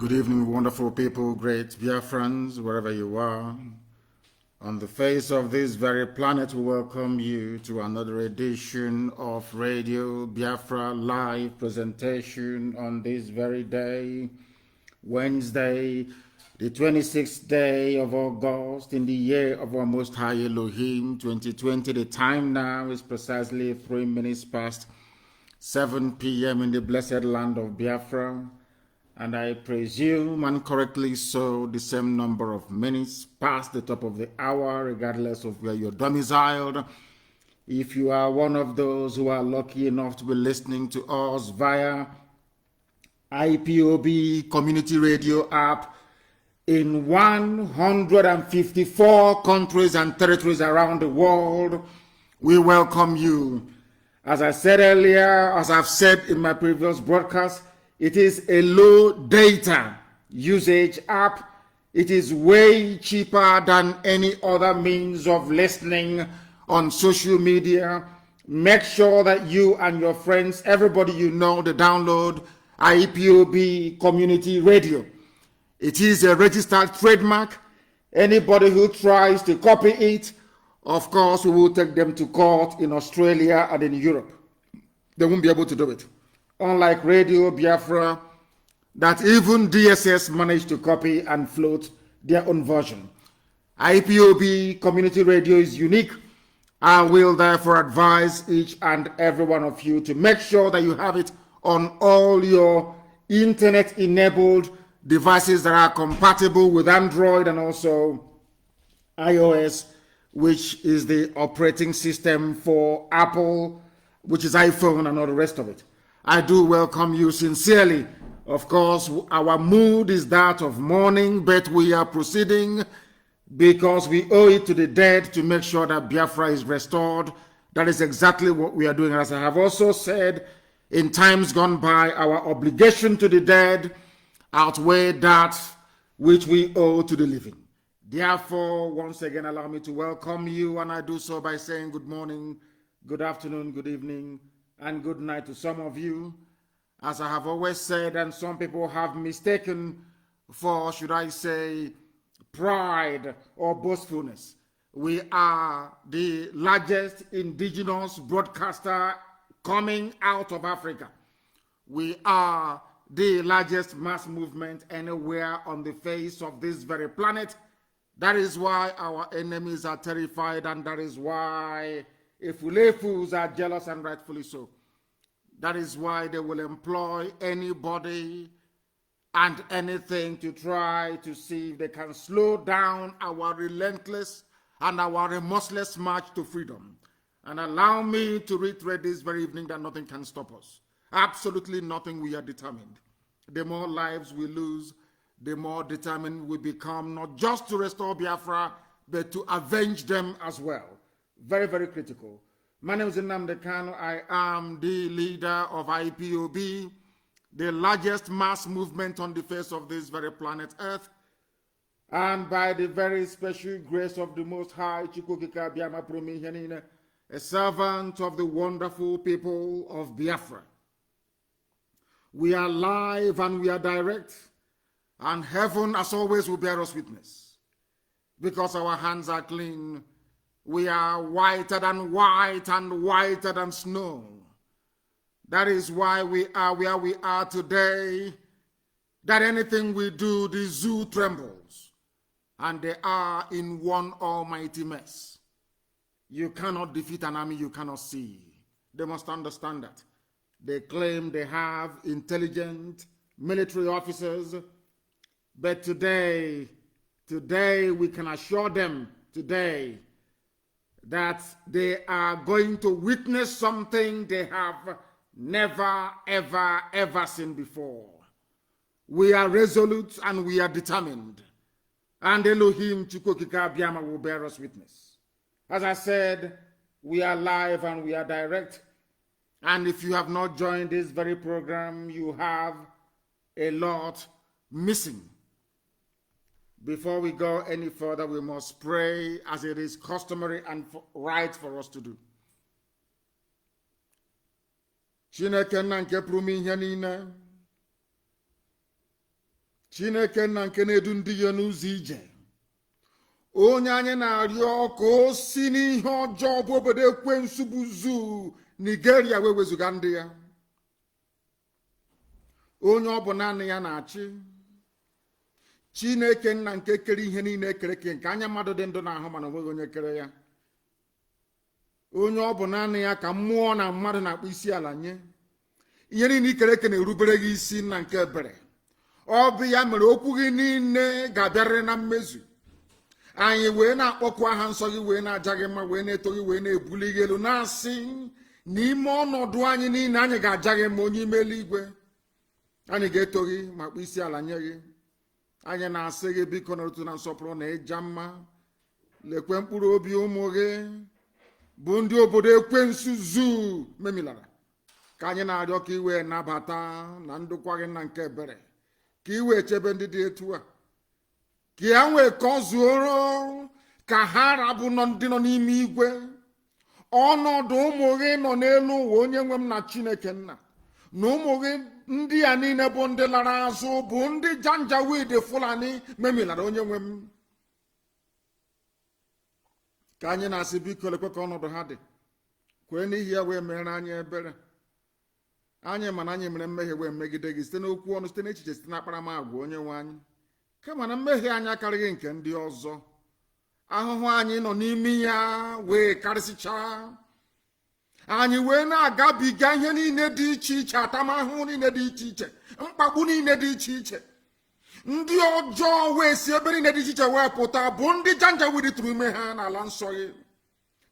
Good evening, wonderful people, great Biafrans, wherever you are. On the face of this very planet, we welcome you to another edition of Radio Biafra live presentation on this very day, Wednesday, the 26th day of August in the year of our Most High Elohim, 2020. The time now is precisely 3 minutes past 7 p.m. in the blessed land of Biafra. And I presume, and correctly so, the same number of minutes past the top of the hour, regardless of where you're domiciled. If you are one of those who are lucky enough to be listening to us via IPOB Community Radio app in 154 countries and territories around the world, we welcome you. As I said earlier, as I've said in my previous broadcast, it is a low data usage app. It is way cheaper than any other means of listening on social media. Make sure that you and your friends, everybody you know, to download IPOB Community Radio. It is a registered trademark. Anybody who tries to copy it, of course, we will take them to court in Australia and in Europe. They won't be able to do it. Unlike Radio Biafra, that even DSS managed to copy and float their own version. IPOB Community Radio is unique. I will therefore advise each and every one of you to make sure that you have it on all your internet-enabled devices that are compatible with Android and also iOS, which is the operating system for Apple, which is iPhone and all the rest of it. I do welcome you sincerely. Of course, our mood is that of mourning, but we are proceeding because we owe it to the dead to make sure that Biafra is restored. That is exactly what we are doing. As I have also said in times gone by, our obligation to the dead outweigh that which we owe to the living. Therefore, once again, allow me to welcome you, and I do so by saying good morning, good afternoon, good evening, and good night to some of you. As I have always said, and some people have mistaken for, should I say, pride or boastfulness, we are the largest indigenous broadcaster coming out of Africa. We are the largest mass movement anywhere on the face of this very planet. That is why our enemies are terrified, and that is why Efulefus are jealous, and rightfully so. That is why they will employ anybody and anything to try to see if they can slow down our relentless and our remorseless march to freedom. And allow me to reiterate this very evening that nothing can stop us. Absolutely nothing. We are determined. The more lives we lose, the more determined we become, not just to restore Biafra, but to avenge them as well. Very, very critical. My name is Nnamdi Kanu. I am the leader of IPOB, the largest mass movement on the face of this very planet Earth. And by the very special grace of the Most High, a servant of the wonderful people of Biafra. We are live and we are direct, and heaven, as always, will bear us witness. Because our hands are clean, we are whiter than white and whiter than snow. That is why we are where we are today. That anything we do, the zoo trembles. And they are in one almighty mess. You cannot defeat an army you cannot see. They must understand that. They claim they have intelligent military officers. But today we can assure them today that they are going to witness something they have never, ever, ever seen before. We are resolute and we are determined. And Elohim Chukwokika Biama will bear us witness. As I said, we are live and we are direct. And if you have not joined this very program, you have a lot missing. Before we go any further, we must pray as it is customary and right for us to do. Chineke nna nke pụrụ ime ihe niile, Chineke nna nke na-edu ndị ya n'ụzọ ije. Onye anyị na-arịọ ka o si n'ihe ọjọọ bụ obodo ekwensu bụ zoo Nigeria wee wezuga ndị ya. Onye ọ bụ naanị ya na-achị. Chineke nna nke kere ihe niile ekere nke anya mmadụ dị ndụ n'ahụ mana onweghị onye kere ya. Onye ọ bụ naanị ya ka mmụọ na mmadụ na-akpụ isi ala nye. Ihe niile ikere eke na-erubere gị isi nna nke ebere. Ọ bụ ya mere okwu gị niile ga-abịarịrị na mmezu. Anyị wee na-akpọkụ aha nsọ gị, wee na-aja gị mma, wee na-eto gị, wee na-ebuli gị elu, na-asị n'ime ọnọdụ anyị niile anyị ga-aja gị mma, onye ime eluigwe. Anyị ga-eto gị ma kpụ isi ala nye gị. Anyị na-asị gị biko na otu na nsọpụrụ na ịja mma. Lekwe mkpụrụ obi ụmụ gị bụ ndị obodo ekwensu zoo memilara. Ka anyị na-arịọ ka iwe nabata na ndokwa gị na nke ebere, ka iwe chebe ndị dị etu a, ka ya nwee ka ọ zuoro ka ha rabụ ndị nọ n'ime igwe. Ọnọdụ ụmụ gị nọ n'elu ụwa, onye nwe m na Chineke nna, na ụmụ gị ndị a niile bụ ndị lara azụ, bụ ndị janjawid Fulani memilara, onye nwe m. Ka anyị na-asị biko lekwe ka ọnọdụ ha dị, kwee n'ihi ya wee mere anyị ebere. Anyị mana anyị mere mmehie wee megide gị site n'okwu ọnụ, site n'echiche, site n'akparamagwa, onye nwe anyị. Kama na mmehie anyị akarịghị nke ndị ọzọ. Ahụhụ anyị nọ n'ime ya wee karịsịchaa. Anyị wee na-agabiga ihe niile dị iche iche, atamahụhụ niile dị iche iche, mkpagbu niile dị iche iche. Ndị ọjọọ wee si ebe niile dị iche iche wee pụta, bụ ndị janjawid tụrụ ime ha n'ala nsọ gị,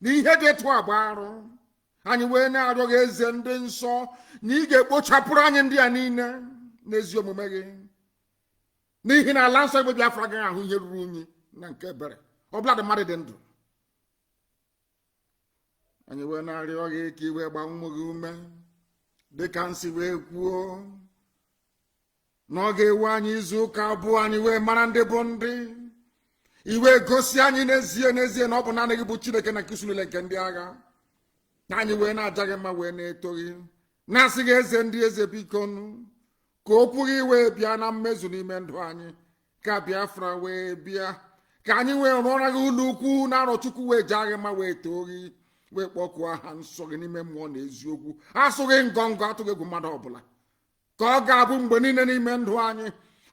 na ihe dị etu agba arụ. Anyị wee na-arịọ gị eze ndị nsọ na ị ga-ekpochapụrụ anyị ndị a niile n'ezi omume gị, n'ihi na ala nsọ gị Biafra gaghị ahụ ihe ruru unyi na nke ebere ọbụla dị mmadụ dị ndụ. Anyị wee na-arịọ gị ka iwe gbaa ụmụ gị ume, dịka nsi wee kwuo na ọ ga-ewe anyị izu ụka abụọ anyị wee mara ndị bụ ndị. Iwe gosi anyị n'ezie n'ezie na ọ bụ naanị gị bụ Chineke na nke niile nke ndị agha. Na anyị wee na-aja gị mma, wee na-eto gị, na-asị gị eze ndị eze biko ka okwu gị wee bịa na mmezu n'ime ndụ anyị, ka Biafra wee bịa, ka anyị wee rụọra gị ụlọ ukwu na arọ Chukwu, wee jaa gị mma, wee too gị, wee kpọkuo aha nsọ gị n'ime mmụọ na eziokwu. Asụghị ngọngọ, atụghị egwu mmadụ ọbụla. Ka ọ ga-abụ mgbe niile n'ime ndụ anyị,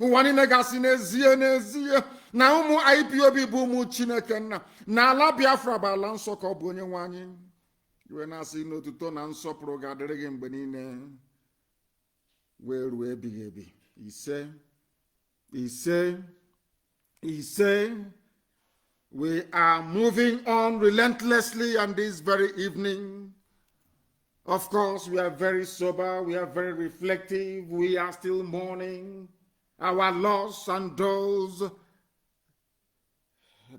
ụwa niile ga-asị n'ezie n'ezie na ụmụ IPOB bụ ụmụ Chineke nna, na ala Biafra bụ ala nsọ ka ọ bụ onye nwe anyị. Iwe na-asị n'otuto na nsọpụrụ ga-adịrị gị mgbe niile wee ruo ebighị ebi. Ise, ise, ise. We are moving on relentlessly on this very evening. Of course, we are very sober, we are very reflective, we are still mourning our loss and those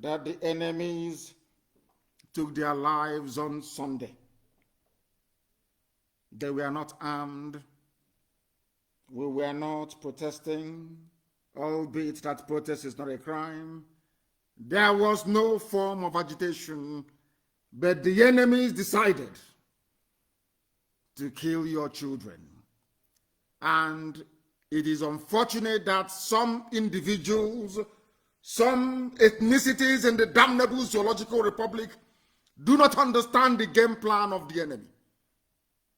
that the enemies took their lives on Sunday. They were not armed. We were not protesting, albeit that protest is not a crime. There was no form of agitation, but the enemies decided to kill your children. And it is unfortunate that some individuals, some ethnicities in the damnable zoological republic do not understand the game plan of the enemy.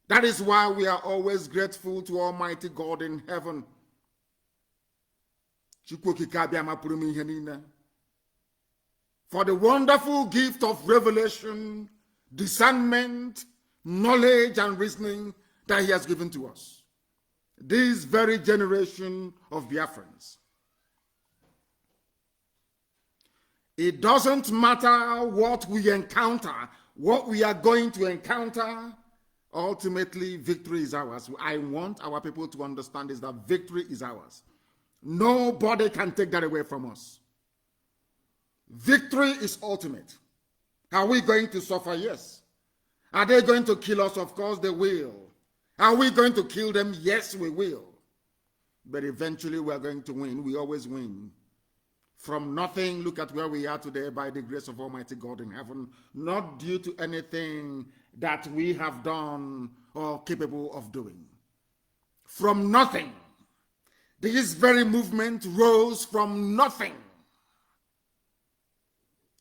That is why we are always grateful to Almighty God in heaven. For the wonderful gift of revelation, discernment, knowledge, and reasoning that he has given to us. This very generation of Biafrans. It doesn't matter what we encounter, what we are going to encounter, ultimately victory is ours. I want our people to understand is that victory is ours. Nobody can take that away from us. Victory is ultimate. Are we going to suffer? Yes. Are they going to kill us? Of course they will. Are we going to kill them? Yes, we will. But eventually we are going to win. We always win. From nothing, look at where we are today by the grace of Almighty God in heaven, not due to anything that we have done or capable of doing. From nothing. This very movement rose from nothing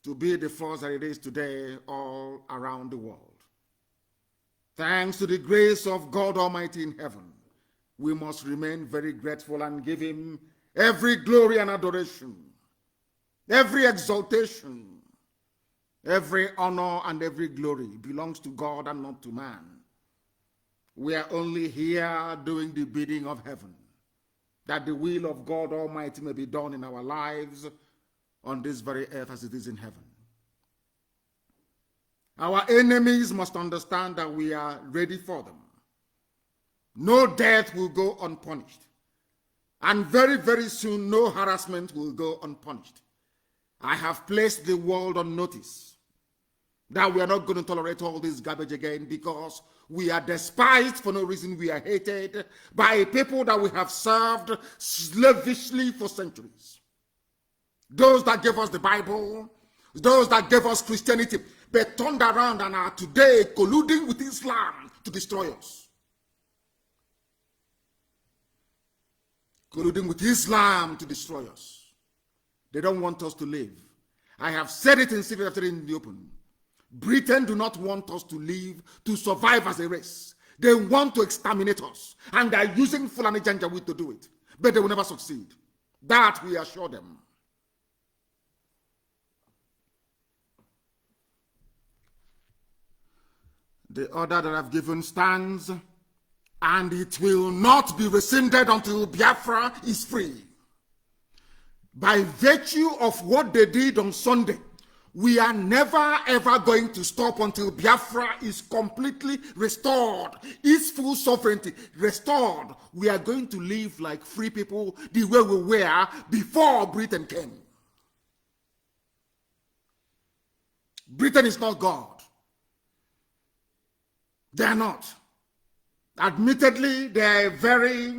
to be the force that it is today all around the world. Thanks to the grace of God Almighty in heaven, we must remain very grateful and give him every glory and adoration, every exaltation, every honor and every glory belongs to God and not to man. We are only here doing the bidding of heaven, that the will of God Almighty may be done in our lives on this very earth as it is in heaven. Our enemies must understand that we are ready for them. No death will go unpunished. And very, very soon, no harassment will go unpunished. I have placed the world on notice that we are not going to tolerate all this garbage again, because we are despised for no reason. We are hated by a people that we have served slavishly for centuries. Those that gave us the Bible, those that gave us Christianity, they turned around and are today colluding with Islam to destroy us. Colluding with Islam to destroy us. They don't want us to live. I have said it in secret after in the open. Britain do not want us to live, to survive as a race. They want to exterminate us. And they are using Fulani Janjaweed to do it. But they will never succeed. That we assure them. The order that I've given stands, and it will not be rescinded until Biafra is free. By virtue of what they did on Sunday, we are never ever going to stop until Biafra is completely restored, its full sovereignty restored. We are going to live like free people the way we were before Britain came. Britain is not God. They are not. Admittedly, they are a very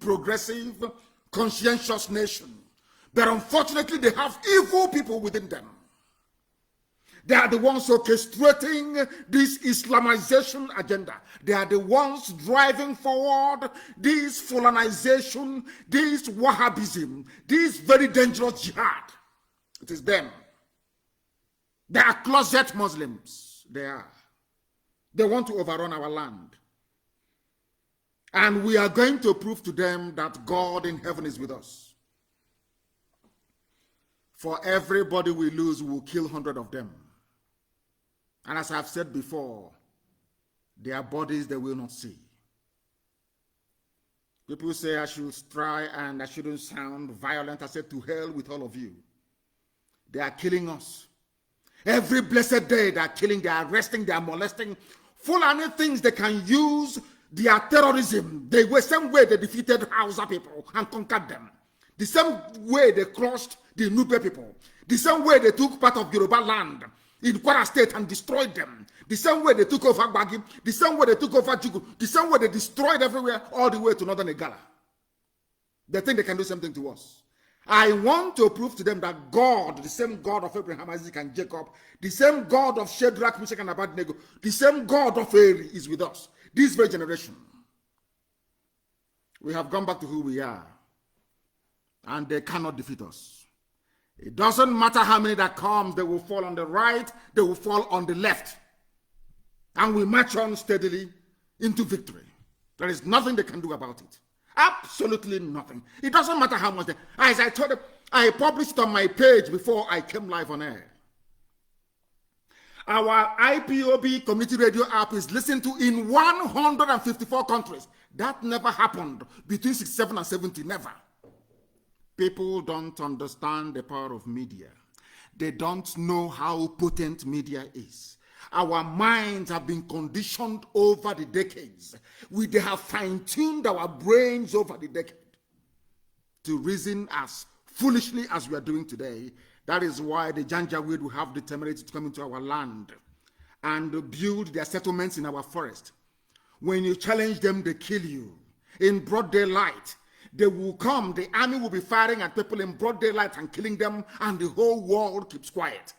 progressive, conscientious nation. But unfortunately, they have evil people within them. They are the ones orchestrating this Islamization agenda. They are the ones driving forward this Fulanization, this Wahhabism, this very dangerous jihad. It is them. They are closet Muslims. They are. They want to overrun our land. And we are going to prove to them that God in heaven is with us. For everybody we lose, we will kill 100 of them. And as I've said before, their bodies they will not see. People say I should try and I shouldn't sound violent. I said, to hell with all of you. They are killing us. Every blessed day they are killing, they are arresting, they are molesting. Fulani things they can use their terrorism. The same way they defeated Hausa people and conquered them. The same way they crushed the Nupe people. The same way they took part of Yoruba land in Kwara State and destroyed them. The same way they took over Agbagi. The same way they took over Jugu. The same way they destroyed everywhere all the way to northern Igala. They think they can do something to us. I want to prove to them that God, the same God of Abraham, Isaac, and Jacob, the same God of Shadrach, Meshach, and Abednego, the same God of Eri is with us. This very generation. We have gone back to who we are. And they cannot defeat us. It doesn't matter how many that come, they will fall on the right, they will fall on the left. And we march on steadily into victory. There is nothing they can do about it. Absolutely nothing. It doesn't matter how much as I told them, I published it on my page before I came live on air. Our IPOB community radio app is listened to in 154 countries. That never happened between 67 and 70, never. People don't understand the power of media. They don't know how potent media is. Our minds have been conditioned over the decades. They have fine-tuned our brains over the decade to reason as foolishly as we are doing today. That is why the Janjaweed will have the temerity to come into our land and build their settlements in our forest. When you challenge them, they kill you. In broad daylight, they will come, the army will be firing at people in broad daylight and killing them, and the whole world keeps quiet.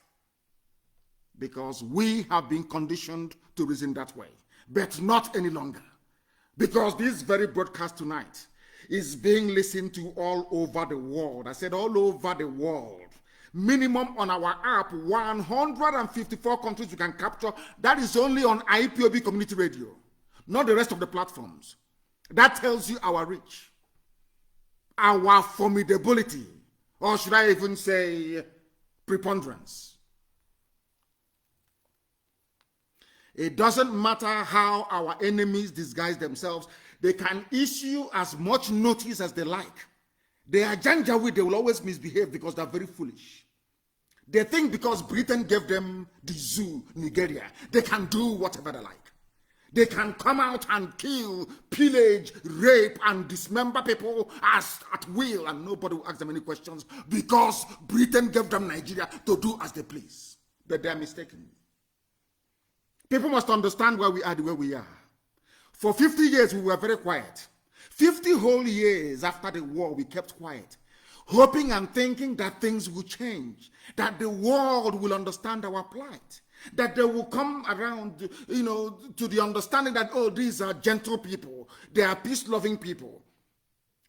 Because we have been conditioned to reason that way, but not any longer. Because this very broadcast tonight is being listened to all over the world. I said all over the world. Minimum on our app, 154 countries we can capture. That is only on IPOB Community Radio, not the rest of the platforms. That tells you our reach, our formidability, or should I even say preponderance. It doesn't matter how our enemies disguise themselves. They can issue as much notice as they like. They are Janjaweed, they will always misbehave because they're very foolish. They think because Britain gave them the zoo, Nigeria, they can do whatever they like. They can come out and kill, pillage, rape, and dismember people as at will, and nobody will ask them any questions because Britain gave them Nigeria to do as they please. But they are mistaken. People must understand why we are the way we are. For 50 years, we were very quiet. 50 whole years after the war, we kept quiet, hoping and thinking that things will change, that the world will understand our plight, that they will come around, to the understanding that, oh, these are gentle people, they are peace-loving people.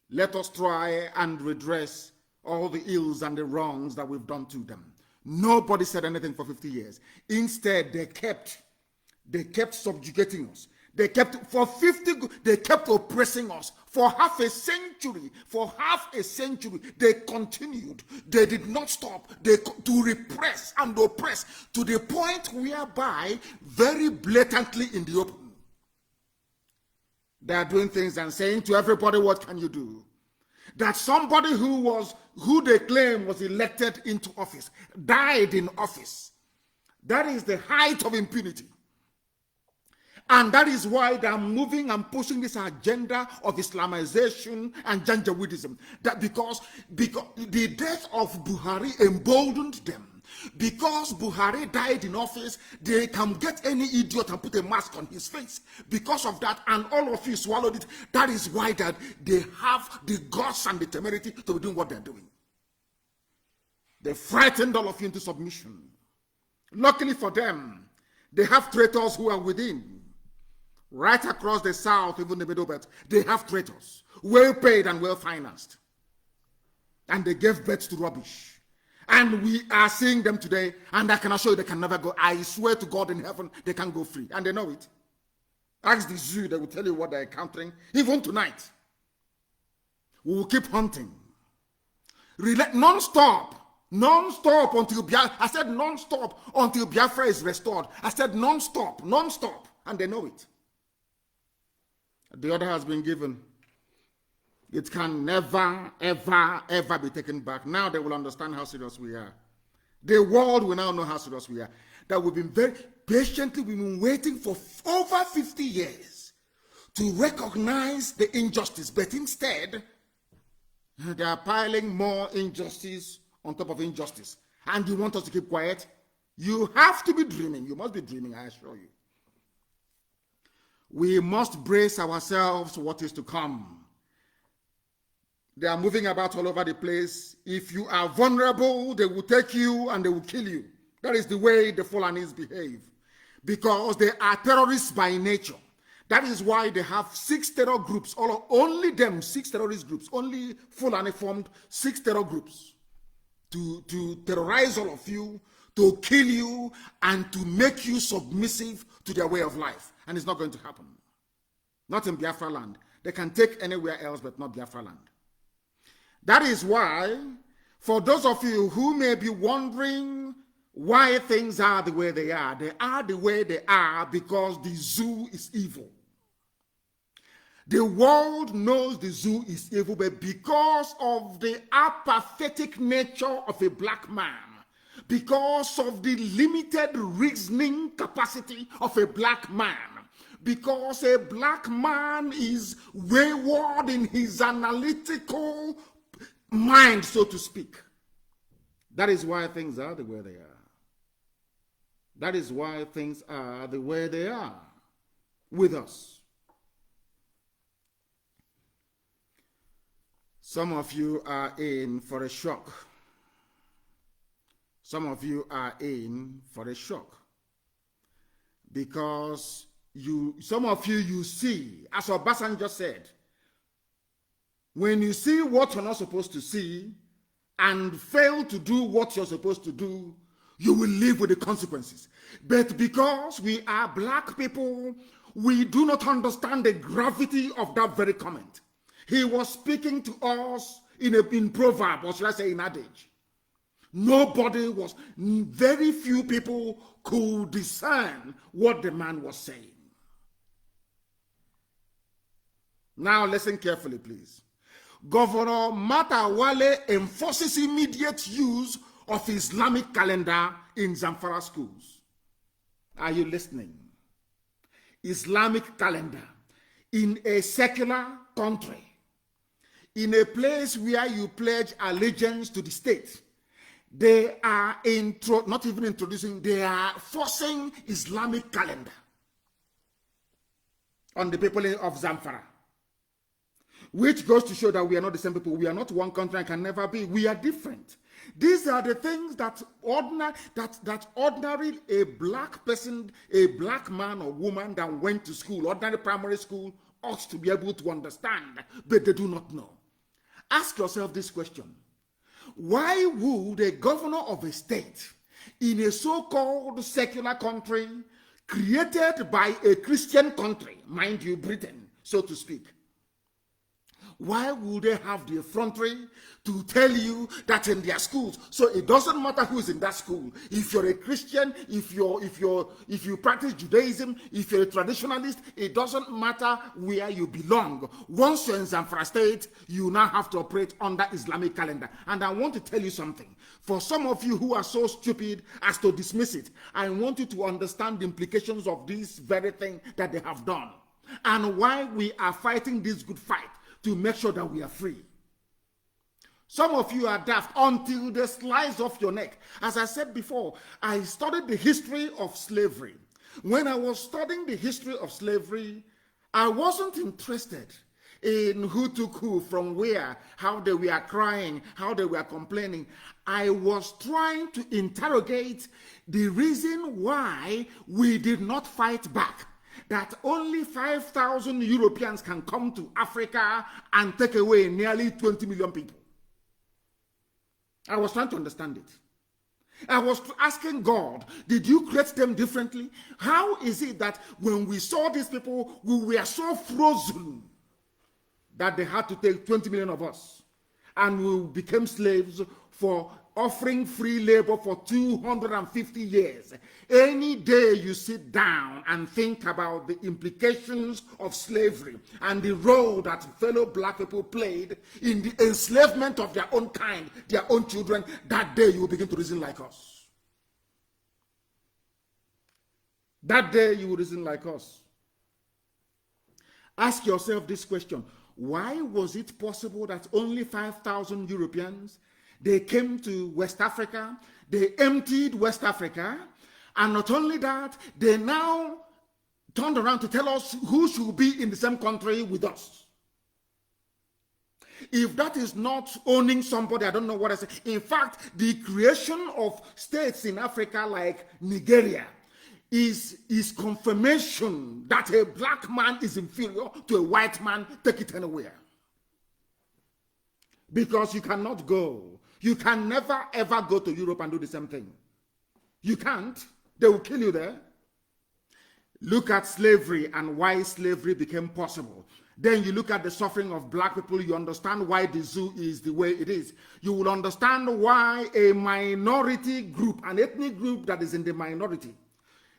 Let us try and redress all the ills and the wrongs that we've done to them. Nobody said anything for 50 years. Instead, they kept subjugating us. They kept oppressing us for half a century. They continued. They did not stop. To repress and oppress to the point whereby, very blatantly in the open, they are doing things and saying to everybody, what can you do? That somebody who they claim was elected into office, died in office. That is the height of impunity. And that is why they are moving and pushing this agenda of Islamization and Janjaweedism. That because the death of Buhari emboldened them. Because Buhari died in office, they can get any idiot and put a mask on his face. Because of that, and all of you swallowed it. That is why that they have the guts and the temerity to be doing what they're doing. They frightened all of you into submission. Luckily for them, they have traitors who are within. Right across the South, even the Middle Belt, they have traitors, well paid and well financed. And they gave birth to rubbish. And we are seeing them today, and I can assure you they can never go. I swear to God in heaven, they can go free. And they know it. Ask the zoo, they will tell you what they're encountering. Even tonight, we will keep hunting. Non-stop until Biafra. I said non-stop until Biafra is restored. I said non-stop. And they know it. The order has been given. It can never, ever, ever be taken back. Now they will understand how serious we are. The world will now know how serious we are. That we've been very patiently, we've been waiting for over 50 years to recognize the injustice. But instead, they are piling more injustice on top of injustice. And you want us to keep quiet? You have to be dreaming. You must be dreaming, I assure you. We must brace ourselves for what is to come. They are moving about all over the place. If you are vulnerable, they will take you and they will kill you. That is the way the Fulanis behave. Because they are terrorists by nature. That is why they have 6 terror groups. Only them, 6 terrorist groups. Only Fulani formed 6 terror groups. To terrorize all of you, to kill you, and to make you submissive to their way of life. And it's not going to happen. Not in Biafra land. They can take anywhere else, but not Biafra land. That is why, for those of you who may be wondering why things are the way they are the way they are because the zoo is evil. The world knows the zoo is evil, but because of the apathetic nature of a black man, because of the limited reasoning capacity of a black man, because a black man is wayward in his analytical mind, so to speak. That is why things are the way they are. That is why things are the way they are with us. Some of you are in for a shock. Some of you are in for a shock. Because some of you see, as Obasanjo said, When you see what you're not supposed to see and fail to do what you're supposed to do, you will live with the consequences. But because we are black people, we do not understand the gravity of that very comment. He was speaking to us in proverb, or should I say in adage. Nobody was, very few people could discern what the man was saying. Now listen carefully, please. Governor Matawale enforces immediate use of Islamic calendar in Zamfara schools. Are you listening? Islamic calendar in a secular country, in a place where you pledge allegiance to the state. They are not even introducing, they are forcing Islamic calendar on the people of Zamfara. Which goes to show that we are not the same people. We are not one country and can never be. We are different. These are the things that ordinary a black person, a black man or woman that went to school, ordinary primary school, ought to be able to understand, but they do not know. Ask yourself this question. Why would a governor of a state in a so-called secular country created by a Christian country, mind you, Britain, so to speak, why would they have the effrontery to tell you that in their schools? So it doesn't matter who's in that school. If you're a Christian, if you practice Judaism, if you're a traditionalist, it doesn't matter where you belong. Once you're in Zamfara State, you now have to operate under Islamic calendar. And I want to tell you something. For some of you who are so stupid as to dismiss it, I want you to understand the implications of this very thing that they have done and why we are fighting this good fight to make sure that we are free. Some of you are daft until they slice off your neck. As I said before, I studied the history of slavery. When I was studying the history of slavery, I wasn't interested in who took who from where, how they were crying, how they were complaining. I was trying to interrogate the reason why we did not fight back. That only 5,000 Europeans can come to Africa and take away nearly 20 million people. I was trying to understand it. I was asking God, did you create them differently? How is it that when we saw these people, we were so frozen that they had to take 20 million of us, and we became slaves for offering free labor for 250 years. Any day you sit down and think about the implications of slavery and the role that fellow black people played in the enslavement of their own kind, their own children, that day you will begin to reason like us. That day you will reason like us. Ask yourself this question. Why was it possible that only 5,000 Europeans, they came to West Africa, they emptied West Africa, and not only that, they now turned around to tell us who should be in the same country with us? If that is not owning somebody, I don't know what I say. In fact, the creation of states in Africa like Nigeria is confirmation that a black man is inferior to a white man. Take it anywhere. Because you cannot go. You can never ever go to Europe and do the same thing. You can't. They will kill you there. Look at slavery and why slavery became possible. Then you look at the suffering of black people, you understand why the zoo is the way it is. You will understand why a minority group, an ethnic group that is in the minority,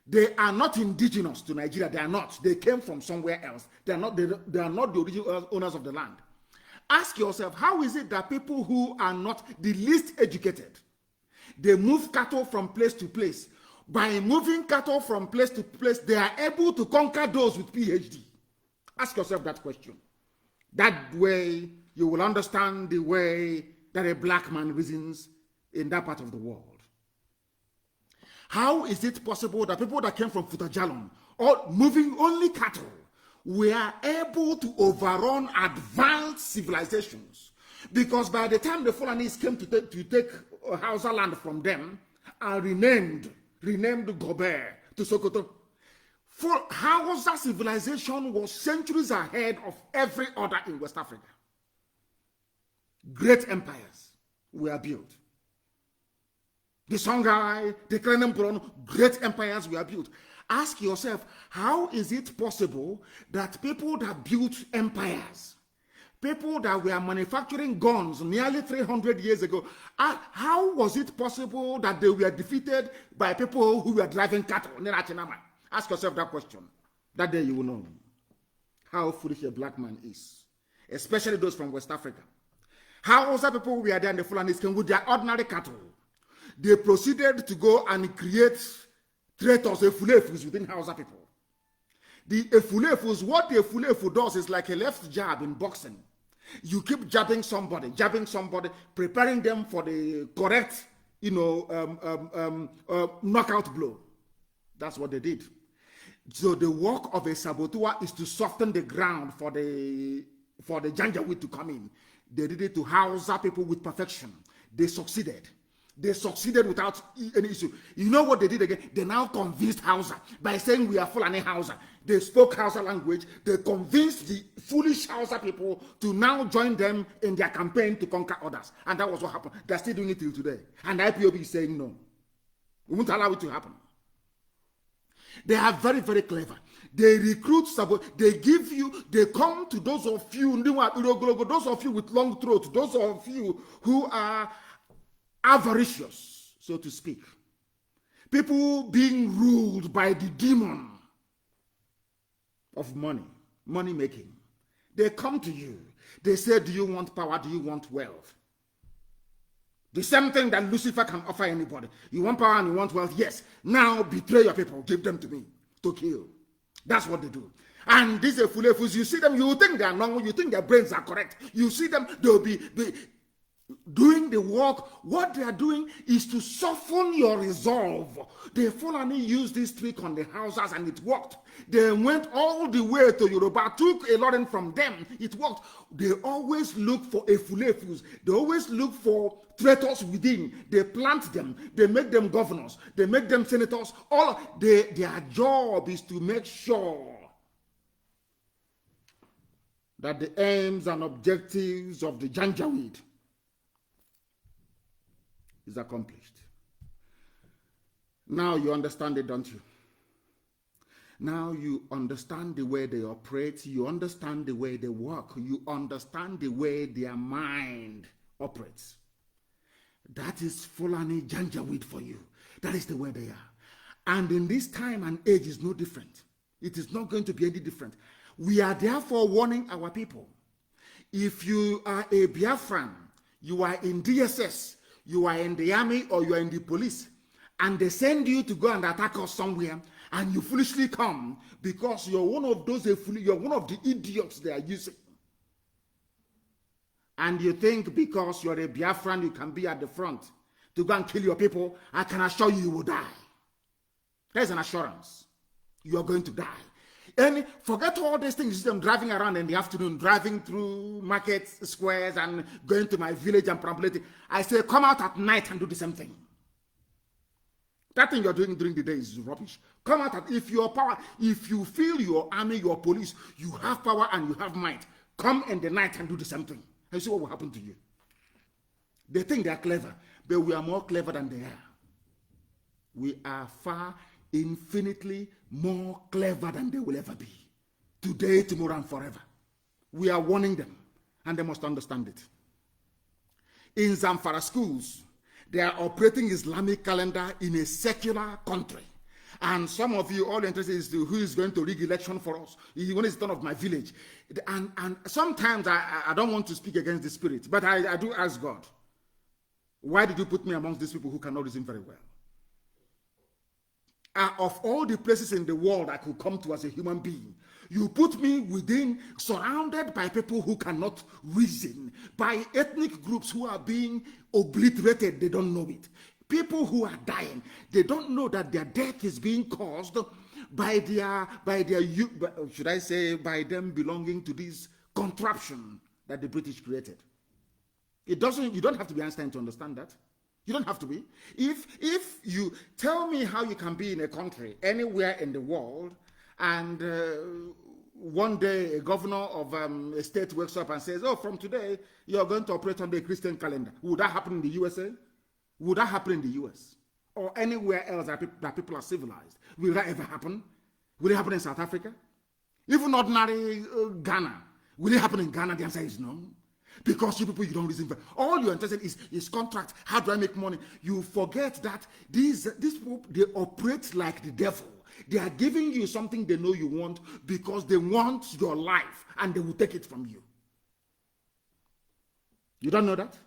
they are not indigenous to Nigeria. They are not. They came from somewhere else. They are not the original owners of the land. Ask yourself, how is it that people who are not the least educated, they move cattle from place to place? By moving cattle from place to place, they are able to conquer those with PhD. Ask yourself that question. That way, you will understand the way that a black man reasons in that part of the world. How is it possible that people that came from Futajalon, or moving only cattle, were able to overrun advanced civilizations? Because by the time the Fulanis came to take Hausa land from them, and renamed Gobert to Sokoto, for Hausa civilization was centuries ahead of every other in West Africa. Great empires were built. The Songhai, the Krenempron, great empires were built. Ask yourself, how is it possible that people that built empires, people that were manufacturing guns nearly 300 years ago, how was it possible that they were defeated by people who were driving cattle? Ask yourself that question. That day you will know how foolish a black man is, especially those from West Africa. How also people were there in the Fulanis came with their ordinary cattle. They proceeded to go and create traitors, efulefus within Hausa people. The efulefus, what the efulefu does is like a left jab in boxing. You keep jabbing somebody, preparing them for the correct, knockout blow. That's what they did. So the work of a saboteur is to soften the ground for the Janjaweed to come in. They did it to Hausa people with perfection. They succeeded. They succeeded without any issue. You know what they did again? They now convinced Hausa by saying we are Fulani Hausa. They spoke Hausa language. They convinced the foolish Hausa people to now join them in their campaign to conquer others. And that was what happened. They're still doing it till today. And IPOB is saying no. We won't allow it to happen. They are very, very clever. They recruit, they come to those of you, those of you with long throats, those of you who are avaricious, so to speak. People being ruled by the demon of money making. They come to you. They say, do you want power? Do you want wealth? The same thing that Lucifer can offer anybody. You want power and you want wealth? Yes. Now betray your people. Give them to me to kill. That's what they do. And these fulefus, you see them, you think they are normal, you think their brains are correct. You see them, they'll be doing the work. What they are doing is to soften your resolve. The Fulani used this trick on the houses and it worked. They went all the way to Yoruba, took a lot from them. It worked. They always look for efulefus. They always look for traitors within. They plant them. They make them governors. They make them senators. Their job is to make sure that the aims and objectives of the Janjaweed is accomplished. Now you understand it, don't you? Now you understand the way they operate. You understand the way they work. You understand the way their mind operates. That is Fulani Janjaweed for you. That is the way they are. And in this time and age is no different. It is not going to be any different. We are therefore warning our people. If you are a Biafran, you are in DSS, you are in the army or you are in the police, and they send you to go and attack us somewhere, and you foolishly come because you're one of those, you're one of the idiots they are using. And you think because you're a Biafran, you can be at the front to go and kill your people, I can assure you, you will die. There's an assurance. You are going to die. And forget all these things. You see them driving around in the afternoon, driving through market squares and going to my village and perambulating. I say, come out at night and do the same thing. That thing you're doing during the day is rubbish. Come out if your power, if you feel your army, your police, you have power and you have might, come in the night and do the same thing. And see what will happen to you. They think they are clever, but we are more clever than they are. We are far infinitely more clever than they will ever be. Today, tomorrow, and forever. We are warning them, and they must understand it. In Zamfara schools, they are operating Islamic calendar in a secular country. And some of you all interested is who is going to rig election for us. When it's done of my village. And sometimes I don't want to speak against the spirit, but I do ask God, why did you put me amongst these people who cannot reason very well? Of all the places in the world I could come to as a human being, you put me surrounded by people who cannot reason, by ethnic groups who are being obliterated, they don't know it. People who are dying, they don't know that their death is being caused by should I say, by them belonging to this contraption that the British created. You don't have to be Einstein to understand that. You don't have to be. If you tell me how you can be in a country, anywhere in the world, and one day a governor of a state wakes up and says, oh, from today, you're going to operate on the Christian calendar. Would that happen in the USA? Would that happen in the US? Or anywhere else that people are civilized? Will that ever happen? Will it happen in South Africa? Even ordinary Ghana. Will it happen in Ghana? The answer is no. Because you people, you don't reason for all you're interested is contract. How do I make money? You forget that these people, they operate like the devil. They are giving you something they know you want because they want your life and they will take it from you. You don't know that?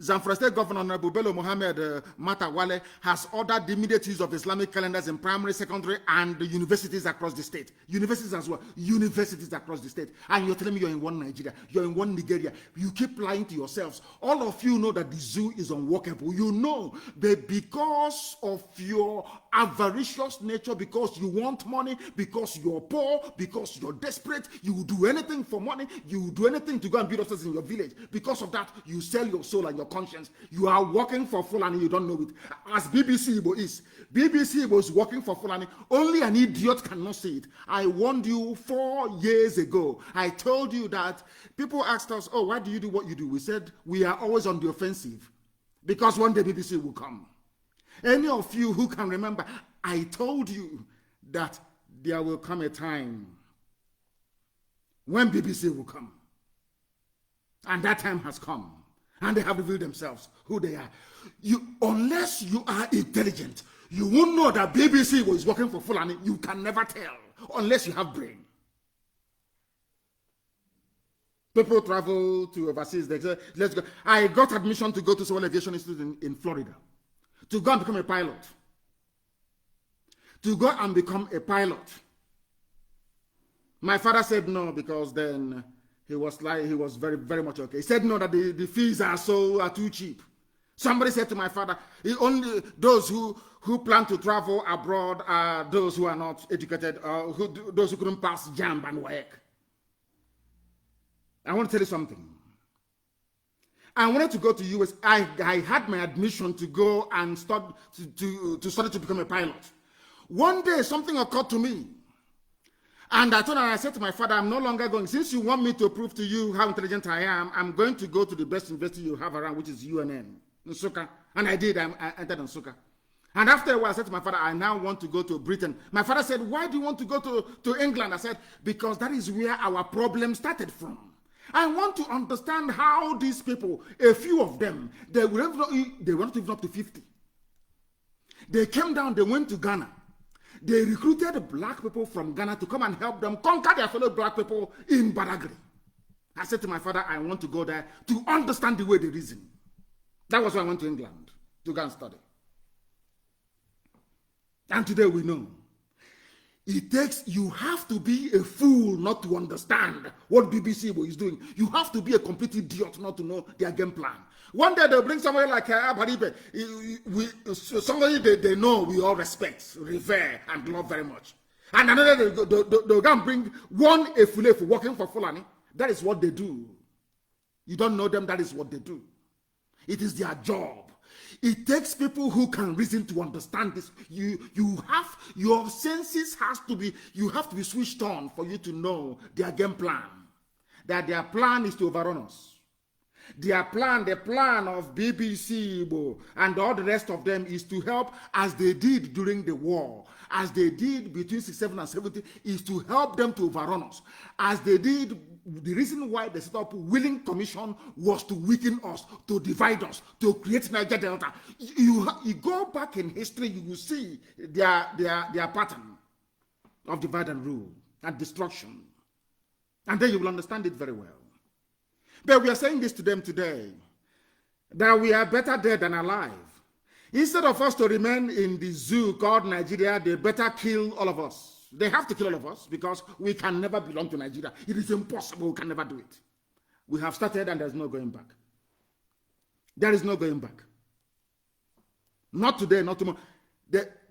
Zamfara State Governor Bello Mohammed Matawale has ordered the immediate use of Islamic calendars in primary, secondary, and universities across the state. Universities as well. Universities across the state. And you're telling me you're in one Nigeria. You're in one Nigeria. You keep lying to yourselves. All of you know that the zoo is unworkable. You know that because of your avaricious nature, because you want money, because you're poor, because you're desperate, you will do anything for money. You will do anything to go and build houses in your village. Because of that, you sell your soul and your conscience. You are working for Fulani, you don't know it. As BBC Igbo is. BBC Igbo is working for Fulani. Only an idiot cannot say it. I warned you 4 years ago. I told you that people asked us, oh, why do you do what you do? We said, we are always on the offensive. Because one day BBC will come. Any of you who can remember, I told you that there will come a time when BBC will come. And that time has come. And they have revealed themselves, who they are. Unless you are intelligent, you won't know that BBC was working for Fulani. You can never tell, unless you have brain. People travel to overseas, they say, let's go. I got admission to go to Civil Aviation Institute in Florida, to go and become a pilot. To go and become a pilot. My father said no, because then he was very, very much okay. He said no, that the fees are too cheap. Somebody said to my father, only those who plan to travel abroad are those who are not educated, or those who couldn't pass JAMB and WAEC. I want to tell you something. I wanted to go to US. I had my admission to go and start to study to become a pilot. One day, something occurred to me. And I said to my father, I'm no longer going. Since you want me to prove to you how intelligent I am, I'm going to go to the best university you have around, which is UNN, Nsukka. And I did. I entered Nsukka. And after a while, I said to my father, I now want to go to Britain. My father said, why do you want to go to England? I said, because that is where our problem started from. I want to understand how these people, a few of them, they were not even up to 50. They came down, they went to Ghana. They recruited black people from Ghana to come and help them conquer their fellow black people in Badagry. I said to my father, I want to go there to understand the way they reason. That was why I went to England to go and study. And today we know. You have to be a fool not to understand what BBC is doing. You have to be a complete idiot not to know their game plan. One day they'll bring somebody like Abaribe, somebody they know we all respect, revere, and love very much. And another they'll go and bring one Efulefu working for Fulani. That is what they do. You don't know them, that is what they do. It is their job. It takes people who can reason to understand this. Your senses you have to be switched on for you to know their game plan. That their plan is to overrun us. Their plan, the plan of BBC Igbo and all the rest of them, is to help, as they did during the war, as they did between 67 and 70, is to help them to overrun us. As they did, the reason why they set up Willing Commission was to weaken us, to divide us, to create Niger Delta. You go back in history, you will see their pattern of divide and rule and destruction. And then you will understand it very well. But we are saying this to them today, that we are better dead than alive. Instead of us to remain in the zoo called Nigeria, they better kill all of us. They have to kill all of us because we can never belong to Nigeria. It is impossible. We can never do it. We have started and there's no going back. There is no going back. Not today, not tomorrow.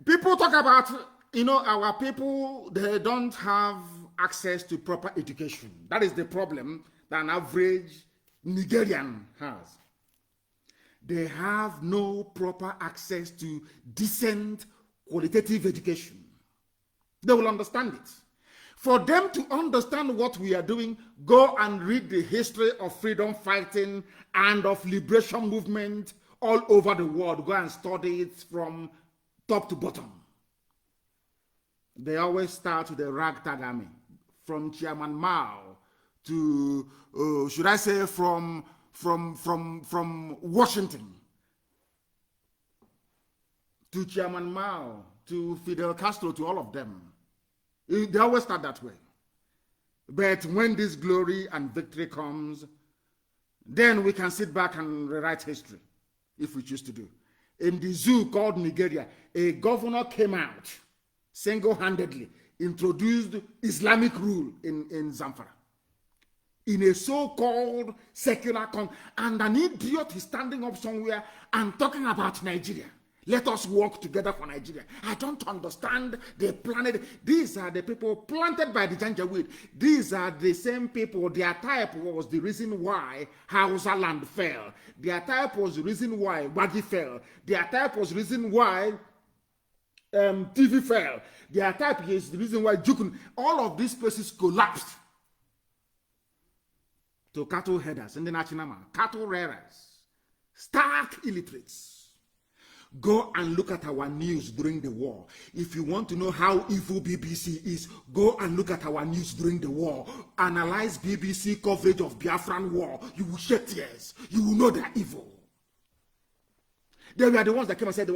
People talk about, our people, they don't have access to proper education. That is the problem that an average Nigerian has. They have no proper access to decent, qualitative education. They will understand it. For them to understand what we are doing, go and read the history of freedom fighting and of liberation movement all over the world. Go and study it from top to bottom. They always start with the ragtag army, from Chairman Mao to, should I say, from Washington to Chairman Mao to Fidel Castro, to all of them. They always start that way. But when this glory and victory comes, then we can sit back and rewrite history, if we choose to do. In the zoo called Nigeria, a governor came out single-handedly, introduced Islamic rule in Zamfara. In a so-called secular and an idiot is standing up somewhere and talking about Nigeria. Let us work together for Nigeria. I don't understand the planet. These are the people planted by the Janjaweed. These are the same people. Their type was the reason why Hausa land fell. Their type was the reason why Wadi fell. Their type was the reason why TV fell. Their type is the reason why Jukun. All of these places collapsed to cattle headers in the Nachinama, cattle rearers, stark illiterates. Go and look at our news during the war. If you want to know how evil BBC is, go and look at our news during the war. Analyze BBC coverage of Biafran war. You will shed tears. You will know they're evil. They were the ones that came and said,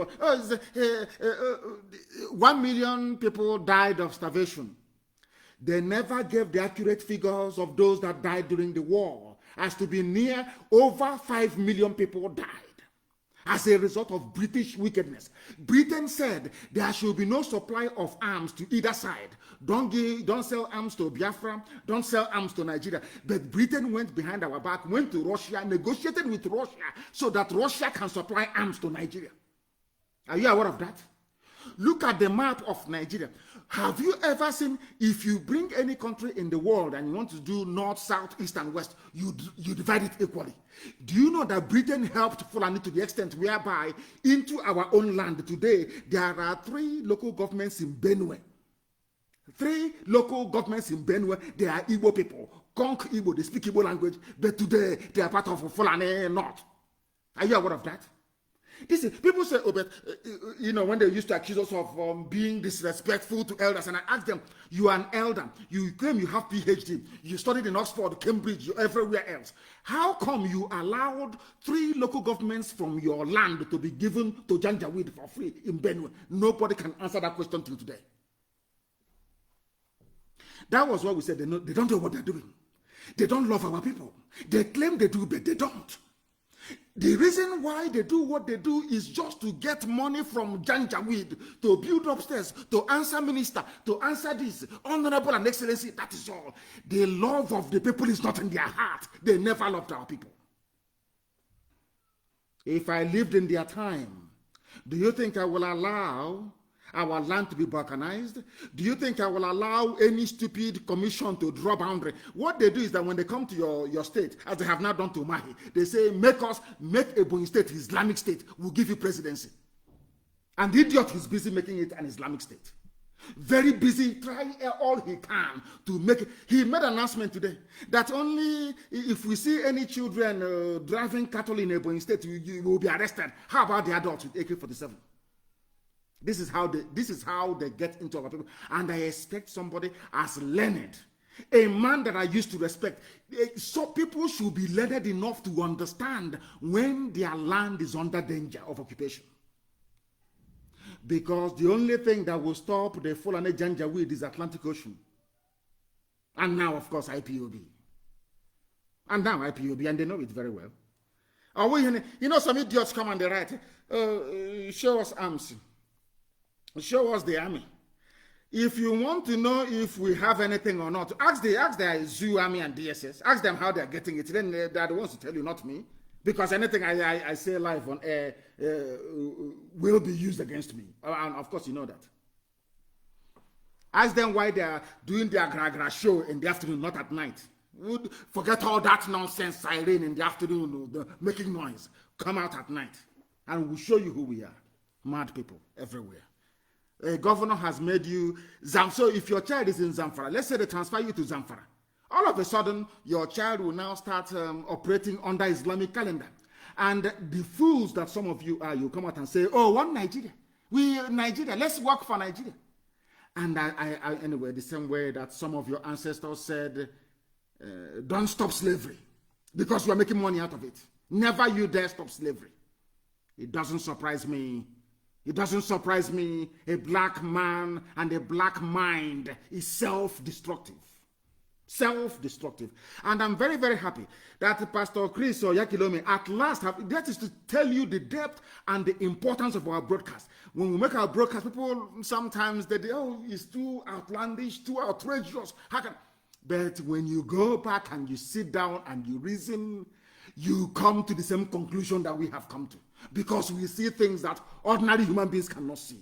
1 million people died of starvation. They never gave the accurate figures of those that died during the war, as to be near over 5 million people died as a result of British wickedness. Britain said there should be no supply of arms to either side. Don't sell arms to Biafra, don't sell arms to Nigeria. But Britain went behind our back, went to Russia, negotiated with Russia so that Russia can supply arms to Nigeria. Are you aware of that? Look at the map of Nigeria. Have you ever seen, if you bring any country in the world and you want to do north, south, east, and west, you divide it equally? Do you know that Britain helped Fulani to the extent whereby into our own land today, there are 3 local governments in Benue. 3 local governments in Benue, they are Igbo people. Conk Igbo, they speak Igbo language, but today they are part of Fulani North. Are you aware of that? This is, people say, oh, but when they used to accuse us of being disrespectful to elders, and I asked them, you are an elder, you claim you have PhD, you studied in Oxford, Cambridge, everywhere else. How come you allowed 3 local governments from your land to be given to Janjaweed for free in Benue? Nobody can answer that question till today. That was what we said. They don't know what they're doing. They don't love our people. They claim they do, but they don't. The reason why they do what they do is just to get money from Janjaweed, to build upstairs, to answer minister, to answer this, honorable and excellency. That is all. The love of the people is not in their heart. They never loved our people. If I lived in their time, do you think I will allow our land to be balkanized? Do you think I will allow any stupid commission to draw boundary? What they do is that when they come to your state, as they have now done to Mahi, they say, make Ebonyi state Islamic state, we'll give you presidency. And the idiot is busy making it an Islamic state. Very busy, trying all he can to make it. He made an announcement today that only if we see any children driving cattle in Ebonyi state, you will be arrested. How about the adults with AK-47? This is how they get into our people. And I expect somebody as learned, a man that I used to respect. So people should be learned enough to understand when their land is under danger of occupation. Because the only thing that will stop the Fulani Janjaweed is Atlantic Ocean. And now, of course, IPOB. And now IPOB, and they know it very well. Some idiots come and they write, show us arms. Show us the army. If you want to know if we have anything or not, ask the Zoo Army and DSS. Ask them how they're getting it. Then they're the ones to tell you, not me. Because anything I say live on air will be used against me. And of course, you know that. Ask them why they're doing their gra show in the afternoon, not at night. Forget all that nonsense siren in the afternoon, making noise. Come out at night. And we'll show you who we are. Mad people everywhere. A governor has made you so if your child is in Zamfara, let's say they transfer you to Zamfara, all of a sudden your child will now start operating under Islamic calendar. And the fools that some of you are, you come out and say, oh, one Nigeria, Nigeria, let's work for Nigeria. And anyway, the same way that some of your ancestors said, don't stop slavery because you are making money out of it. Never you dare stop slavery. It doesn't surprise me. It doesn't surprise me. A black man and a black mind is self-destructive. Self-destructive. And I'm very, very happy that Pastor Chris or Yakilome at last that is to tell you the depth and the importance of our broadcast. When we make our broadcast, people sometimes they it's too outlandish, too outrageous. But when you go back and you sit down and you reason, you come to the same conclusion that we have come to. Because we see things that ordinary human beings cannot see.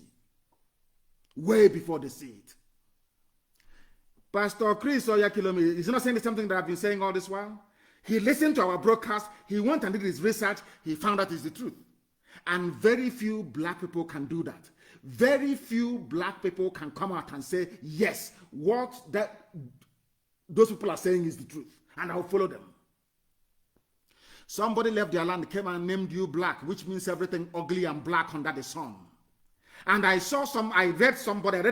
Way before they see it. Pastor Chris Oyakhilome is not saying the same thing that I've been saying all this while. He listened to our broadcast. He went and did his research. He found out it's the truth. And very few black people can do that. Very few black people can come out and say, yes, what those people are saying is the truth. And I'll follow them. Somebody left their land, came and named you black, which means everything ugly and black under the sun. And I read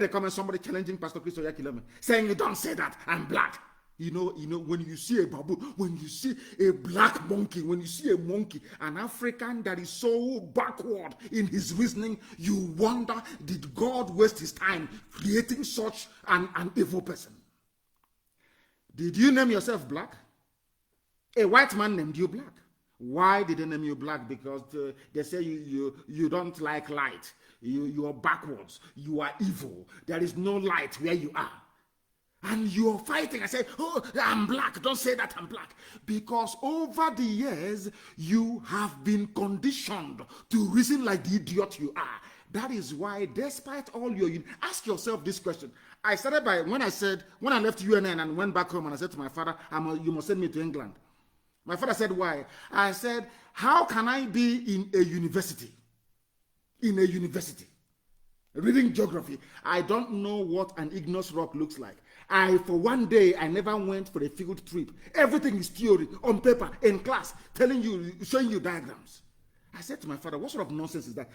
a comment, somebody challenging Pastor Chris Oyakhilome, saying, you don't say that, I'm black. You know, when you see a baboon, when you see a black monkey, when you see a monkey, an African that is so backward in his reasoning, you wonder, did God waste his time creating such an evil person? Did you name yourself black? A white man named you black. Why did they name you black? Because they say you don't like light. You are backwards. You are evil. There is no light where you are. And you're fighting. I say, oh, I'm black. Don't say that I'm black. Because over the years, you have been conditioned to reason like the idiot you are. That is why, despite all your... Ask yourself this question. I started by, when I left UNN and went back home and I said to my father, you must send me to England. My father said, why? I said, how can I be in a university? Reading geography. I don't know what an igneous rock looks like. For one day, I never went for a field trip. Everything is theory, on paper, in class, showing you diagrams. I said to my father, what sort of nonsense is that?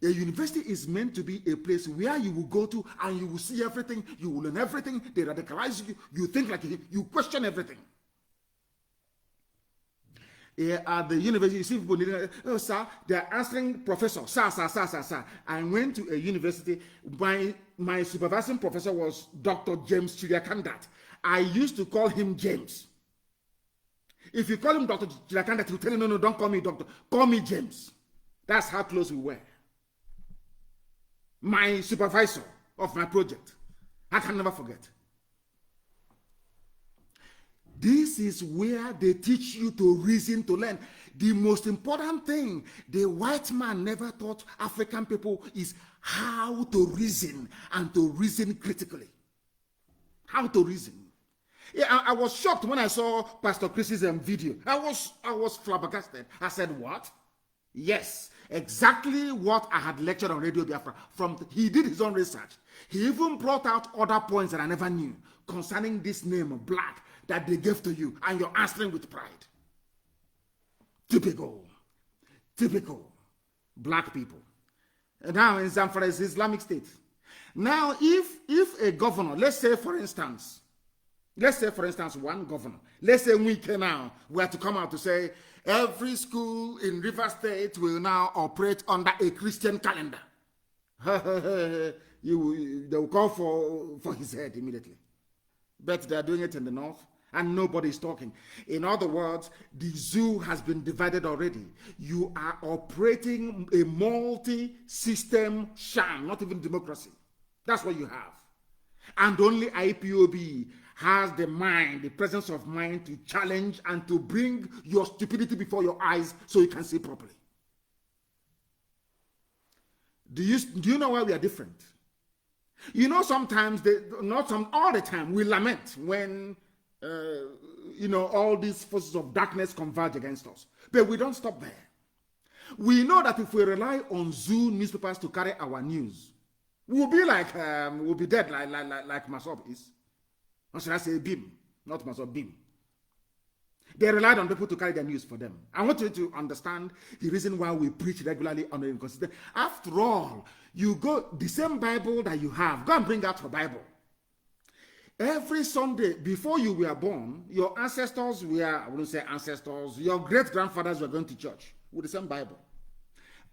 A university is meant to be a place where you will go to and you will see everything, you will learn everything, they radicalize you, you think like you question everything. At the university, you see people needing, oh, sir, they're answering professor, sir. I went to a university, my supervising professor was Dr. James Chiriakandat. I used to call him James. If you call him Dr. Chiriakandat, he'll tell you, no, don't call me doctor, call me James. That's how close we were. My supervisor of my project, I can never forget. This is where they teach you to reason, to learn. The most important thing the white man never taught African people is how to reason and to reason critically. How to reason. Yeah, I was shocked when I saw Pastor Chris's video. I was flabbergasted. I said, what? Yes, exactly what I had lectured on Radio Biafra. He did his own research. He even brought out other points that I never knew concerning this name, black, that they gave to you, and you're answering with pride. Typical black people. And now in Zamfara is Islamic State. Now, if a governor, let's say for instance one governor, let's say we can now, we are to come out to say every school in River State will now operate under a Christian calendar. They will call for his head immediately. But they are doing it in the north, and nobody is talking. In other words, the zoo has been divided already. You are operating a multi-system sham, not even democracy. That's what you have. And only IPOB has the mind, the presence of mind to challenge and to bring your stupidity before your eyes so you can see properly. Do you know why we are different? You know, sometimes, all the time, we lament when, all these forces of darkness converge against us. But we don't stop there. We know that if we rely on zoo newspapers to carry our news, We'll be like, we'll be dead like Masop is. Or should I say Bim, not Masop, Bim. They relied on people to carry their news for them. I want you to understand the reason why we preach regularly on the inconsistent. After all, you go, the same Bible that you have, go and bring out your Bible. Every Sunday, before you were born, your ancestors were, I wouldn't say ancestors, your great-grandfathers were going to church with the same Bible.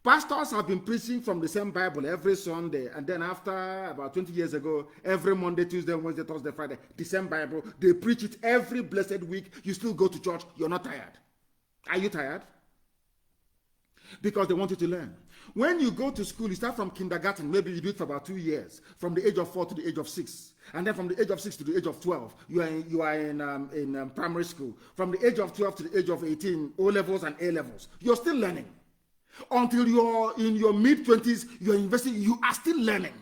Pastors have been preaching from the same Bible every Sunday, and then after about 20 years ago, every Monday, Tuesday, Wednesday, Thursday, Friday, the same Bible. They preach it every blessed week. You still go to church. You're not tired. Are you tired? Because they want you to learn. When you go to school, you start from kindergarten. Maybe you do it for about 2 years, from the age of 4 to the age of 6. And then from the age of 6 to the age of 12, you are in primary school. From the age of 12 to the age of 18, O-levels and A-levels. You're still learning. Until you're in your mid-20s, you're investing, you are still learning.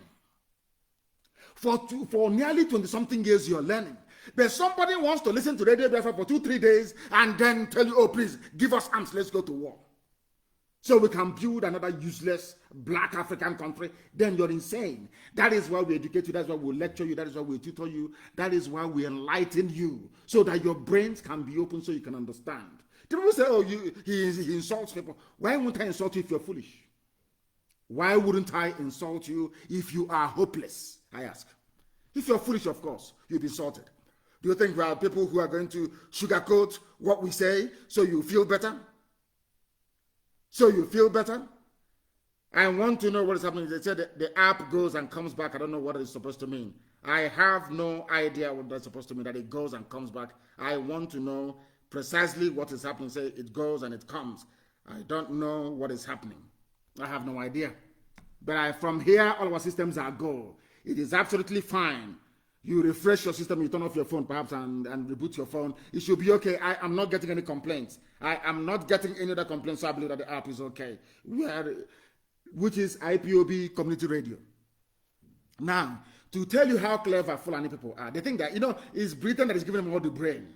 For nearly 20-something years, you're learning. But somebody wants to listen to Radio Biafra for 2-3 days and then tell you, oh, please, give us arms, let's go to war. So we can build another useless black African country. Then you're insane. That is why we educate you. That's why we lecture you. That is why we tutor you. That is why we enlighten you. So that your brains can be open so you can understand. People say, oh, he insults people. Why wouldn't I insult you if you're foolish? Why wouldn't I insult you if you are hopeless? I ask. If you're foolish, of course, you'll be insulted. Do you think we are people who are going to sugarcoat what we say so you feel better? So you feel better? I want to know what is happening. They said the app goes and comes back. I don't know what it's supposed to mean. I have no idea what that's supposed to mean, that it goes and comes back. I want to know precisely what is happening. Say it goes and it comes. I don't know what is happening. I have no idea. But from here, all our systems are go. It is absolutely fine. You refresh your system, you turn off your phone perhaps and reboot your phone. It should be okay. I am not getting any complaints. I am not getting any other complaints, so I believe that the app is okay. Which is IPOB Community Radio. Now, to tell you how clever Fulani people are, they think that, it's Britain that is giving them all the brain.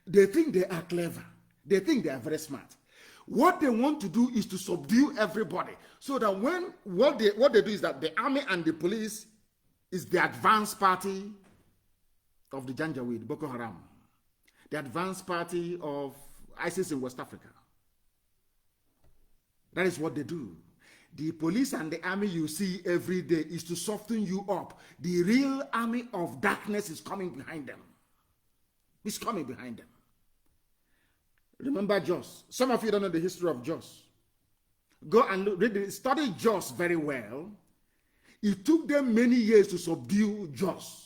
They think they are clever. They think they are very smart. What they want to do is to subdue everybody. So that what they do is that the army and the police is the advanced party of the Janjaweed, Boko Haram. The advanced party of ISIS in West Africa. That is what they do. The police and the army you see every day is to soften you up. The real army of darkness is coming behind them. It's coming behind them. Remember Jos. Some of you don't know the history of Jos. Go and study Jos very well. It took them many years to subdue Jos.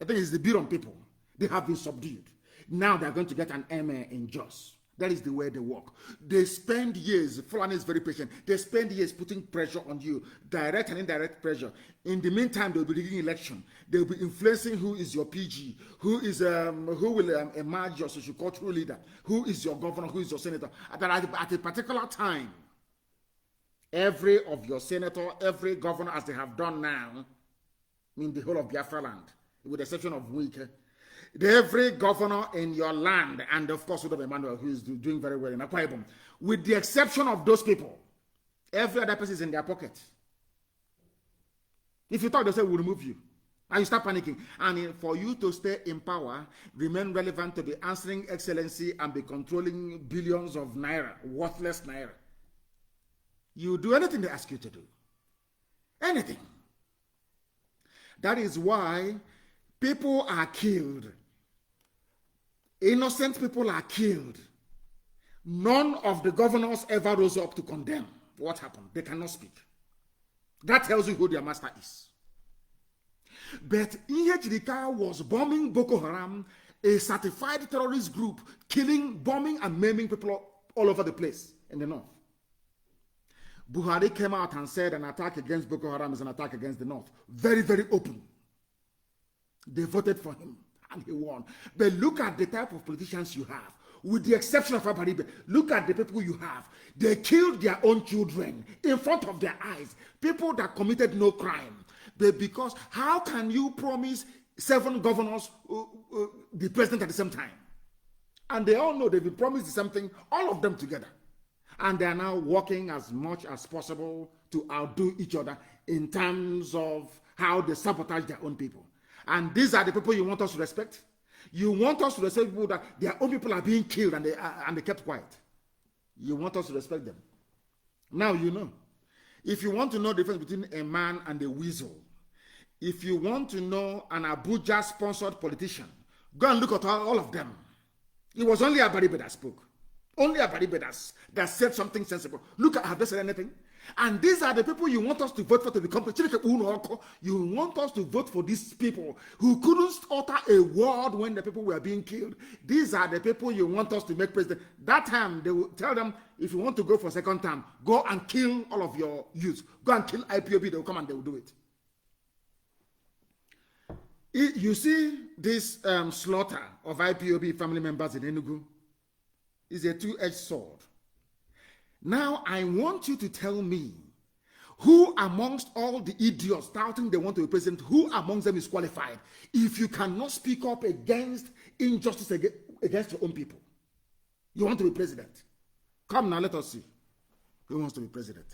I think it's the Biron people. They have been subdued. Now they're going to get an emir in Jos. That is the way they work. They spend years, Fulani is very patient, they spend years putting pressure on you, direct and indirect pressure. In the meantime, they'll be rigging election. They'll be influencing who is your PG, who will emerge your socio-cultural leader, who is your governor, who is your senator. At a particular time, every of your senator, every governor, as they have done now, the whole of Biafra land, with the exception of Wike, every governor in your land, and of course Udom Emmanuel, who is doing very well in Akwa Ibom, with the exception of those people, every other person is in their pocket. If you talk, they say, we'll remove you. And you start panicking. And for you to stay in power, remain relevant, to be answering excellency and be controlling billions of naira, worthless naira, you do anything they ask you to do. Anything. That is why people are killed. Innocent people are killed. None of the governors ever rose up to condemn what happened. They cannot speak. That tells you who their master is. But Ihejirika was bombing Boko Haram, a certified terrorist group, bombing and maiming people all over the place in the north. Buhari came out and said an attack against Boko Haram is an attack against the north. Very, very open. They voted for him and he won. But look at the type of politicians you have. With the exception of Abaribe, look at the people you have. They killed their own children in front of their eyes. People that committed no crime. But because how can you promise 7 governors the president at the same time? And they all know they've been promised the same thing, all of them together. And they are now working as much as possible to outdo each other in terms of how they sabotage their own people. And these are the people you want us to respect. You want us to respect people that their own people are being killed and they kept quiet. You want us to respect them. Now you know. If you want to know the difference between a man and a weasel, if you want to know an Abuja-sponsored politician, go and look at all of them. It was only Abaribe that spoke. Only Abaribe that said something sensible. Look at, have they said anything? And these are the people you want us to vote for to become president. You want us to vote for these people who couldn't utter a word when the people were being killed. These are the people you want us to make president. That time, they will tell them, if you want to go for second term, go and kill all of your youth. Go and kill IPOB. They will come and they will do it. You see this slaughter of IPOB family members in Enugu is a two-edged sword. Now, I want you to tell me who amongst all the idiots doubting they want to be president, who amongst them is qualified if you cannot speak up against injustice against your own people? You want to be president? Come now, let us see who wants to be president.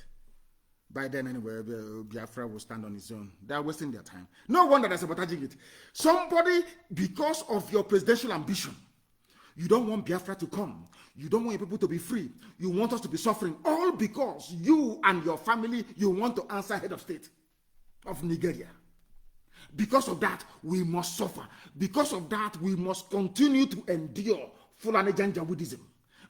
By then, anyway, Biafra will stand on his own. They are wasting their time. No wonder they're sabotaging it. Somebody, because of your presidential ambition, you don't want Biafra to come. You don't want your people to be free. You want us to be suffering. All because you and your family, you want to answer head of state of Nigeria. Because of that, we must suffer. Because of that, we must continue to endure Fulani Janjaweedism.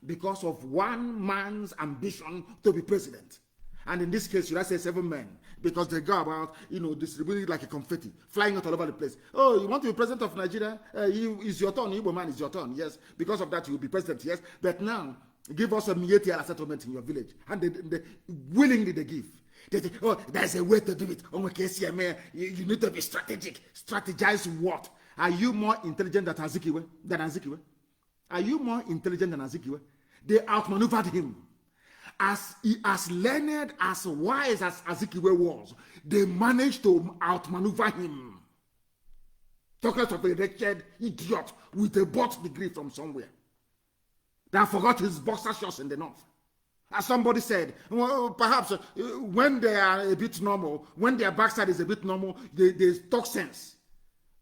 Because of one man's ambition to be president. And in this case, should I say 7 men? Because they go about, distributing it like a confetti, flying out all over the place. Oh, you want to be president of Nigeria? It's your turn. Igbo man, it's your turn. Yes. Because of that, you will be president. Yes. But now, give us a Mietiala settlement in your village. And they willingly they give. They say, oh, there's a way to do it. Oh, you need to be strategic. Strategize what? Are you more intelligent than Azikiwe? Are you more intelligent than Azikiwe? They outmaneuvered him. As learned, as wise as Azikiwe was, they managed to outmaneuver him. Talking of a wretched idiot with a bot degree from somewhere that forgot his boxer shorts in the north. As somebody said, well, perhaps when they are a bit normal, when their backside is a bit normal, they talk sense.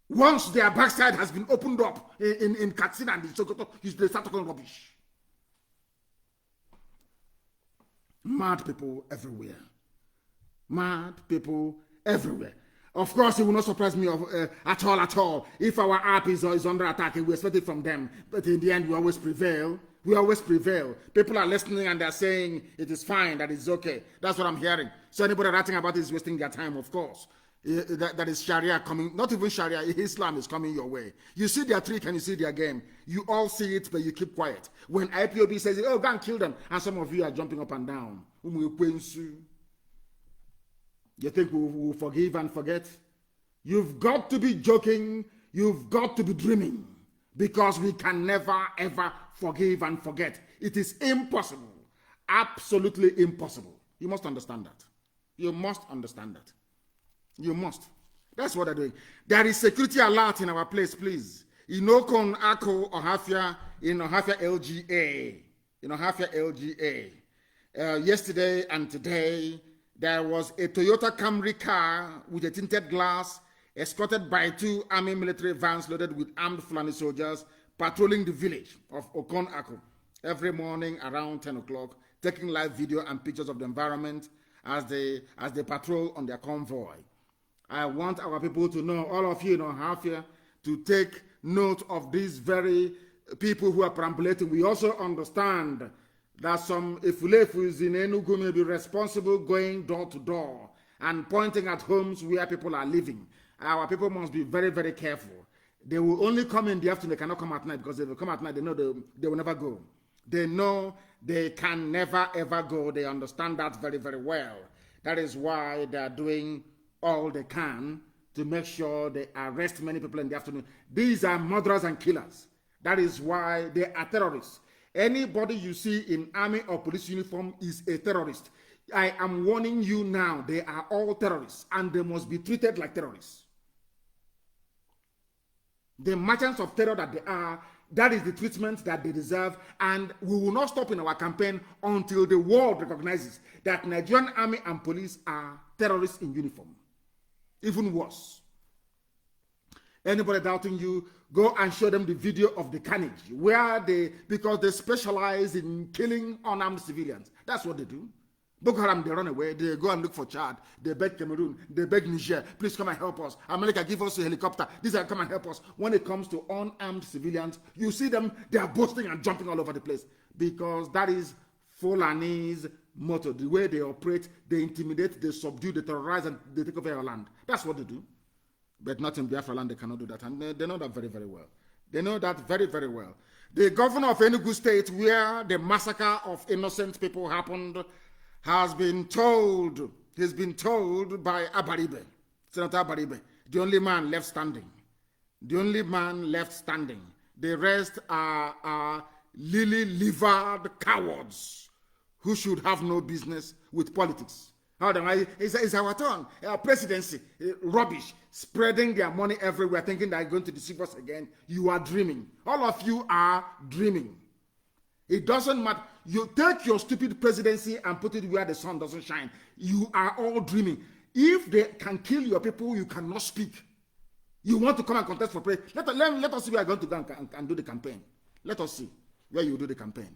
Once their backside has been opened up in Katsina and in Sokoto, they start talking rubbish. Mad people everywhere. Mad people everywhere. Of course, it will not surprise me at all. If our app is under attack, we expect it from them. But in the end, we always prevail. People are listening and they're saying it is fine, that it's okay. That's what I'm hearing. So anybody writing about it is wasting their time, of course. That is Sharia coming. Not even Sharia, Islam is coming your way. You see their trick and you see their game. You all see it, but you keep quiet. When IPOB says, oh, go and kill them, and some of you are jumping up and down. You think we will forgive and forget? You've got to be joking. You've got to be dreaming. Because we can never, ever forgive and forget. It is impossible. Absolutely impossible. You must understand that. You must understand that. You must. That's what they're doing. There is security alert in our place, please. Inokon Ako Ohafia in Ohafia LGA. In Ohafia LGA. Yesterday and today, there was a Toyota Camry car with a tinted glass escorted by 2 army military vans loaded with armed Fulani soldiers patrolling the village of Okon Ako every morning around 10 o'clock, taking live video and pictures of the environment as they patrol on their convoy. I want our people to know, all of you in Ohafia, to take note of these very people who are perambulating. We also understand that some Efulefus in Enugu may be responsible going door to door and pointing at homes where people are living. Our people must be very, very careful. They will only come in the afternoon. They cannot come at night, because if they come at night, they know they will never go. They know they can never, ever go. They understand that very, very well. That is why they are doing all they can to make sure they arrest many people in the afternoon. These are murderers and killers. That is why they are terrorists. Anybody you see in army or police uniform is a terrorist. I am warning you now, they are all terrorists and they must be treated like terrorists. The merchants of terror that they are, That is the treatment that they deserve, and we will not stop in our campaign until the world recognizes that Nigerian army and police are terrorists in uniform. Even worse. Anybody doubting you, go and show them the video of the carnage, because they specialize in killing unarmed civilians. That's what they do. Boko Haram, they run away, they go and look for Chad, they beg Cameroon, they beg Niger, please come and help us. America, give us a helicopter, these are come and help us. When it comes to unarmed civilians, you see them, they are boasting and jumping all over the place, because that is Fulani's motto. The way they operate, they intimidate, they subdue, they terrorize, and they take over your land. That's what they do. But not in Biafra land, they cannot do that, and they know that very, very well. They know that very, very well. The governor of Enugu State, where the massacre of innocent people happened, has been told, he's been told by Abaribe, Senator Abaribe, the only man left standing. The only man left standing. The rest are lily-livered cowards who should have no business with politics. It's our turn. Our presidency, rubbish, spreading their money everywhere, thinking they're going to deceive us again. You are dreaming. All of you are dreaming. It doesn't matter. You take your stupid presidency and put it where the sun doesn't shine. You are all dreaming. If they can kill your people, you cannot speak. You want to come and contest for president. Let us see where you're going to go and do the campaign. Let us see where you do the campaign.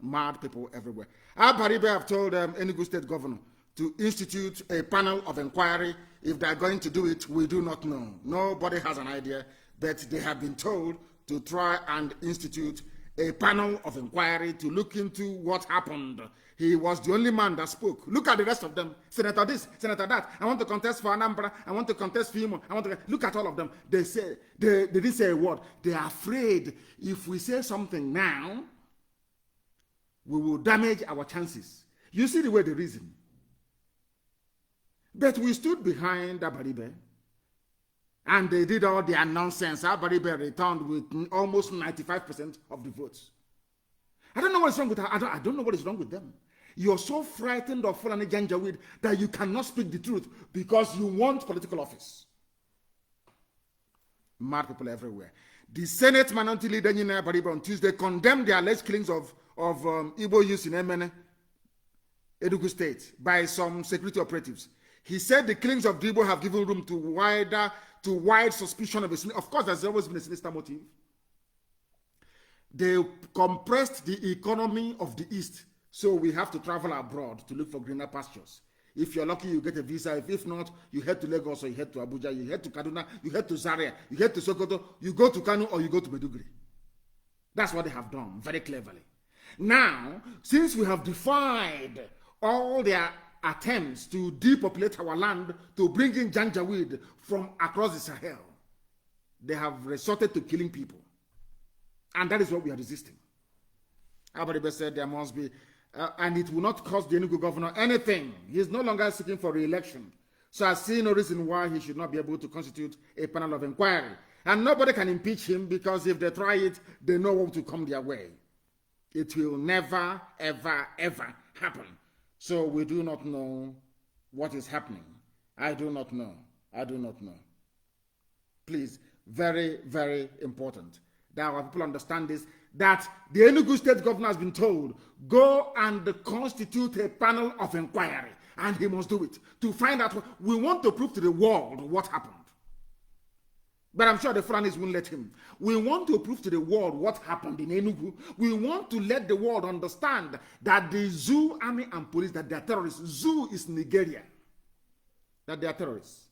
Mad people everywhere. Abaribe have told Enugu State Governor to institute a panel of inquiry. If they're going to do it, we do not know. Nobody has an idea, but they have been told to try and institute a panel of inquiry to look into what happened. He was the only man that spoke. Look at the rest of them. Senator this, Senator that. I want to contest for Anambra. I want to contest for Imo. Look at all of them. They didn't say a word. They are afraid if we say something now, we will damage our chances. You see the way they reason. But we stood behind Abaribe, and they did all their nonsense. Abaribe returned with almost 95% of the votes. I don't know what's wrong with her. I don't know what is wrong with them. You're so frightened of Fulani Janjaweed that you cannot speak the truth because you want political office. Mad people everywhere. The Senate Minority Leader Nyina Abaribe on Tuesday condemned the alleged killings of Igbo youths in Emene, Enugu State, by some security operatives. He said the killings of the Igbo have given room to wide suspicion of a sin. Of course, there's always been a sinister motive. They compressed the economy of the East, so we have to travel abroad to look for greener pastures. If you're lucky, you get a visa. If not, you head to Lagos or you head to Abuja, you head to Kaduna, you head to Zaria, you head to Sokoto, you go to Kanu or you go to Maiduguri. That's what they have done, very cleverly. Now, since we have defied all their attempts to depopulate our land, to bring in Janjaweed from across the Sahel, they have resorted to killing people. And that is what we are resisting. Abaribe said there must be, and it will not cost the Enugu governor anything. He is no longer seeking for re-election. So I see no reason why he should not be able to constitute a panel of inquiry. And nobody can impeach him because if they try it, they know what will come their way. It will never, ever, ever happen. So we do not know what is happening. I do not know. I do not know. Please, very, very important that our people understand this, that the Enugu State Governor has been told, go and constitute a panel of inquiry, and he must do it, to find out. We want to prove to the world what happened. But I'm sure the Fulanis won't let him. We want to prove to the world what happened in Enugu. We want to let the world understand that the Zoo army and police, that they are terrorists. Zoo is Nigeria. That they are terrorists.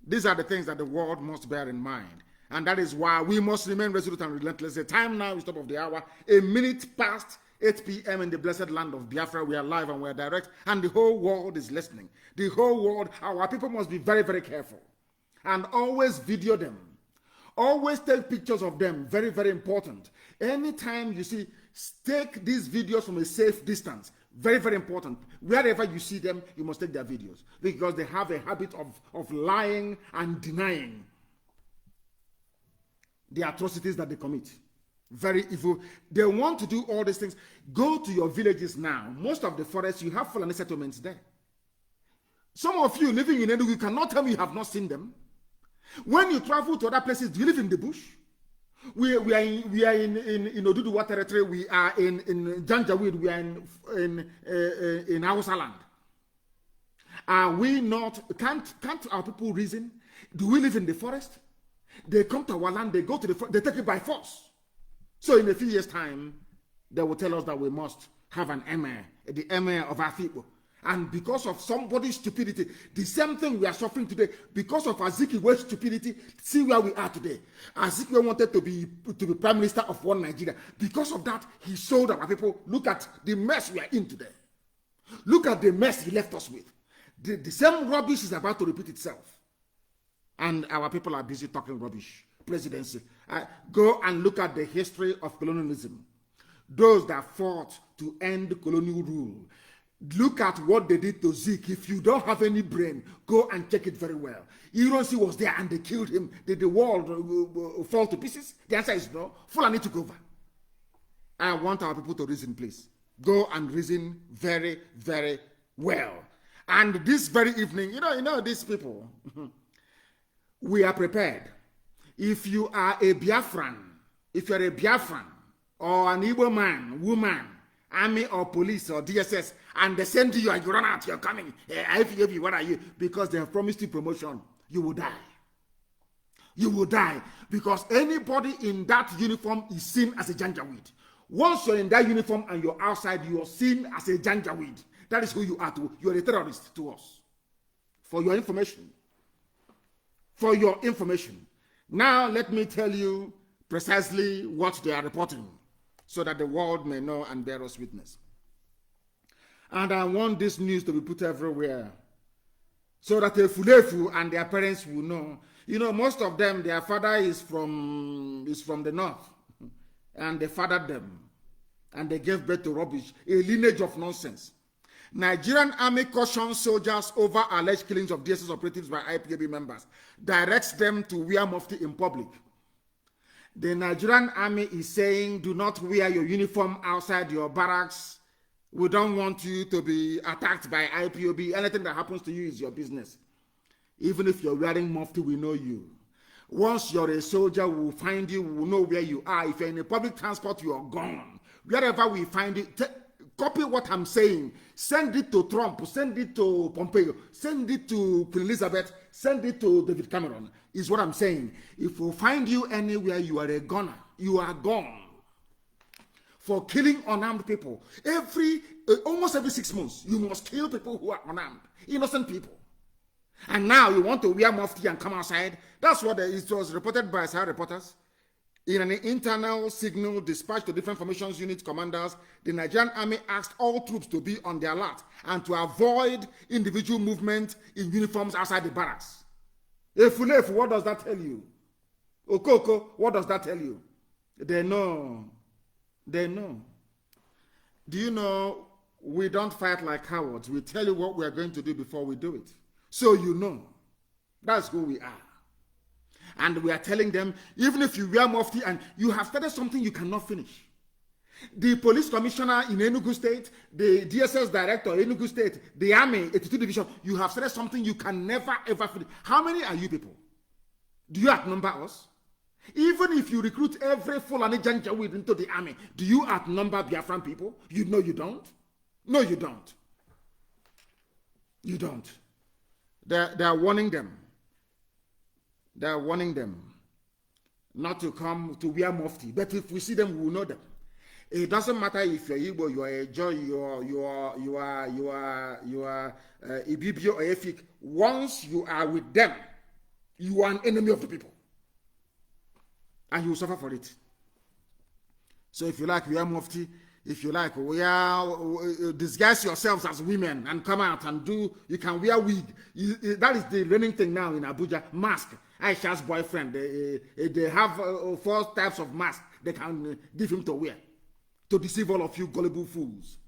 These are the things that the world must bear in mind. And that is why we must remain resolute and relentless. The time now is top of the hour. A minute past 8 p.m. in the blessed land of Biafra. We are live and we are direct. And the whole world is listening. The whole world, our people must be very, very careful. And always video them. Always take pictures of them. Very, very important. Anytime you see, take these videos from a safe distance. Very, very important. Wherever you see them, you must take their videos. Because they have a habit of lying and denying the atrocities that they commit. Very evil. They want to do all these things. Go to your villages now. Most of the forests, you have Fulani settlements there. Some of you living in Enugu, you cannot tell me you have not seen them. When you travel to other places, do you live in the bush? We are in Oduduwa territory. We are in Janjaweed. We are in Hausa land. Are we not? Can't our people reason? Do we live in the forest? They come to our land. They go to the forest. They take it by force. So in a few years' time, they will tell us that we must have an emir, the emir of our people. And because of somebody's stupidity, the same thing we are suffering today, because of Azikiwe's stupidity, see where we are today. Azikiwe wanted to be prime minister of one Nigeria. Because of that, he sold our people. Look at the mess we are in today. Look at the mess he left us with. The same rubbish is about to repeat itself. And our people are busy talking rubbish. Presidency. Go and look at the history of colonialism. Those that fought to end colonial rule. Look at what they did to Zeke. If you don't have any brain, go and check it very well. Ironsi was there and they killed him. Did the world fall to pieces? The answer is no. Fulani took over. I want our people to reason, please. Go and reason very, very well. And this very evening, you know these people, we are prepared. If you are a Biafran, if you're a Biafran, or an Igbo man, woman, army or police or DSS, and they send you and you run out, you're coming. IFEB, what are you? Because they have promised you promotion. You will die. You will die. Because anybody in that uniform is seen as a Janjaweed. Once you're in that uniform and you're outside, you're seen as a Janjaweed. That is who you are to. You're a terrorist to us. For your information. For your information. Now let me tell you precisely what they are reporting, so that the world may know and bear us witness. And I want this news to be put everywhere, so that the Fulefu and their parents will know. You know, most of them, their father is from the north, and they fathered them, and they gave birth to rubbish, a lineage of nonsense. Nigerian army cautions soldiers over alleged killings of DSS operatives by IPOB members, directs them to wear mufti in public. The Nigerian army is saying, do not wear your uniform outside your barracks. We don't want you to be attacked by IPOB. Anything that happens to you is your business. Even if you're wearing mufti, we know you. Once you're a soldier, we'll find you, we'll know where you are. If you're in a public transport, you're gone. Wherever we find you, copy what I'm saying. Send it to Trump, send it to Pompeo, send it to Queen Elizabeth, send it to David Cameron, is what I'm saying. If we find you anywhere, you are a goner. You are gone. For killing unarmed people. Almost every 6 months, you must kill people who are unarmed. Innocent people. And now you want to wear mufti and come outside. That's what it was reported by Sahara reporters. In an internal signal dispatched to different formations unit commanders, the Nigerian army asked all troops to be on the alert and to avoid individual movement in uniforms outside the barracks. Efulefu, what does that tell you? Okoko, what does that tell you? They know. They know. Do you know we don't fight like cowards? We tell you what we are going to do before we do it. So you know. That's who we are. And we are telling them, even if you wear mufti and you have started something you cannot finish. The police commissioner in Enugu State, the DSS director in Enugu State, the army, 82 division, you have started something you can never ever finish. How many are you people? Do you outnumber us? Even if you recruit every Fulani Janjaweed into the army, do you outnumber Biafran people? You know you don't. No, you don't. You don't. They are warning them. They are warning them not to come to wear mufti. But if we see them, we will know them. It doesn't matter if you're Igbo, you are a Joy, you are Ibibio or Efik. Once you are with them, you are an enemy of the people. And you will suffer for it. So if you like, wear mufti. If you like, disguise yourselves as women and come out and do, you can wear wig. That is the reigning thing now in Abuja. Mask. Aisha's boyfriend, they have 4 types of masks they can give him to wear to deceive all of you gullible fools.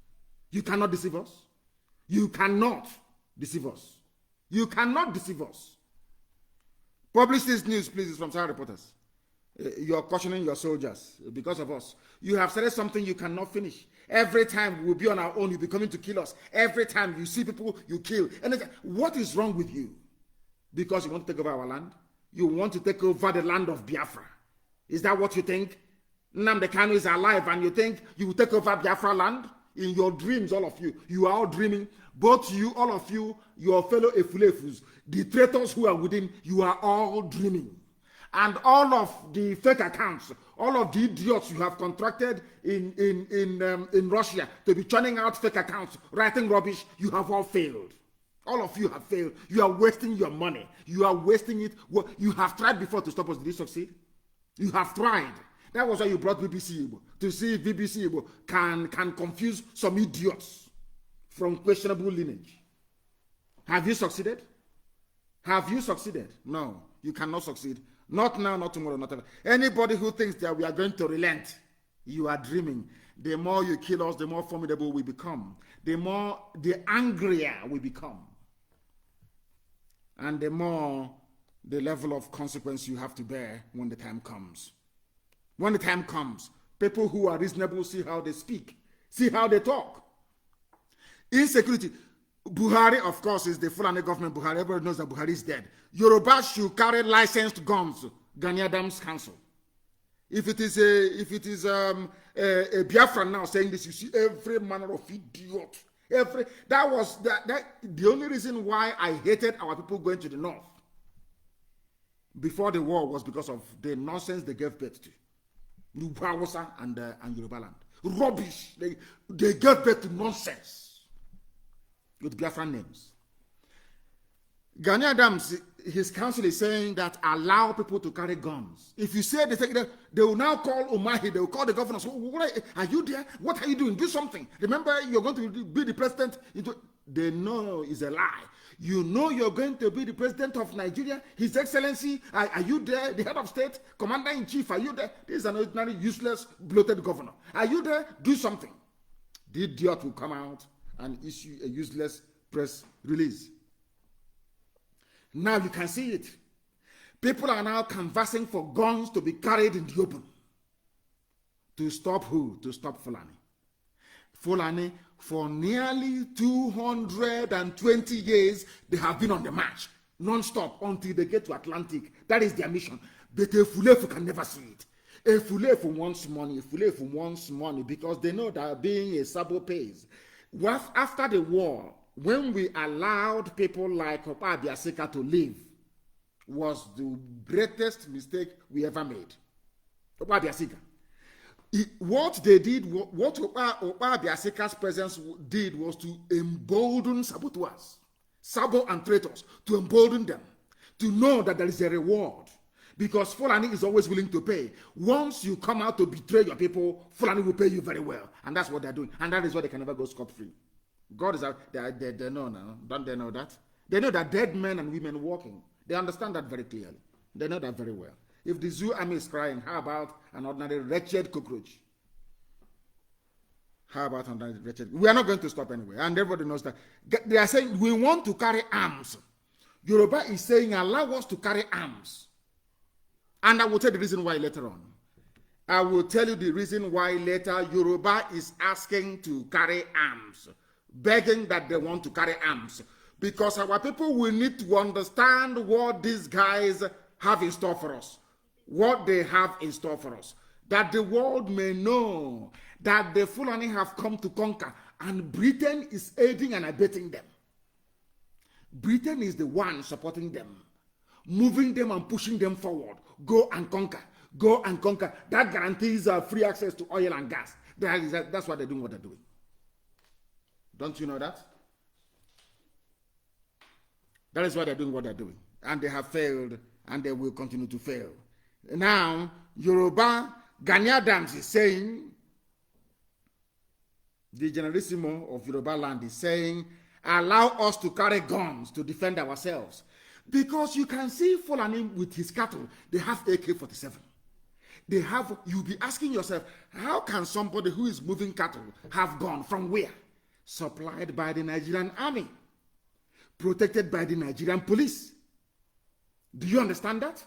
You cannot deceive us. You cannot deceive us. You cannot deceive us. Publish this news, please. It's from Sahara Reporters. You're cautioning your soldiers because of us. You have started something you cannot finish. Every time we'll be on our own, you'll be coming to kill us. Every time you see people, you kill. And what is wrong with you? Because you want to take over our land? You want to take over the land of Biafra. Is that what you think? Nnamdi Kanu is alive and you think you will take over Biafra land? In your dreams, all of you. You are all dreaming. Both you, all of you, your fellow Efulefus, the traitors who are within, you are all dreaming. And all of the fake accounts, all of the idiots you have contracted in Russia to be churning out fake accounts, writing rubbish, you have all failed. All of you have failed. You are wasting your money. You are wasting it. You have tried before to stop us. Did you succeed? You have tried. That was why you brought BBC Igbo, to see if BBC Igbo can confuse some idiots from questionable lineage. Have you succeeded? Have you succeeded? No, you cannot succeed. Not now, not tomorrow, not ever. Anybody who thinks that we are going to relent, you are dreaming. The more you kill us, the more formidable we become. The angrier we become. And the more the level of consequence you have to bear when the time comes. When the time comes, people who are reasonable see how they speak, see how they talk. Insecurity. Buhari, of course, is the Fulani government. Buhari, everybody knows that Buhari is dead. Yoruba should carry licensed guns. Gani Adams Council. If it is a Biafran now saying this, you see every manner of idiot. That was the only reason why I hated our people going to the north before the war was because of the nonsense they gave birth to. Nubawosa and Yoruba land. Rubbish. They gave birth to nonsense with Biafran names. Gani Adams, his council is saying that allow people to carry guns. If you say they will now call Umahi, they will call the governor. So, are you there? What are you doing? Do something. Remember, you're going to be the president. They know it's a lie. You know you're going to be the president of Nigeria, His Excellency. Are you there? The head of state, commander-in-chief, are you there? This is an ordinary, useless, bloated governor. Are you there? Do something. The idiot will come out and issue a useless press release. Now you can see it. People are now canvassing for guns to be carried in the open. To stop who? To stop Fulani. Fulani, for nearly 220 years, they have been on the march, non-stop, until they get to Atlantic. That is their mission. But a Fulefu can never see it. A Fulefu wants money. A Fulefu wants money because they know that being a Sabo pays. After the war, when we allowed people like Opa Biasika to live, was the greatest mistake we ever made. Opa Biasika. What they did, what Opa Biasika's presence did was to embolden saboteurs, Sabo and traitors, to embolden them, to know that there is a reward. Because Fulani is always willing to pay. Once you come out to betray your people, Fulani will pay you very well. And that's what they're doing. And that is why they can never go scot-free. God is out. They know now. Don't they know that? They know that dead men and women walking. They understand that very clearly. They know that very well. If the zoo army is crying, how about an ordinary wretched cockroach? How about an ordinary wretched? We are not going to stop anyway. And everybody knows that. They are saying, we want to carry arms. Yoruba is saying, allow us to carry arms. And I will tell you the reason why later on. I will tell you the reason why later Yoruba is asking to carry arms. Begging that they want to carry arms. Because our people will need to understand what these guys have in store for us. What they have in store for us. That the world may know that the Fulani have come to conquer. And Britain is aiding and abetting them. Britain is the one supporting them. Moving them and pushing them forward. Go and conquer. Go and conquer. That guarantees free access to oil and gas. That's why they're doing what they're doing. Don't you know that? That is why they're doing what they're doing. And they have failed, and they will continue to fail. Now, Yoruba, Gani Adams is saying, the Generalissimo of Yoruba land is saying, allow us to carry guns to defend ourselves. Because you can see Fulani with his cattle, they have AK-47. You'll be asking yourself, how can somebody who is moving cattle have gun from where? Supplied by the Nigerian army, protected by the Nigerian police. Do you understand that?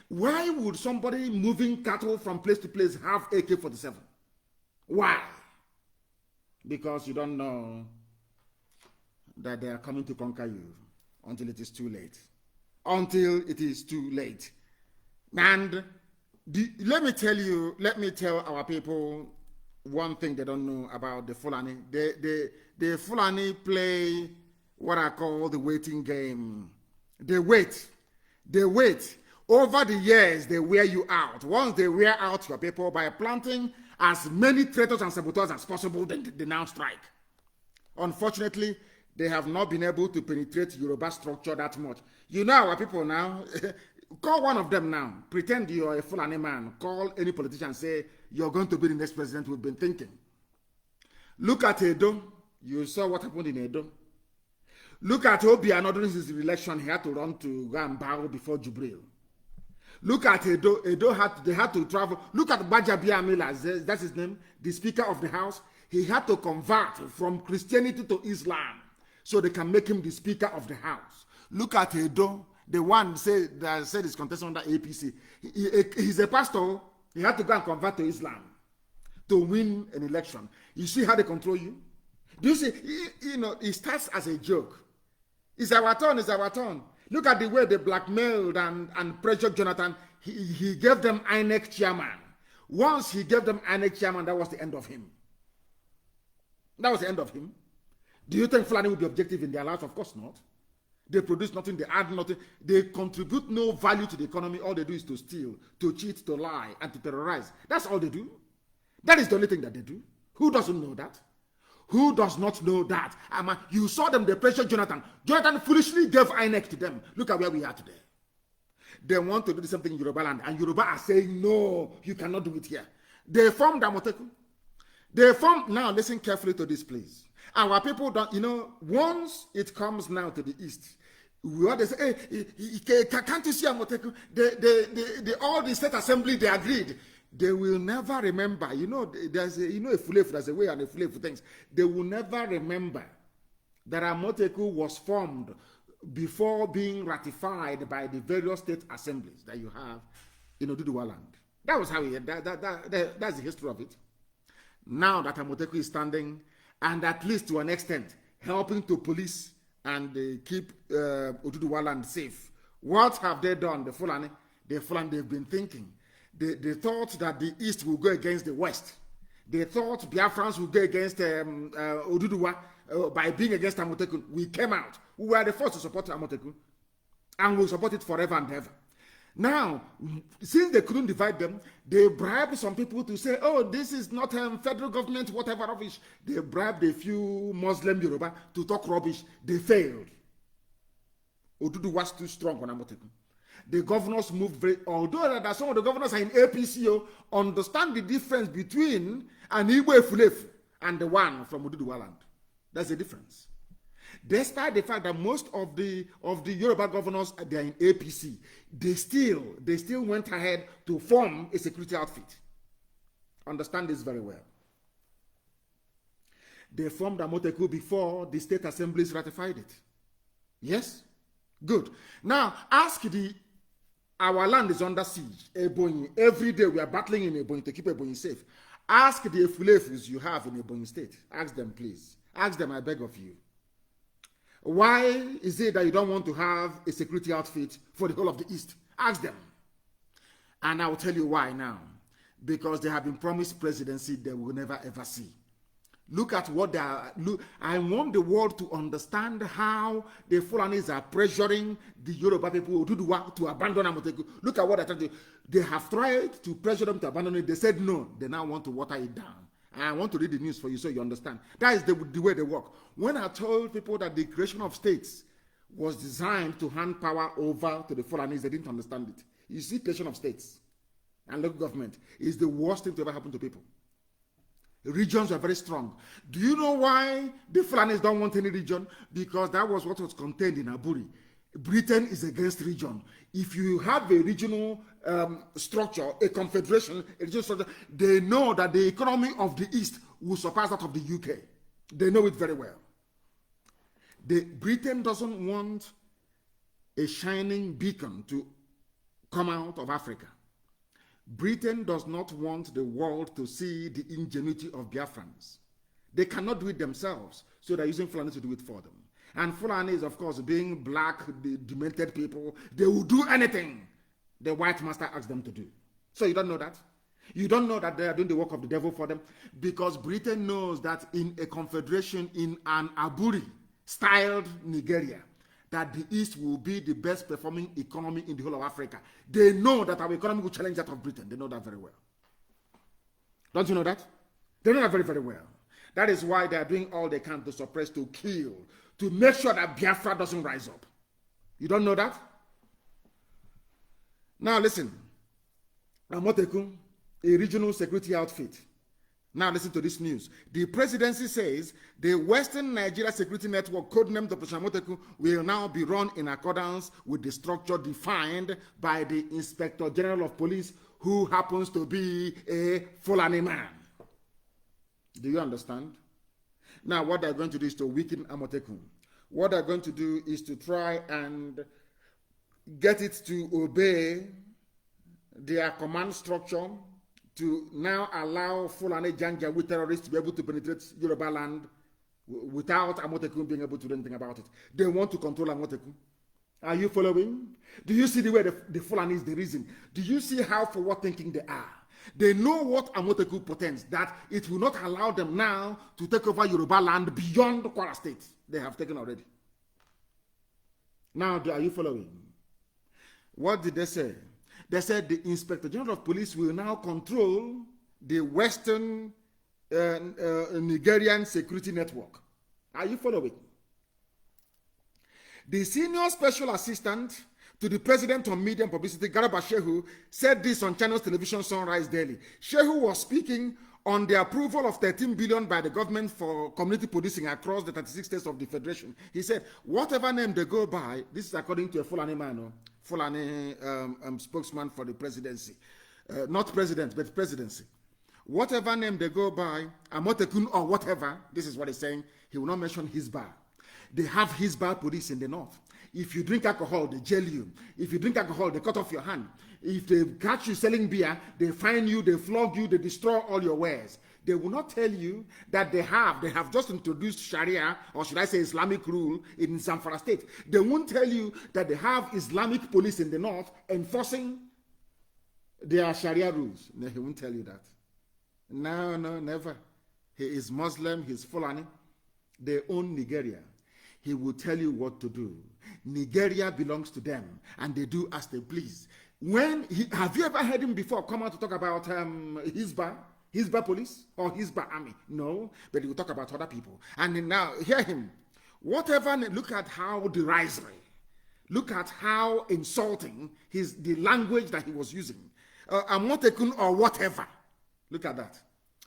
Why would somebody moving cattle from place to place have AK-47? Why? Because you don't know that they are coming to conquer you until it is too late. Until it is too late. And Let me tell our people one thing they don't know about the Fulani. The Fulani play what I call the waiting game. They wait. They wait. Over the years, they wear you out. Once they wear out your people by planting as many traitors and saboteurs as possible, then they now strike. Unfortunately, they have not been able to penetrate Yoruba structure that much. You know our people now. Call one of them now. Pretend you're a Fulani man. Call any politician and say, you're going to be the next president we've been thinking. Look at Edo. You saw what happened in Edo. Look at Obiano during his election. He had to run to go and bow before Jubril. Look at Edo. They had to travel. Look at Bajabia Amila. That's his name. The Speaker of the House. He had to convert from Christianity to Islam so they can make him the Speaker of the House. Look at Edo. The one that said he's contesting under APC. He's a pastor. He had to go and convert to Islam to win an election. You see how they control you? Do you see? It starts as a joke. It's our turn. It's our turn. Look at the way they blackmailed and pressured Jonathan. He gave them INEC chairman. Once he gave them INEC chairman, that was the end of him. That was the end of him. Do you think Fulani will be objective in their lives? Of course not. They produce nothing, they add nothing, they contribute no value to the economy. All they do is to steal, to cheat, to lie, and to terrorize. That's all they do. That is the only thing that they do. Who doesn't know that? Who does not know that? You saw them, they pressured Jonathan. Jonathan foolishly gave INEC to them. Look at where we are today. They want to do something in Yoruba land, and Yoruba are saying, no, you cannot do it here. They formed Amoteku. Now listen carefully to this, please. Our people don't, once it comes now to the east, we always say, hey, can't you see Amoteku? All the state assembly, they agreed. They will never remember. There's a Fulefu, there's a way and a Fulefu things. They will never remember that Amoteku was formed before being ratified by the various state assemblies that you have in Oduduwa land. That was how that's the history of it. Now that Amoteku is standing, and at least to an extent, helping to police and keep Oduduwa land safe. What have they done, the Fulani? They've been thinking. They thought that the East will go against the West. They thought Biafrans would go against Oduduwa by being against Amoteku. We came out. We were the first to support Amoteku. And we'll support it forever and ever. Now, since they couldn't divide them, they bribed some people to say, oh, this is not federal government, whatever rubbish. They bribed a few Muslim Yoruba to talk rubbish. They failed. Odudu was too strong on Amoteku. The governors moved although that some of the governors are in APCO, understand the difference between an Igbo Efulefu and the one from Oduduwa land. That's the difference. Despite the fact that most of the Yoruba governors they are in APC, they still went ahead to form a security outfit. Understand this very well. They formed Amoteku before the state assemblies ratified it. Yes? Good. Now, our land is under siege. Ebonyi. Every day we are battling in Ebonyi to keep Ebonyi safe. Ask the Efulefus you have in Ebonyi state. Ask them, please. Ask them, I beg of you. Why is it that you don't want to have a security outfit for the whole of the East? Ask them. And I will tell you why now. Because they have been promised presidency they will never ever see. Look at what they are. I want the world to understand how the Fulanis are pressuring the Yoruba people to abandon Amoteku. Look at what they're trying to do. They have tried to pressure them to abandon it. They said no. They now want to water it down. I want to read the news for you so you understand. That is the way they work. When I told people that the creation of states was designed to hand power over to the Fulanis, they didn't understand it. You see, creation of states and local government is the worst thing to ever happen to people. Regions are very strong. Do you know why the Fulanis don't want any region? Because that was what was contained in Aburi. Britain is against region. If you have a regional structure, a confederation, a regional structure, they know that the economy of the East will surpass that of the UK. They know it very well. Britain doesn't want a shining beacon to come out of Africa. Britain does not want the world to see the ingenuity of Biafrans. They cannot do it themselves, so they're using Fulani to do it for them. And Fulani is, of course, being black, the demented people. They will do anything the white master asks them to do. So you don't know that? You don't know that they are doing the work of the devil for them? Because Britain knows that in a confederation, in an Aburi-styled Nigeria, that the East will be the best performing economy in the whole of Africa. They know that our economy will challenge that of Britain. They know that very well. Don't you know that? They know that very, very well. That is why they are doing all they can to suppress, to kill, to make sure that Biafra doesn't rise up. You don't know that? Now listen. Amotekun, a regional security outfit. Now listen to this news. The presidency says the Western Nigeria Security Network, codenamed Operation Amotekun, will now be run in accordance with the structure defined by the Inspector General of Police, who happens to be a Fulani man. Do you understand? Now what they're going to do is to weaken Amotekun. What they're going to do is to try and get it to obey their command structure, to now allow Fulani Janjaweed terrorists to be able to penetrate Yoruba land without Amotekun being able to do anything about it. They want to control Amotekun. Are you following? Do you see the way the Fulani is the reason? Do you see how forward thinking they are? They know what Amotekun portends, that it will not allow them now to take over Yoruba land beyond Kwara State. They have taken already. Now, are you following? What did they say? They said the Inspector General of Police will now control the Western Nigerian security network. Are you following? The senior special assistant to the president on media and publicity, Garba Shehu, said this on Channels Television Sunrise Daily. Shehu was speaking on the approval of 13 billion by the government for community policing across the 36 states of the federation. He said, whatever name they go by, this is according to a Fulani man, Fulani spokesman for the presidency. Not president, but presidency. Whatever name they go by, Amotekun or whatever, this is what he's saying, he will not mention Hisbah. They have Hisbah police in the north. If you drink alcohol, they jail you. If you drink alcohol, they cut off your hand. If they catch you selling beer, they fine you, they flog you, they destroy all your wares. They will not tell you that they have just introduced Sharia, or should I say Islamic rule in Zamfara State. They won't tell you that they have Islamic police in the north enforcing their Sharia rules. No, he won't tell you that. No, never. He is Muslim, he's Fulani. They own Nigeria. He will tell you what to do. Nigeria belongs to them, and they do as they please. Have you ever heard him before come out to talk about Hisbah police or Hisbah army? No, but he will talk about other people. And now, hear him. Look at how derisory, look at how insulting the language that he was using. Amotekun or whatever, look at that,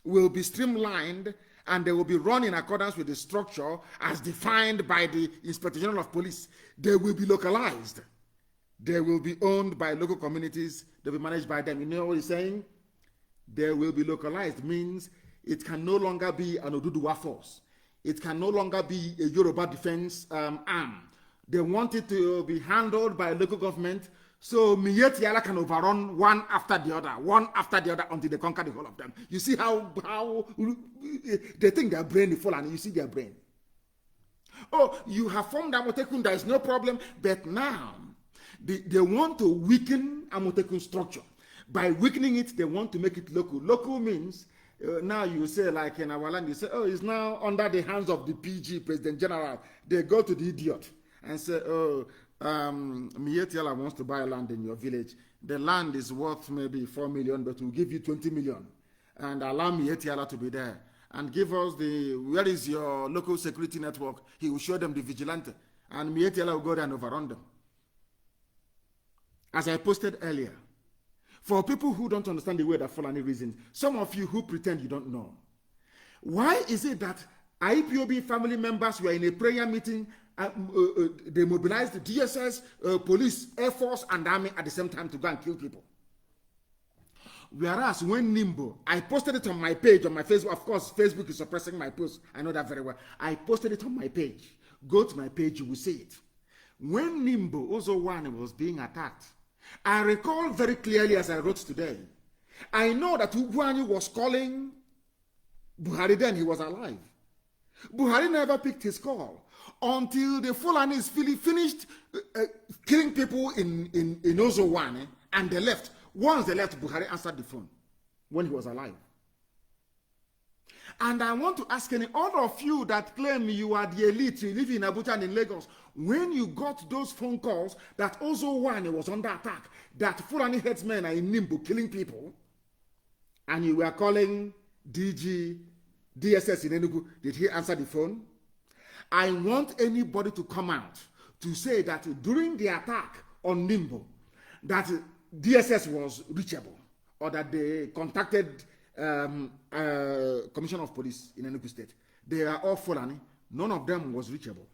will be streamlined, and they will be run in accordance with the structure as defined by the Inspector General of Police. They will be localized. They will be owned by local communities. They'll be managed by them. You know what he's saying? They will be localized means it can no longer be an Oduduwa force. It can no longer be a Yoruba defense arm. They want it to be handled by local government, so Miyetti Allah can overrun one after the other until they conquer the whole of them. You see how they think their brain is full, and you see their brain. Oh, you have formed Amotekun, there is no problem, but now they want to weaken Amotekun structure. By weakening it, they want to make it local. Local means, now you say, like in our land, you say, oh, it's now under the hands of the PG, President General. They go to the idiot and say, oh, Mietiala wants to buy land in your village. The land is worth maybe 4 million, but we'll give you 20 million. And allow Mietiala to be there. And give us where is your local security network? He will show them the vigilante. And Mietiala will go there and overrun them. As I posted earlier, for people who don't understand the way that Fulani reasons, some of you who pretend you don't know, why is it that IPOB family members were in a prayer meeting, they mobilized the DSS, police, Air Force, and Army at the same time to go and kill people? Whereas when Nimbo, I posted it on my page, on my Facebook. Of course, Facebook is suppressing my post. I know that very well. I posted it on my page. Go to my page, you will see it. When Nimbo Ozowani was being attacked, I recall very clearly as I wrote today, I know that Ugwani was calling Buhari then, he was alive. Buhari never picked his call until the Fulanis finished killing people in Ozowani, and they left. Once they left, Buhari answered the phone when he was alive. And I want to ask all of you that claim you are the elite, you live in Abuja and in Lagos, when you got those phone calls that Ozo One was under attack, that Fulani headsmen are in Nimbo killing people, and you were calling DSS in Enugu, did he answer the phone? I want anybody to come out to say that during the attack on Nimbo, that DSS was reachable, or that they contacted Commissioner of Police in Enugu State. They are all Fulani. None of them was reachable.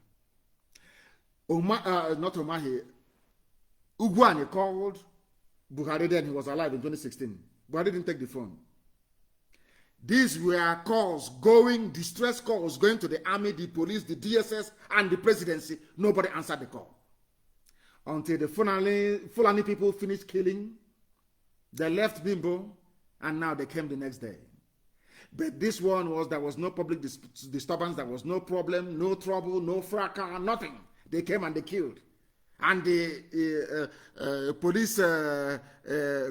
Not Omahi. Ugwani called Buhari then. He was alive in 2016. Buhari didn't take the phone. These were calls going, distress calls going to the army, the police, the DSS, and the presidency. Nobody answered the call. Until the Fulani people finished killing, they left Bimbo, and now they came the next day. But this one was, there was no public disturbance, there was no problem, no trouble, no fracas, nothing. They came and they killed. And the police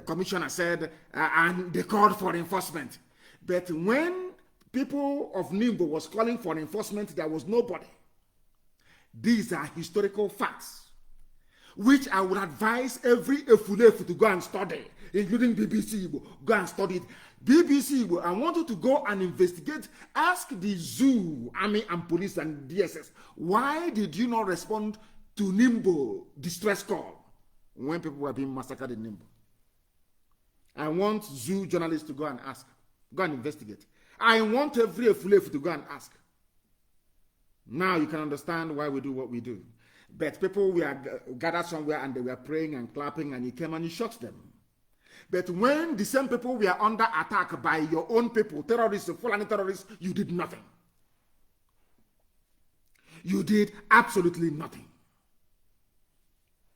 commissioner said, and they called for enforcement. But when people of Nimbo was calling for enforcement, there was nobody. These are historical facts, which I would advise every Efulefu to go and study, including BBC Igbo. Go and study it. BBC Igbo, I want you to go and investigate. Ask the zoo, army and police and DSS, why did you not respond to Nimbo distress call when people were being massacred in Nimbo? I want zoo journalists to go and ask. Go and investigate. I want every Efulefu to go and ask. Now you can understand why we do what we do. But people were gathered somewhere and they were praying and clapping, and you came and you shot them. But when the same people were under attack by your own people, terrorists, Fulani terrorists, you did nothing. You did absolutely nothing.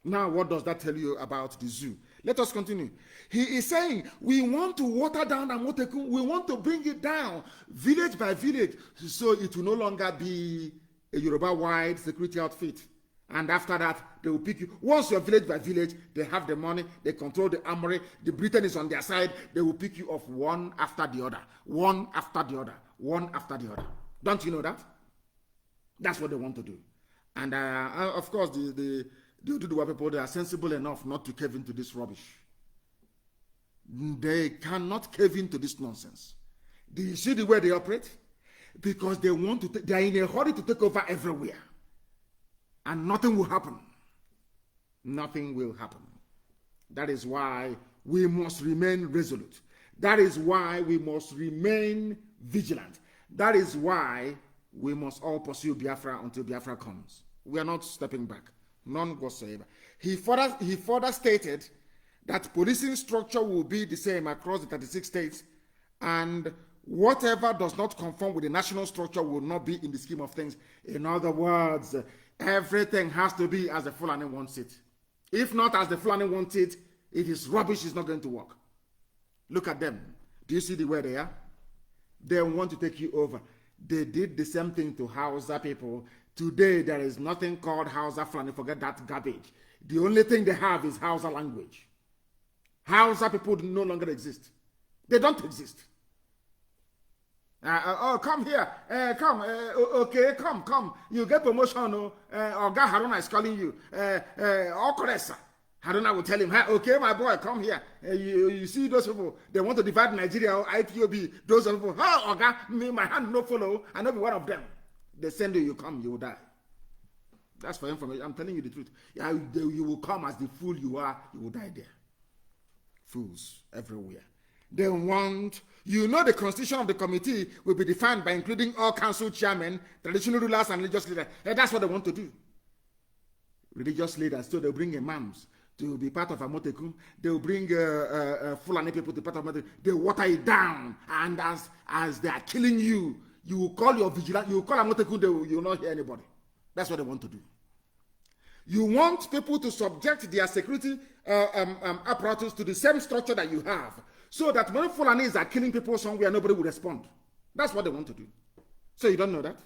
Now, what does that tell you about the zoo? Let us continue. He is saying, we want to water down Amotekun. We want to bring it down village by village, so it will no longer be a Yoruba-wide security outfit. And after that, they will pick you. Once you're village by village, they have the money, they control the armory, the Britain is on their side, they will pick you off one after the other. One after the other. One after the other. Don't you know that? That's what they want to do. And of course, the Oduduwa people, they are sensible enough not to cave into this rubbish. They cannot cave into this nonsense. Do you see the way they operate? Because they want to, they are in a hurry to take over everywhere. And nothing will happen. Nothing will happen. That is why we must remain resolute. That is why we must remain vigilant. That is why we must all pursue Biafra until Biafra comes. We are not stepping back. None whatsoever. He further stated that policing structure will be the same across the 36 states, and whatever does not conform with the national structure will not be in the scheme of things. In other words, everything has to be as the Fulani wants it. If not as the Fulani wants it, it is rubbish, it's not going to work. Look at them. Do you see the way they are? They want to take you over. They did the same thing to Hausa people. Today, there is nothing called Hausa Fulani. Forget that garbage. The only thing they have is Hausa language. Hausa people no longer exist. They don't exist. Oh, come here. Come. Okay, come. You get promotion. Oga Haruna is calling you. Okoresa. Haruna will tell him, hey, okay, my boy, come here. You see those people, they want to divide Nigeria or IPOB. Those people, oh, Oga, me, my hand no follow. I know be one of them. They send you, you come, you will die. That's for information. I'm telling you the truth. Yeah, you will come as the fool you are, you will die there. Fools everywhere. They want, you know, the constitution of the committee will be defined by including all council chairmen, traditional rulers, and religious leaders. That's what they want to do. Religious leaders, so they'll bring imams to be part of Amotekun. They'll bring Fulani people to be part of Amotekun. They water it down, and as they are killing you, you will call your vigilante, you will call Amotekun, you will not hear anybody. That's what they want to do. You want people to subject their security apparatus to the same structure that you have, so that when Fulanis are killing people somewhere, nobody will respond. That's what they want to do. So you don't know that?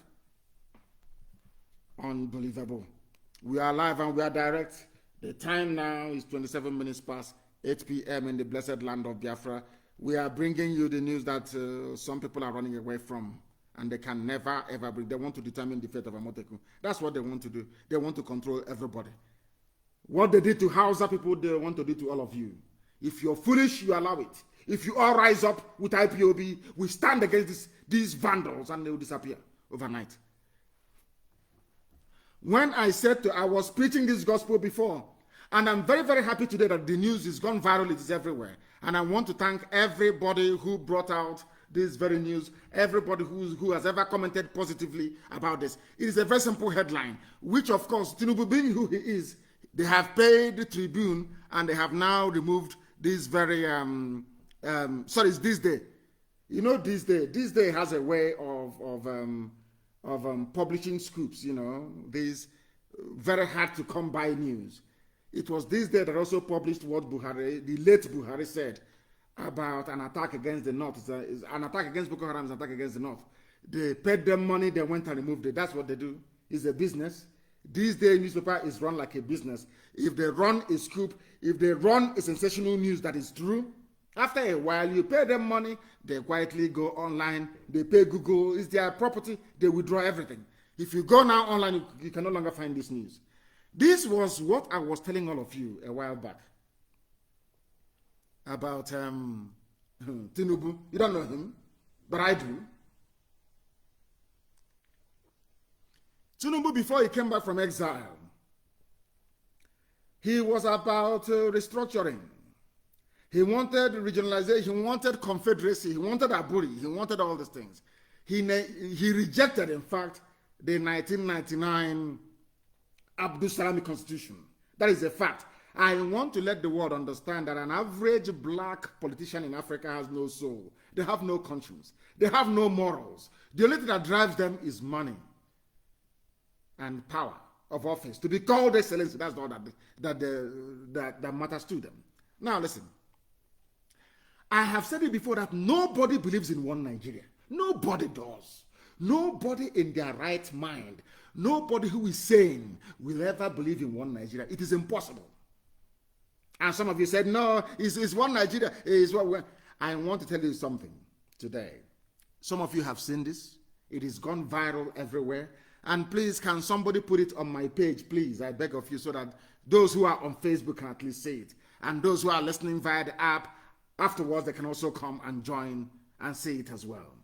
Unbelievable. We are live and we are direct. The time now is 27 minutes past 8 p.m. in the blessed land of Biafra. We are bringing you the news that some people are running away from, and they can never, ever bring. They want to determine the fate of Amotekun. That's what they want to do. They want to control everybody. What they did to Hausa people, they want to do to all of you. If you're foolish, you allow it. If you all rise up with IPOB, we stand against these vandals, and they will disappear overnight. When I was preaching this gospel before, and I'm very, very happy today that the news is gone viral, it is everywhere. And I want to thank everybody who brought out this very news, everybody who has ever commented positively about this. It is a very simple headline, which of course, Tinubu being who he is, they have paid the Tribune, and they have now removed this very, it's this day. You know, this day has a way of publishing scoops, you know, these very hard to come by news. It was this day that also published what Buhari, the late Buhari, said about an attack against the North. It's an attack against Boko Haram is an attack against the North. They paid them money, they went and removed it. That's what they do. It's a business. This day newspaper is run like a business. If they run a scoop, if they run a sensational news that is true, after a while you pay them money, they quietly go online, they pay Google, it's their property, they withdraw everything. If you go now online, you can no longer find this news. This was what I was telling all of you a while back about Tinubu. You don't know him, but I do. Tinubu, before he came back from exile, he was about restructuring. He wanted regionalization, he wanted confederacy, he wanted Aburi, he wanted all these things. He rejected, in fact, the 1999 Abdul Salami Constitution. That is a fact. I want to let the world understand that an average black politician in Africa has no soul. They have no conscience. They have no morals. The only thing that drives them is money and power of office. To be called excellency, that's all that matters to them. Now listen. I have said it before that nobody believes in one Nigeria. Nobody does. Nobody in their right mind, nobody who is sane will ever believe in one Nigeria. It is impossible. And some of you said, no, it's one Nigeria. I want to tell you something today. Some of you have seen this. It has gone viral everywhere. And please, can somebody put it on my page, please? I beg of you, so that those who are on Facebook can at least see it. And those who are listening via the app, afterwards, they can also come and join and see it as well.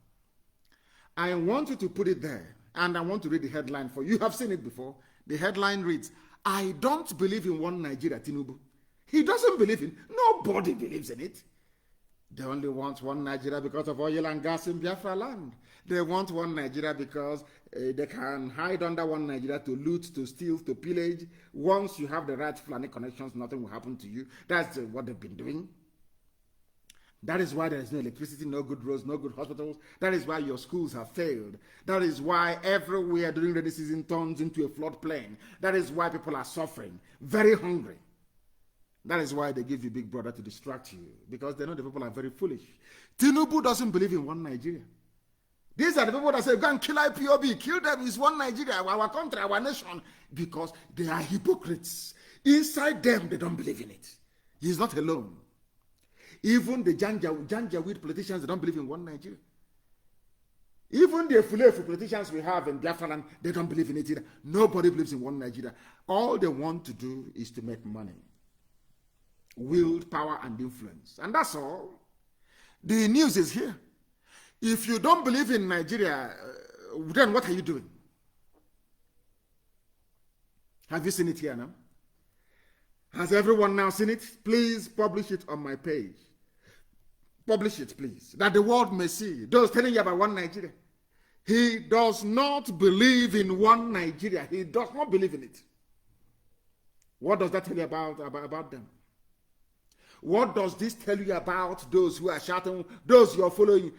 I want you to put it there, and I want to read the headline for you. You have seen it before. The headline reads, I don't believe in one Nigeria, Tinubu. He doesn't believe in, nobody believes in it. They only want one Nigeria because of oil and gas in Biafra land. They want one Nigeria because they can hide under one Nigeria to loot, to steal, to pillage. Once you have the right Fulani connections, nothing will happen to you. That's what they've been doing. That is why there is no electricity, no good roads, no good hospitals. That is why your schools have failed. That is why everywhere during rainy season turns into a floodplain. That is why people are suffering, very hungry. That is why they give you Big Brother to distract you, because they know the people are very foolish. Tinubu doesn't believe in one Nigeria. These are the people that say, go and kill IPOB, kill them, it's one Nigeria, our country, our nation, because they are hypocrites. Inside them, they don't believe in it. He's not alone. Even the Janjaweed politicians, they don't believe in one Nigeria. Even the Fulefu politicians we have in Biafra land, they don't believe in it either. Nobody believes in one Nigeria. All they want to do is to make money, wield power and influence. And that's all. The news is here. If you don't believe in Nigeria, then what are you doing? Have you seen it here now? Has everyone now seen it? Please publish it on my page. Publish it, please, that the world may see. Those telling you about one Nigeria. He does not believe in one Nigeria. He does not believe in it. What does that tell you about them? What does this tell you about those who are shouting, those you are following,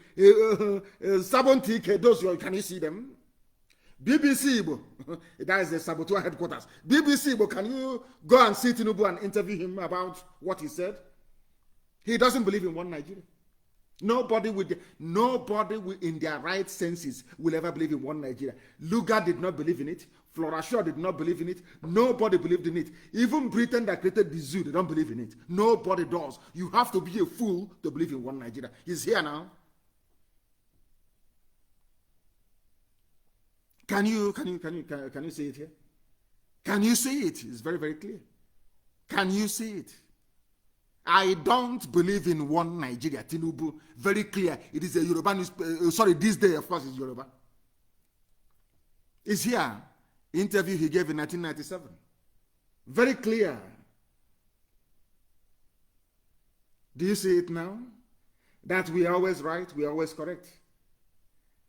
Sabon those can you see them? BBC Igbo, that is the saboteur headquarters. BBC Igbo, can you go and see Tinubu and interview him about what he said? He doesn't believe in one Nigeria. Nobody in their right senses will ever believe in one Nigeria. Lugar did not believe in it. Flora Shaw did not believe in it. Nobody believed in it. Even Britain that created the zoo, they don't believe in it. Nobody does. You have to be a fool to believe in one Nigeria. He's here now. Can you see it here? Can you see it? It's very, very clear. Can you see it? I don't believe in one Nigeria. Tinubu, very clear. It is a Yoruba this day, of course, it's Yoruba. It's here. Interview he gave in 1997. Very clear. Do you see it now? That we are always right, we are always correct.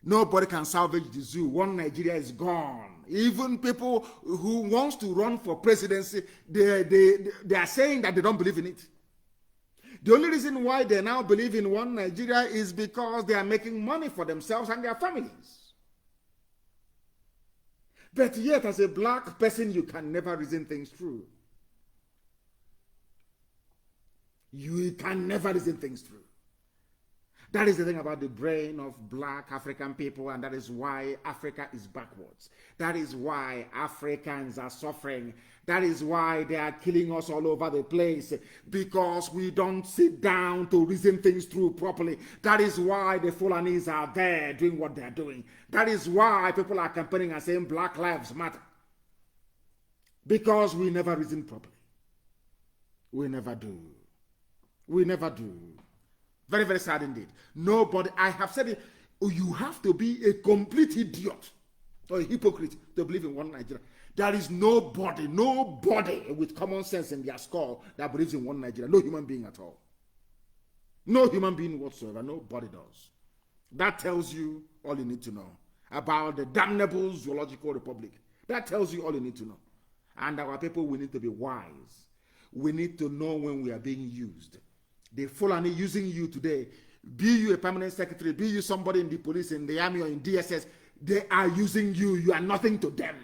Nobody can salvage the zoo. One Nigeria is gone. Even people who wants to run for presidency, they are saying that they don't believe in it. The only reason why they now believe in one Nigeria is because they are making money for themselves and their families. But yet, as a black person, you can never reason things through. You can never reason things through. That is the thing about the brain of black African people, and that is why Africa is backwards. That is why Africans are suffering. That is why they are killing us all over the place, because we don't sit down to reason things through properly. That is why the Fulanis are there doing what they are doing. That is why people are campaigning and saying Black Lives Matter. Because we never reason properly. We never do. We never do. Very, very sad indeed. Nobody, I have said it, you have to be a complete idiot or a hypocrite to believe in one Nigeria. There is nobody with common sense in their skull that believes in one Nigeria. No human being at all. No human being whatsoever. Nobody does. That tells you all you need to know about the damnable zoological republic. That tells you all you need to know. And our people, we need to be wise. We need to know when we are being used. The Fulani using you today, be you a permanent secretary, be you somebody in the police, in the army, or in DSS, they are using you. You are nothing to them.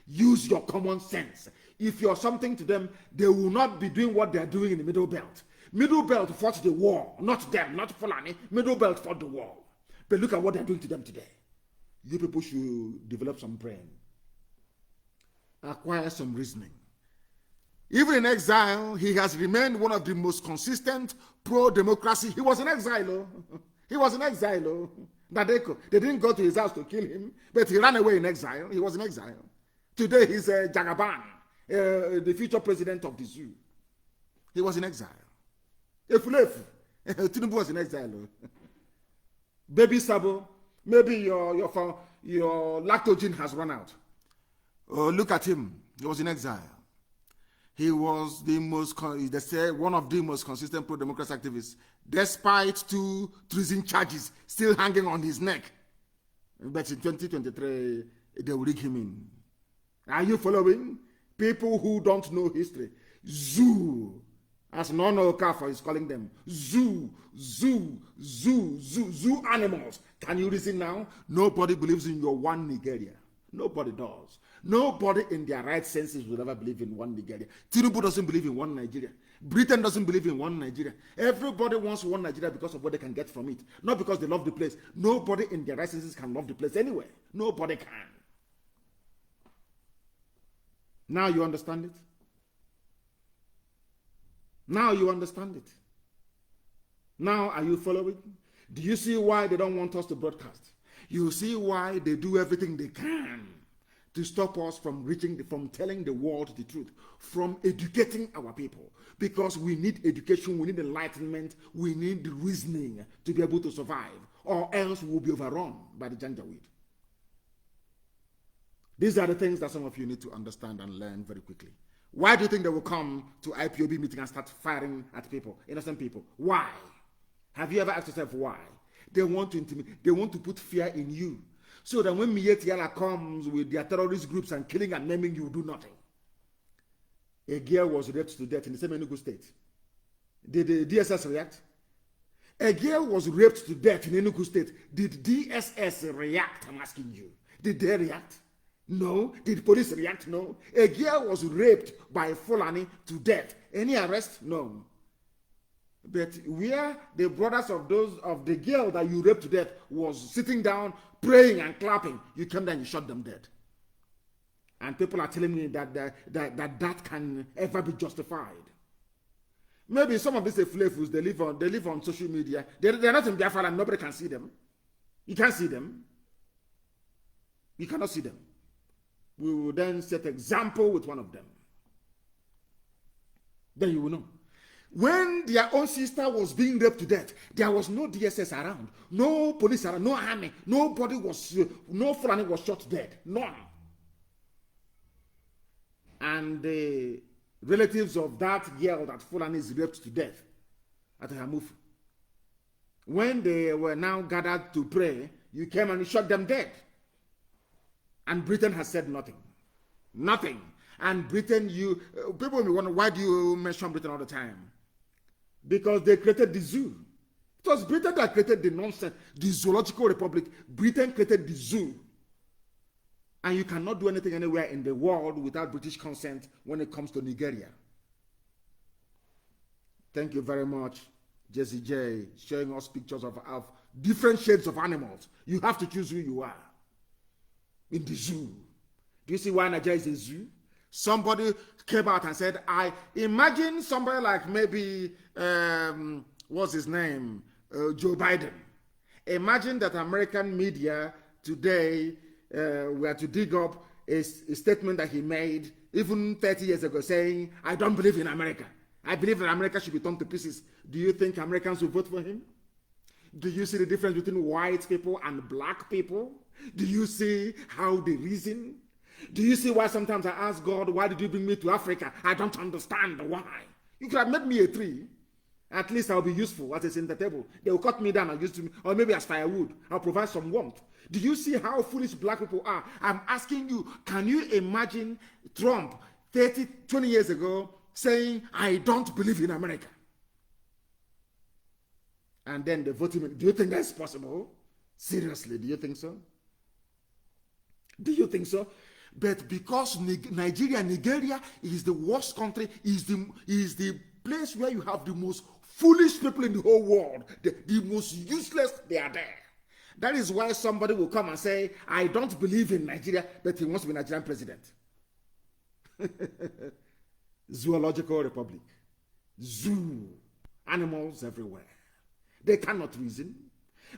Use your common sense. If you're something to them, they will not be doing what they're doing in the Middle Belt. Middle Belt fought the war, not them, not Fulani. Middle Belt fought the war. But look at what they're doing to them today. You people should develop some brain. Acquire some reasoning. Even in exile, he has remained one of the most consistent pro-democracy. He was in exile. He was in exile. Nadeko. They didn't go to his house to kill him, but he ran away in exile. He was in exile. Today he's Jagaban, the future president of the zoo. He was in exile. Efulefu. Tinubu was in exile. Baby Sabo, maybe your lactogen has run out. Oh, look at him. He was in exile. He was one of the most consistent pro-democracy activists, despite 2 treason charges still hanging on his neck. But in 2023, they will rig him in. Are you following? People who don't know history. Zoo, as Nono Okafor is calling them. Zoo animals. Can you listen now? Nobody believes in your one Nigeria. Nobody does. Nobody in their right senses will ever believe in one Nigeria. Tinubu doesn't believe in one Nigeria. Britain doesn't believe in one Nigeria. Everybody wants one Nigeria because of what they can get from it. Not because they love the place. Nobody in their right senses can love the place anyway. Nobody can. Now you understand it? Now you understand it? Now are you following? Do you see why they don't want us to broadcast? You see why they do everything they can to stop us from telling the world the truth, from educating our people. Because we need education, we need enlightenment, we need reasoning to be able to survive, or else we'll be overrun by the Janjaweed. These are the things that some of you need to understand and learn very quickly. Why do you think they will come to IPOB meeting and start firing at people, innocent people? Why? Have you ever asked yourself why? They want to intimidate, they want to put fear in you. So that when Mietiala comes with their terrorist groups and killing and maiming, you do nothing. A girl was raped to death in the same Enugu state. Did the DSS react? A girl was raped to death in Enugu state. Did DSS react? I'm asking you. Did they react? No. Did police react? No. A girl was raped by Fulani to death. Any arrest? No. But where the brothers of those of the girl that you raped to death was sitting down, praying and clapping, you came there and you shot them dead. And people are telling me that can ever be justified. Maybe some of these flavors they live on social media. They're not in Biafra and nobody can see them. You can't see them. You cannot see them. We will then set example with one of them. Then you will know. When their own sister was being raped to death, there was no DSS around, no police around, no army, nobody was, no Fulani was shot dead, none. And the relatives of that girl that Fulani is raped to death at Hamufu, when they were now gathered to pray, you came and you shot them dead. And Britain has said nothing. Nothing. And Britain, people may wonder, why do you mention Britain all the time? Because they created the zoo. It was Britain that created the nonsense, the zoological republic. Britain created the zoo. And you cannot do anything anywhere in the world without British consent when it comes to Nigeria. Thank you very much, Jesse J, showing us pictures of different shades of animals. You have to choose who you are in the zoo. Do you see why Nigeria is a zoo? Somebody came out and said, I imagine somebody like maybe, what's his name? Joe Biden. Imagine that American media today were to dig up a statement that he made even 30 years ago saying, I don't believe in America. I believe that America should be torn to pieces. Do you think Americans will vote for him? Do you see the difference between white people and black people? Do you see how they reason? Do you see why sometimes I ask God, why did you bring me to Africa? I don't understand why. You could have made me a tree. At least I'll be useful as a center table. They will cut me down and use me, or maybe as firewood. I'll provide some warmth. Do you see how foolish black people are? I'm asking you, can you imagine Trump 20 years ago saying, I don't believe in America? And then they vote him in. Do you think that's possible? Seriously, do you think so? Do you think so? But because Nigeria is the worst country, is the place where you have the most foolish people in the whole world, the most useless, they are there. That is why somebody will come and say, I don't believe in Nigeria, but he wants to be Nigerian president. Zoological republic. Zoo. Animals everywhere. They cannot reason.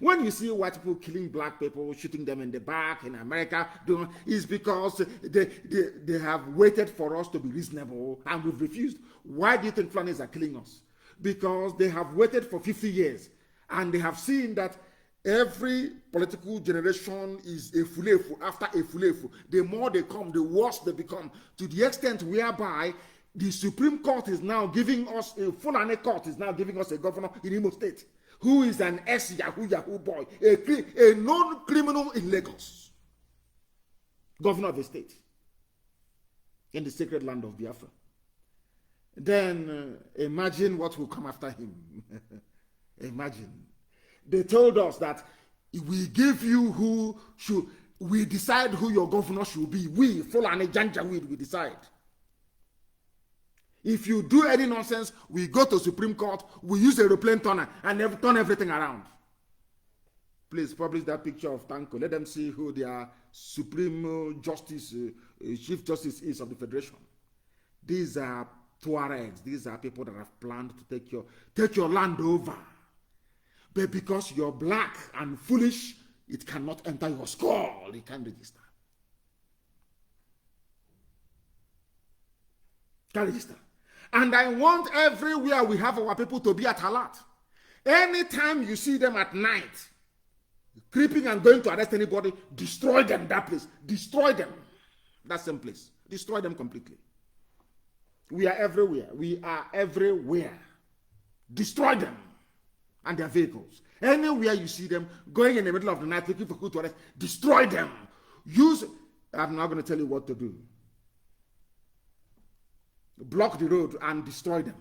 When you see white people killing black people, shooting them in the back in America, it's because they have waited for us to be reasonable and we've refused. Why do you think Fulanis are killing us? Because they have waited for 50 years and they have seen that every political generation is a fulefu after a fulefu. The more they come, the worse they become, to the extent whereby the Supreme Court is now giving us, a Fulani court is now giving us a governor in Imo State who is an ex-Yahoo boy, a known criminal in Lagos, governor of the state, in the sacred land of Biafra. Then imagine what will come after him. Imagine. They told us that we give you we decide who your governor should be. We, Fulani Janjaweed, we decide. If you do any nonsense, we go to Supreme Court, we use a aeroplane turner and turn everything around. Please publish that picture of Tanko. Let them see who their Supreme Justice, Chief Justice is of the Federation. These are Tuaregs. These are people that have planned to take your land over. But because you're black and foolish, it cannot enter your skull. It can't register. Can't register. And I want everywhere we have our people to be at alert. Anytime you see them at night, creeping and going to arrest anybody, destroy them, that place. Destroy them. That same place. Destroy them completely. We are everywhere. We are everywhere. Destroy them and their vehicles. Anywhere you see them going in the middle of the night looking for who to arrest, destroy them. I'm not going to tell you what to do. Block the road and destroy them.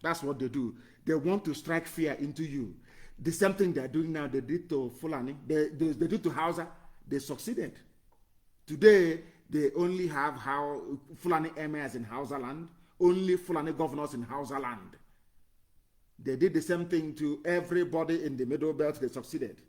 That's what they do. They want to strike fear into you. The same thing they're doing now, they did to Fulani, they did to Hausa, they succeeded. Today, they only have Fulani emirs in Hausa land, only Fulani governors in Hausa land. They did the same thing to everybody in the Middle Belt. They succeeded.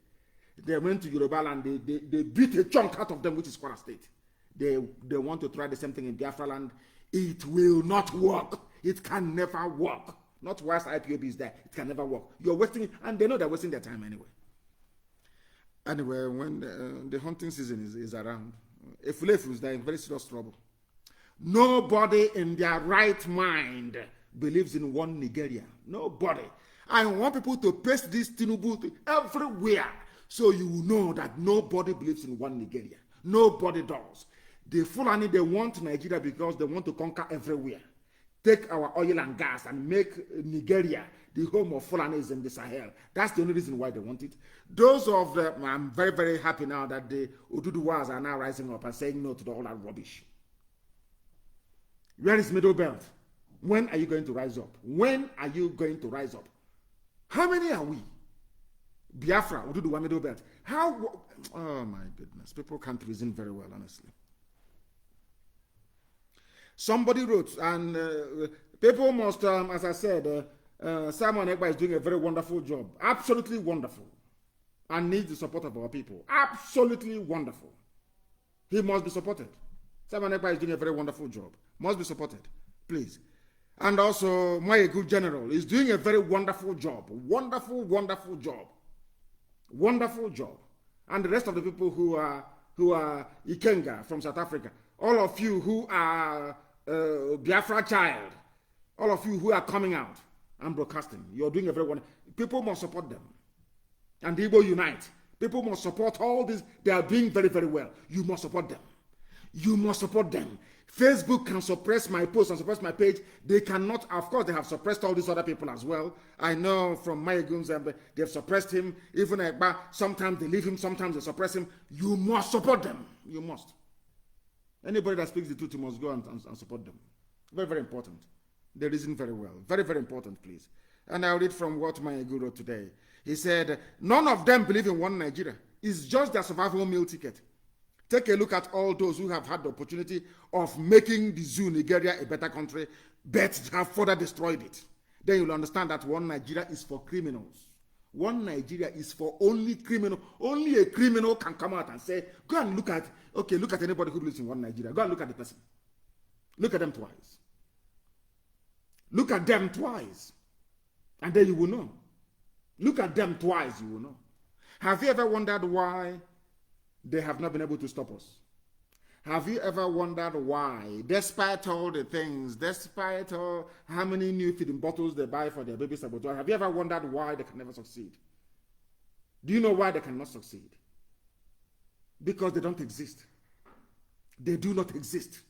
They went to Yoruba land. They beat a chunk out of them, which is Kwara State. They want to try the same thing in Biafra land. It will not work. It can never work. Not whilst IPOB is there. It can never work. You're wasting it, and they know they're wasting their time anyway. Anyway, when the hunting season is around, Efulefu is there in very serious trouble. Nobody in their right mind believes in one Nigeria. Nobody. I want people to paste this Tinubu everywhere so you know that nobody believes in one Nigeria. Nobody does. The Fulani, they want Nigeria because they want to conquer everywhere. Take our oil and gas and make Nigeria the home of Fulanis in the Sahel. That's the only reason why they want it. Those of them, I'm very, very happy now that the Oduduwas are now rising up and saying no to all that rubbish. Where is Middle Belt? When are you going to rise up? When are you going to rise up? How many are we? Biafra, Oduduwa, Middle Belt. How? Oh my goodness. People can't reason very well, honestly. Somebody wrote, and people must, as I said, Simon Egba is doing a very wonderful job. Absolutely wonderful. And needs the support of our people. Absolutely wonderful. He must be supported. Simon Egba is doing a very wonderful job. Must be supported. Please. And also, my good general is doing a very wonderful job. Wonderful, wonderful job. Wonderful job. And the rest of the people who are Ikenga from South Africa. All of you who are Biafra child. All of you who are coming out and broadcasting. You're doing a very wonderful. People must support them. And the Igbo unite. People must support all this. They are doing very, very well. You must support them. You must support them. Facebook can suppress my post and suppress my page. They cannot, of course, they have suppressed all these other people as well. I know from my goons, they've suppressed him. Even sometimes they leave him, sometimes they suppress him. You must support them. You must. Anybody that speaks the truth, you must go and support them. Very, very important. They reason very well. Very, very important, please. And I'll read from what my guru wrote today. He said, none of them believe in one Nigeria. It's just their survival meal ticket. Take a look at all those who have had the opportunity of making the zoo Nigeria a better country, but have further destroyed it. Then you'll understand that one Nigeria is for criminals. One Nigeria is for only criminals. Only a criminal can come out and say, go and look at anybody who believes in one Nigeria. Go and look at the person. Look at them twice. Look at them twice. And then you will know. Look at them twice, you will know. Have you ever wondered why they have not been able to stop us? Have you ever wondered why, despite all the things, despite all how many new feeding bottles they buy for their baby saboteur, have you ever wondered why they can never succeed? Do you know why they cannot succeed? Because they don't exist. They do not exist.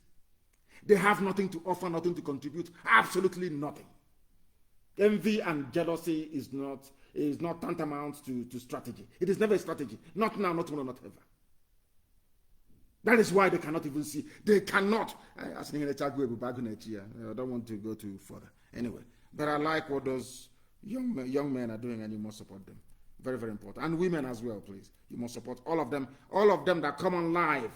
They have nothing to offer, nothing to contribute, absolutely nothing. Envy and jealousy is not tantamount to strategy. It is never a strategy. Not now, not tomorrow, not ever. That is why they cannot even see. They cannot. I don't want to go too further. Anyway, but I like what those young men are doing, and you must support them. Very, very important. And women as well, please. You must support all of them. All of them that come on live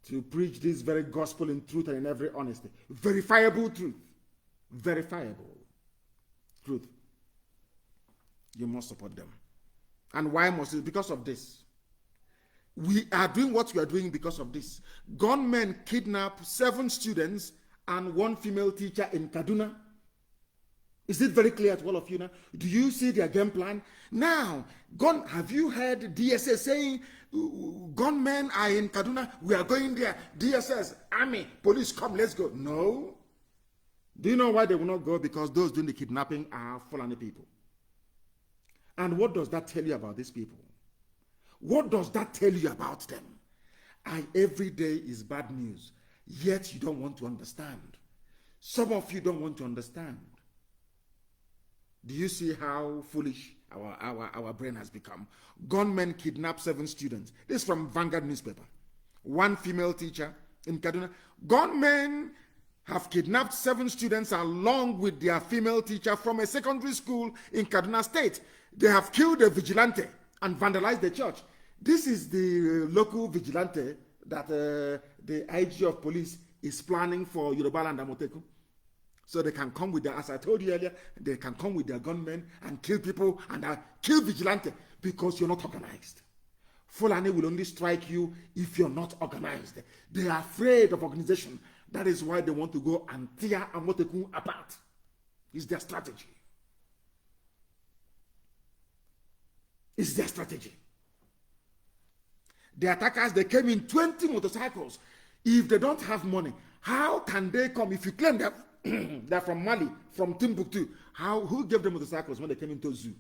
to preach this very gospel in truth and in every honesty. Verifiable truth. Verifiable truth. You must support them. And why must it? Because of this. We are doing what we are doing because of this. Gunmen kidnap 7 students and 1 female teacher in Kaduna. Is it very clear to all of you now? Do you see their game plan? Now, have you heard DSS saying gunmen are in Kaduna? We are going there. DSS, army, police, come, let's go. No. Do you know why they will not go? Because those doing the kidnapping are Fulani people. And what does that tell you about these people? What does that tell you about them? Every day is bad news, yet you don't want to understand. Some of you don't want to understand. Do you see how foolish our brain has become? Gunmen kidnap 7 students. This is from Vanguard newspaper. 1 female teacher in Kaduna. Gunmen have kidnapped 7 students along with their female teacher from a secondary school in Kaduna State. They have killed a vigilante and vandalized the church. This is the local vigilante that the IG of police is planning for Yoruba land Amoteku. So they can come with their, as I told you earlier, they can come with their gunmen and kill people and kill vigilante because you're not organized. Fulani will only strike you if you're not organized. They are afraid of organization. That is why they want to go and tear Amotekun apart. It's their strategy. It's their strategy. The attackers, they came in 20 motorcycles. If they don't have money, how can they come? If you claim that they're from Mali, from Timbuktu, who gave them motorcycles when they came into zoo?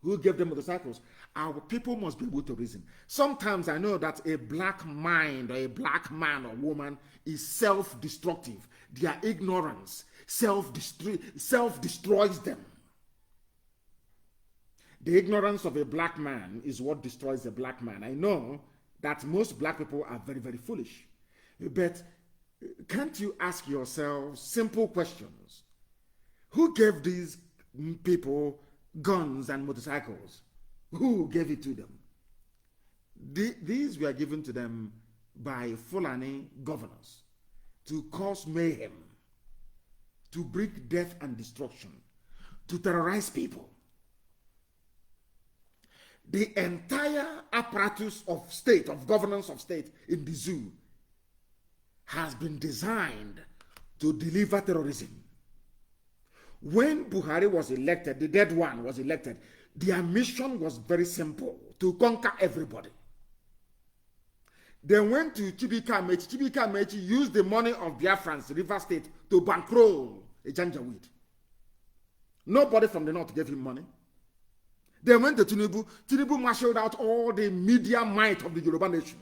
Who gave them motorcycles? Our people must be able to reason. Sometimes I know that a black mind or a black man or woman is self-destructive. Their ignorance self-destroys them. The ignorance of a black man is what destroys a black man. I know that most black people are very, very foolish. But can't you ask yourself simple questions? Who gave these people guns and motorcycles? Who gave it to them? These were given to them by Fulani governors to cause mayhem, to bring death and destruction, to terrorize people. The entire apparatus of state, of governance of state in the zoo has been designed to deliver terrorism. When Buhari was elected, the dead one was elected, their mission was very simple, to conquer everybody. They went to Chibika Mechi. Chibika Mechi used the money of Biafrans, River State, to bankroll a Janjaweed. Nobody from the north gave him money. They went to Tinubu. Tinubu marshaled out all the media might of the Yoruba nation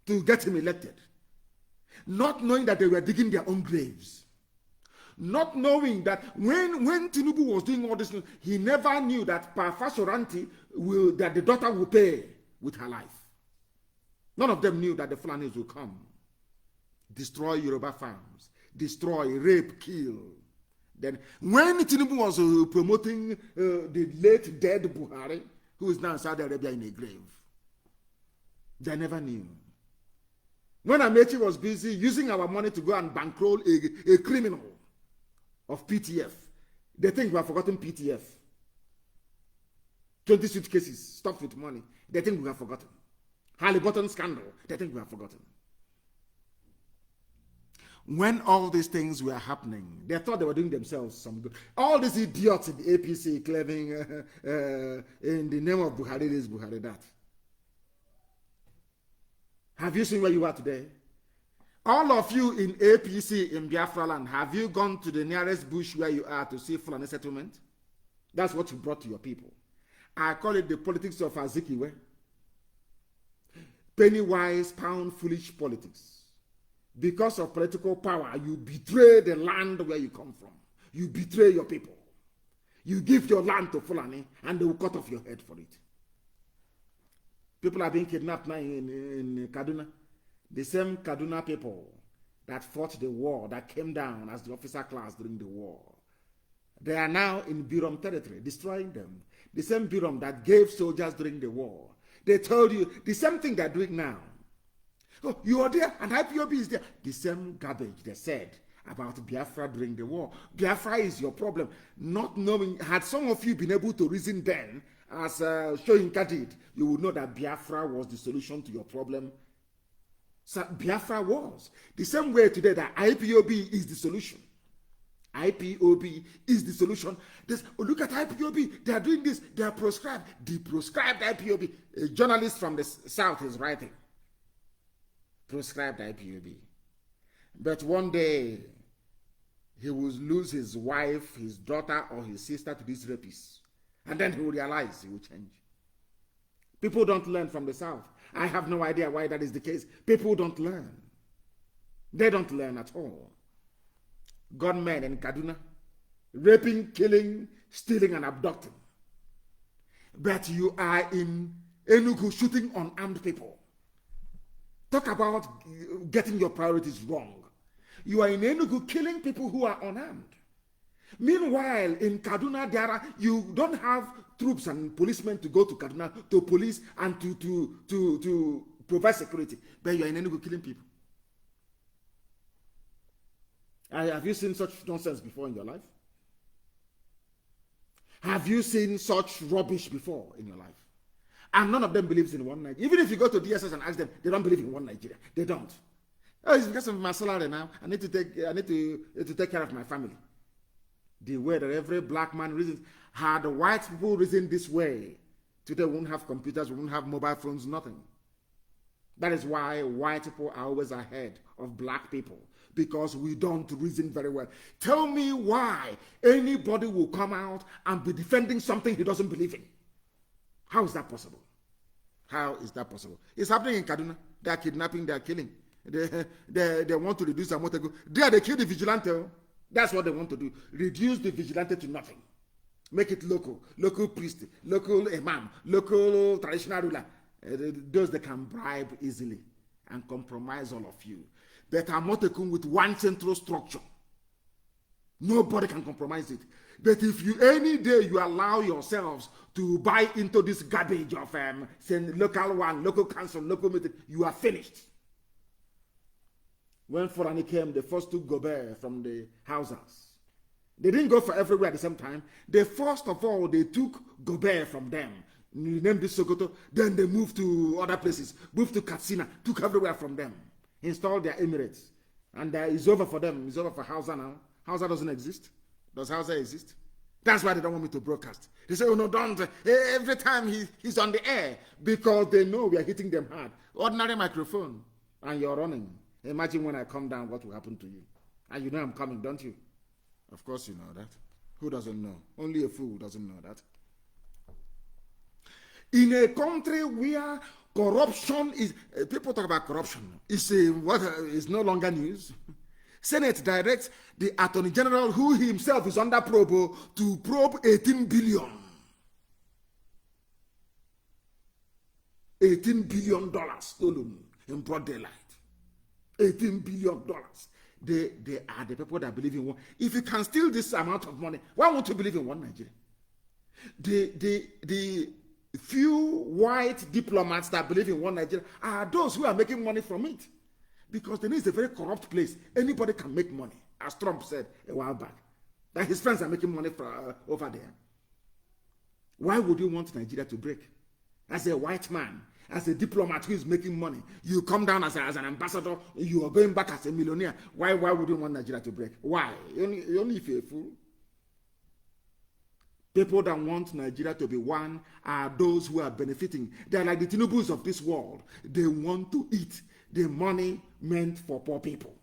to get him elected. Not knowing that they were digging their own graves. Not knowing that when Tinubu was doing all this, he never knew that Parfashoranti that the daughter will pay with her life. None of them knew that the Fulanis will come, destroy Yoruba farms, destroy, rape, kill. Then when Tinubu was promoting the late dead Buhari, who is now in Saudi Arabia in a grave, they never knew. When Amechi was busy using our money to go and bankroll a criminal of PTF, they think we have forgotten PTF. 20 suitcases stuffed with money, they think we have forgotten. Halliburton scandal, they think we have forgotten. When all these things were happening, they thought they were doing themselves some good. All these idiots in the APC claiming in the name of Buhari this, Buhari that. Have you seen where you are today? All of you in APC in Biafra land, have you gone to the nearest bush where you are to see Fulani settlement? That's what you brought to your people. I call it the politics of Azikiwe. Penny wise, pound foolish politics. Because of political power, you betray the land where you come from. You betray your people. You give your land to Fulani and they will cut off your head for it. People are being kidnapped now in Kaduna. The same Kaduna people that fought the war, that came down as the officer class during the war. They are now in Birom territory, destroying them. The same Birom that gave soldiers during the war. They told you the same thing they're doing now. Oh, you are there and IPOB is there. The same garbage they said about Biafra during the war. Biafra is your problem. Not knowing, had some of you been able to reason then, as Shoyinka did, you would know that Biafra was the solution to your problem. So Biafra was. The same way today that IPOB is the solution. IPOB is the solution. Look at IPOB. They are doing this. They are proscribed. The proscribed IPOB. A journalist from the south is writing. Proscribed IPOB. But one day, he will lose his wife, his daughter, or his sister to these rapists. And then he will realize he will change. People don't learn from the south. I have no idea why that is the case. People don't learn. They don't learn at all. Gunmen in Kaduna, raping, killing, stealing, and abducting. But you are in Enugu shooting unarmed people. Talk about getting your priorities wrong. You are in Enugu killing people who are unarmed. Meanwhile, in Kaduna, you don't have troops and policemen to go to Kaduna to police and to provide security. But you are in Enugu killing people. Have you seen such nonsense before in your life? Have you seen such rubbish before in your life? And none of them believes in one Nigeria. Even if you go to DSS and ask them, they don't believe in one Nigeria. They don't. Oh, it's because of my salary now. I need to take care of my family. The way that every black man reasons, had the white people reasoned this way, today we won't have computers, we won't have mobile phones, nothing. That is why white people are always ahead of black people, because we don't reason very well. Tell me why anybody will come out and be defending something he doesn't believe in. How is that possible? How is that possible? It's happening in Kaduna. They are kidnapping, they are killing. They want to reduce Amotego. They kill the vigilante. That's what they want to do. Reduce the vigilante to nothing. Make it local. Local priest, local imam, local traditional ruler. Those that can bribe easily and compromise all of you. But Amotekun with one central structure. Nobody can compromise it. But if you any day you allow yourselves to buy into this garbage of saying local one, local council, local meeting, you are finished. When Forani came, they first took Gobert from the houses. They didn't go for everywhere at the same time. They first of all, they took Gobert from them. You named this Sokoto. Then they moved to other places. Moved to Katsina. Took everywhere from them. Installed their Emirates. And it's over for them. It's over for Hausa now. Hausa doesn't exist. Does Hausa exist? That's why they don't want me to broadcast. They say, oh no, don't. Every time he's on the air. Because they know we are hitting them hard. Ordinary microphone. And you're running. Imagine when I come down, what will happen to you. And you know I'm coming, don't you? Of course you know that. Who doesn't know? Only a fool doesn't know that. In a country where corruption is, people talk about corruption, it's no longer news. Senate directs the Attorney General, who himself is under probe, to probe 18 billion. $18 billion stolen in broad daylight. $18 billion. They are the people that believe in one. If you can steal this amount of money, why won't you believe in one Nigeria? The few white diplomats that believe in one Nigeria are those who are making money from it. Because the is a very corrupt place. Anybody can make money, as Trump said a while back. That his friends are making money over there. Why would you want Nigeria to break? As a white man, as a diplomat who is making money, you come down as an ambassador, you are going back as a millionaire. Why would you want Nigeria to break? Why? Only if you're a fool. People that want Nigeria to be one are those who are benefiting. They are like the Tinubus of this world. They want to eat the money meant for poor people.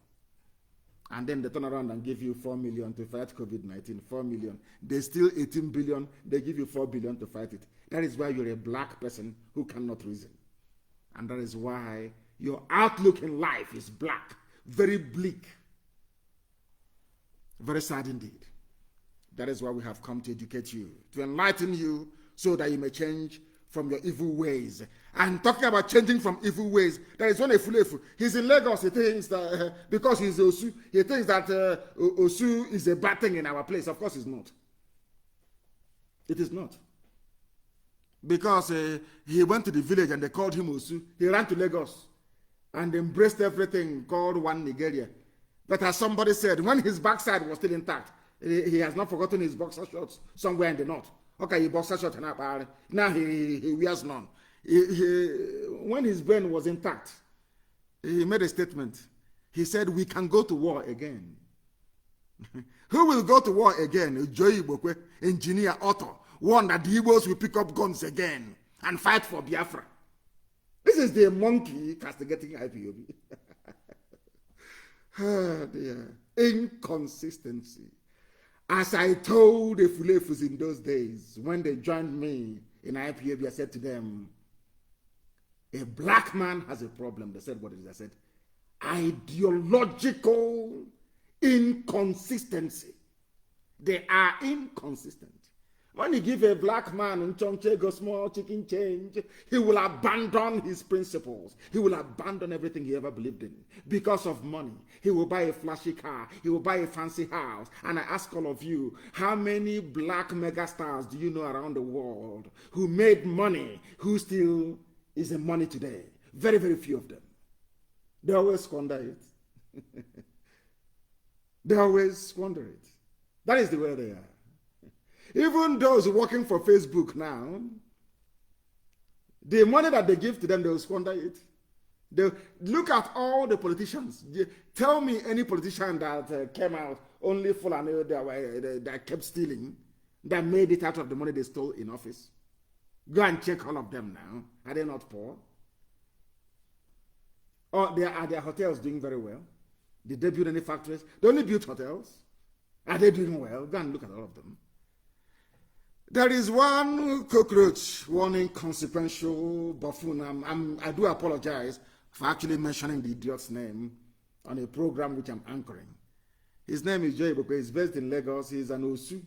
And then they turn around and give you 4 million to fight COVID-19. 4 million. They steal 18 billion. They give you 4 billion to fight it. That is why you're a black person who cannot reason. And that is why your outlook in life is black. Very bleak. Very sad indeed. That is why we have come to educate you, to enlighten you, so that you may change from your evil ways. And talking about changing from evil ways, there is one Efulefu. He's in Lagos. He thinks that because he's Osu, he thinks that Osu is a bad thing in our place. Of course, it's not. It is not. Because he went to the village and they called him Osu. He ran to Lagos and embraced everything called one Nigeria. But as somebody said, when his backside was still intact, he has not forgotten his boxer shorts somewhere in the north. Okay, he boxer shorts now he wears none. When his brain was intact, he made a statement. He said, we can go to war again. Who will go to war again? Joey Bokwe, engineer, author, one that the Igbos will pick up guns again and fight for Biafra. This is the monkey castigating IPOB. Oh dear. Inconsistency. As I told the Fulefus in those days, when they joined me in IPOB, I said to them, a black man has a problem. They said, what is it? I said, ideological inconsistency. They are inconsistent. When you give a black man in Chonchego small chicken change, he will abandon his principles. He will abandon everything he ever believed in because of money. He will buy a flashy car. He will buy a fancy house. And I ask all of you, how many black megastars do you know around the world who made money, who still is in money today? Very, very few of them. They always squander it. They always squander it. That is the way they are. Even those working for Facebook now, the money that they give to them, they will squander it. They look at all the politicians. Tell me any politician that came out only full and that kept stealing, that made it out of the money they stole in office. Go and check all of them now. Are they not poor? Or are their hotels doing very well? Did they build any factories? They only built hotels. Are they doing well? Go and look at all of them. There is one cockroach, one inconsequential buffoon. I do apologize for actually mentioning the idiot's name on a program which I'm anchoring. His name is Joy Ibokwe. He's based in Lagos. He's an Osu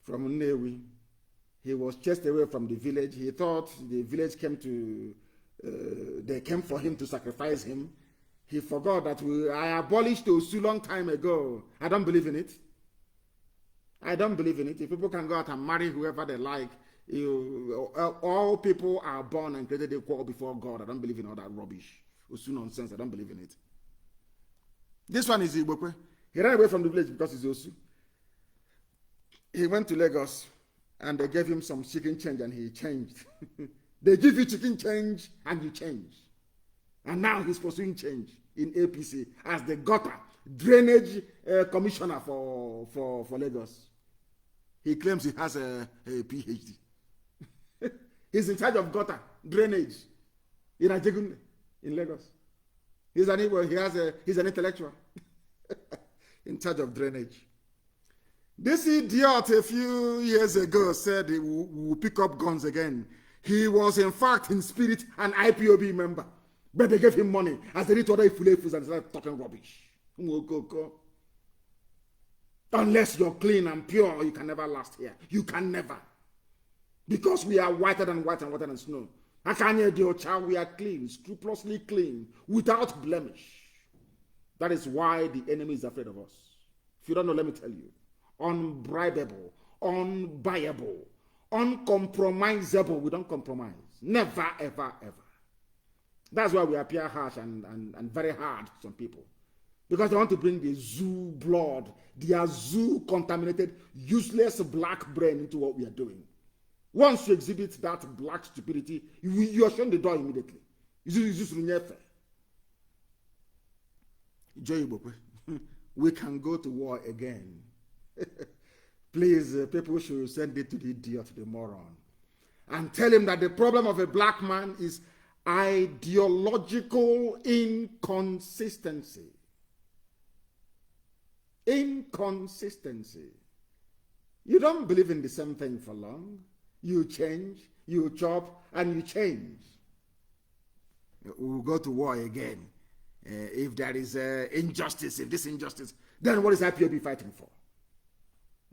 from Nnewi. He was chased away from the village. He thought the village they came for him to sacrifice him. He forgot that I abolished Osu long time ago. I don't believe in it. I don't believe in it. If people can go out and marry whoever they like, all people are born and created equal before God. I don't believe in all that rubbish. Osu nonsense. I don't believe in it. This one is Ibokwe. He ran away from the village because he's Osu. He went to Lagos and they gave him some chicken change and he changed. They give you chicken change and you change. And now he's pursuing change in APC as the gutter drainage commissioner for Lagos. He claims he has a PhD. He's in charge of gutter drainage in Ajegunle in Lagos. He's an intellectual in charge of drainage. This idiot a few years ago said he will pick up guns again. He was in fact in spirit an IPOB member. But they gave him money as they did to other Ifulefus and started talking rubbish. Unless you're clean and pure, you can never last here. You can never. Because we are whiter than white and whiter than snow. We are clean, scrupulously clean, without blemish. That is why the enemy is afraid of us. If you don't know, let me tell you. Unbribable, unbuyable, uncompromisable. We don't compromise. Never, ever, ever. That's why we appear harsh and very hard to some people. Because they want to bring the zoo blood, their zoo contaminated, useless black brain into what we are doing. Once you exhibit that black stupidity, you are shown the door immediately. We can go to war again. Please, people should send it to the idiot, the moron, and tell him that the problem of a black man is ideological inconsistency. Inconsistency. You don't believe in the same thing for long. You change, you chop, and you change. We'll go to war again. If there is injustice, if this injustice, then what is IPOB fighting for?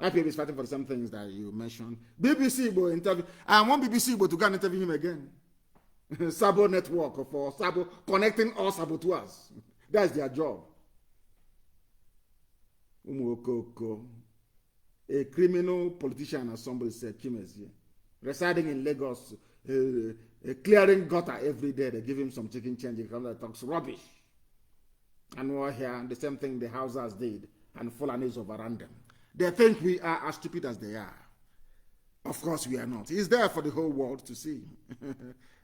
IPOB is fighting for the same things that you mentioned. BBC will interview. I want BBC to go and interview him again. Sabo network for Sabo connecting all saboteurs. That's their job. A criminal politician, as somebody said, Chimezi, residing in Lagos, clearing gutter every day. They give him some chicken change. He comes and talks rubbish. And we're here, the same thing the Hausas did, and Fulanis overran them. They think we are as stupid as they are. Of course we are not. It's there for the whole world to see.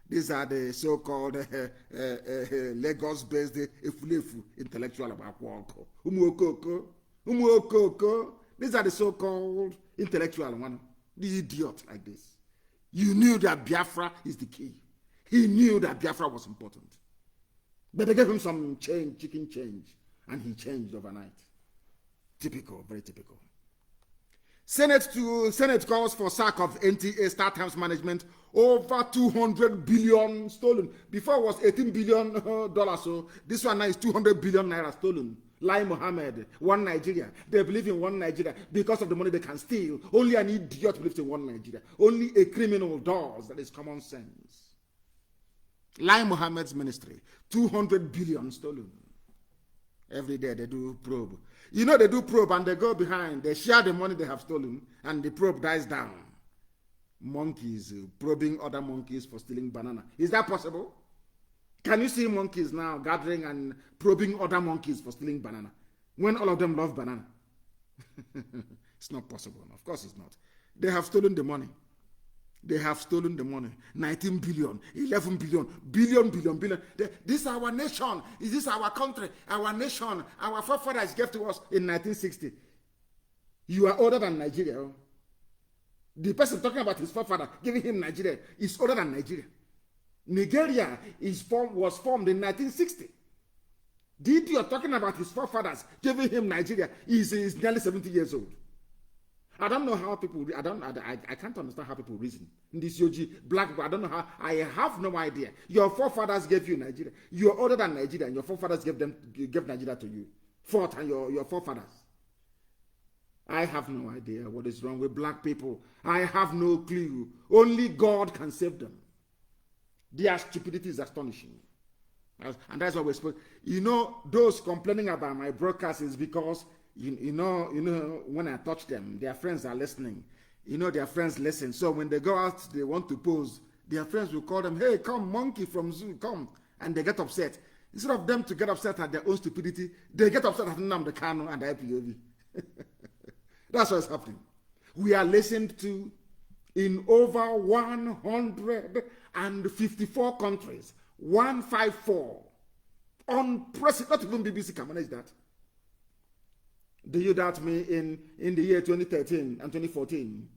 These are the so-called Lagos-based Efulefu intellectual about Walko. These are the so-called intellectual one. The idiot like this. You knew that Biafra is the key. He knew that Biafra was important. But they gave him some change, chicken change, and he changed overnight. Typical, very typical. Senate calls for sack of NTA Star Times management. Over 200 billion stolen. Before it was $18 billion, so this one now is 200 billion naira stolen. Lai Mohammed, one Nigeria. They believe in one Nigeria because of the money they can steal. Only an idiot believes in one Nigeria. Only a criminal does. That is common sense. Lai Mohammed's ministry, 200 billion stolen. Every day they do probe. You know they do probe and they go behind. They share the money they have stolen and the probe dies down. Monkeys probing other monkeys for stealing banana. Is that possible? Can you see monkeys now gathering and probing other monkeys for stealing banana? when all of them love banana? It's not possible. Of course it's not. They have stolen the money. They have stolen the money. 19 billion, 11 billion, billion. This is our nation. Is this our country? Our nation. Our forefathers gave to us in 1960. You are older than Nigeria. The person talking about his forefather giving him Nigeria is older than Nigeria. Nigeria was formed in 1960. The idiot talking about his forefathers giving him Nigeria is nearly 70 years old. I don't know how people, I can't understand how people reason. In this Yoji, black people, I don't know how, I have no idea. Your forefathers gave you Nigeria. You're older than Nigeria, and your forefathers gave Nigeria to you. Fought and your forefathers. I have no idea what is wrong with black people. I have no clue. Only God can save them. Their stupidity is astonishing. And that's what we're supposed. You know, those complaining about my broadcast is because you know, when I touch them, their friends are listening. You know, their friends listen. So when they go out, they want to pose. Their friends will call them, "Hey, come, monkey from zoo, come," and they get upset. Instead of them to get upset at their own stupidity, they get upset at Nnamdi Kanu and the IPOB. That's what's happening. We are listened to in over 154 countries. 154. Unprecedented. Not even BBC can manage that. Do you doubt me? In the year 2013 and 2014,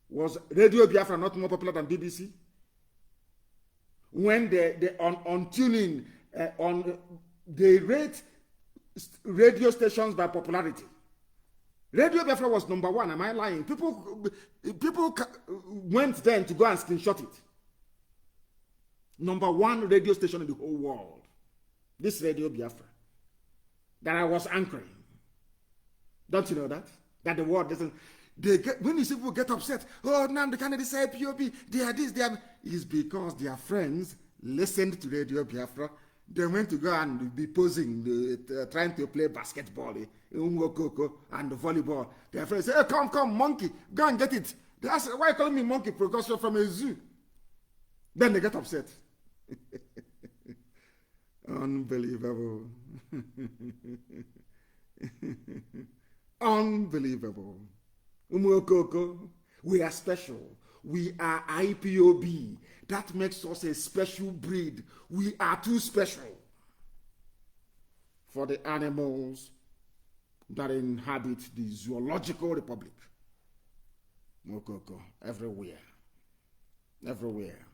was Radio Biafra not more popular than BBC? When they on tuning, they rate radio stations by popularity. Radio Biafra was number one. Am I lying? People went then to go and screenshot it. Number one radio station in the whole world. This Radio Biafra that I was anchoring. Don't you know that? That the world doesn't. When you see people get upset, oh, now the candidates say POB, they are this, they are. It's because their friends listened to Radio Biafra. They went to go and be posing, trying to play basketball, and volleyball. Their friends say, "Hey, come, monkey, go and get it." They ask, "Why are you calling me monkey? Because you're from a zoo." Then they get upset. Unbelievable. Unbelievable. We are special. We are IPOB. That makes us a special breed. We are too special for the animals that inhabit the zoological republic. Everywhere. Everywhere.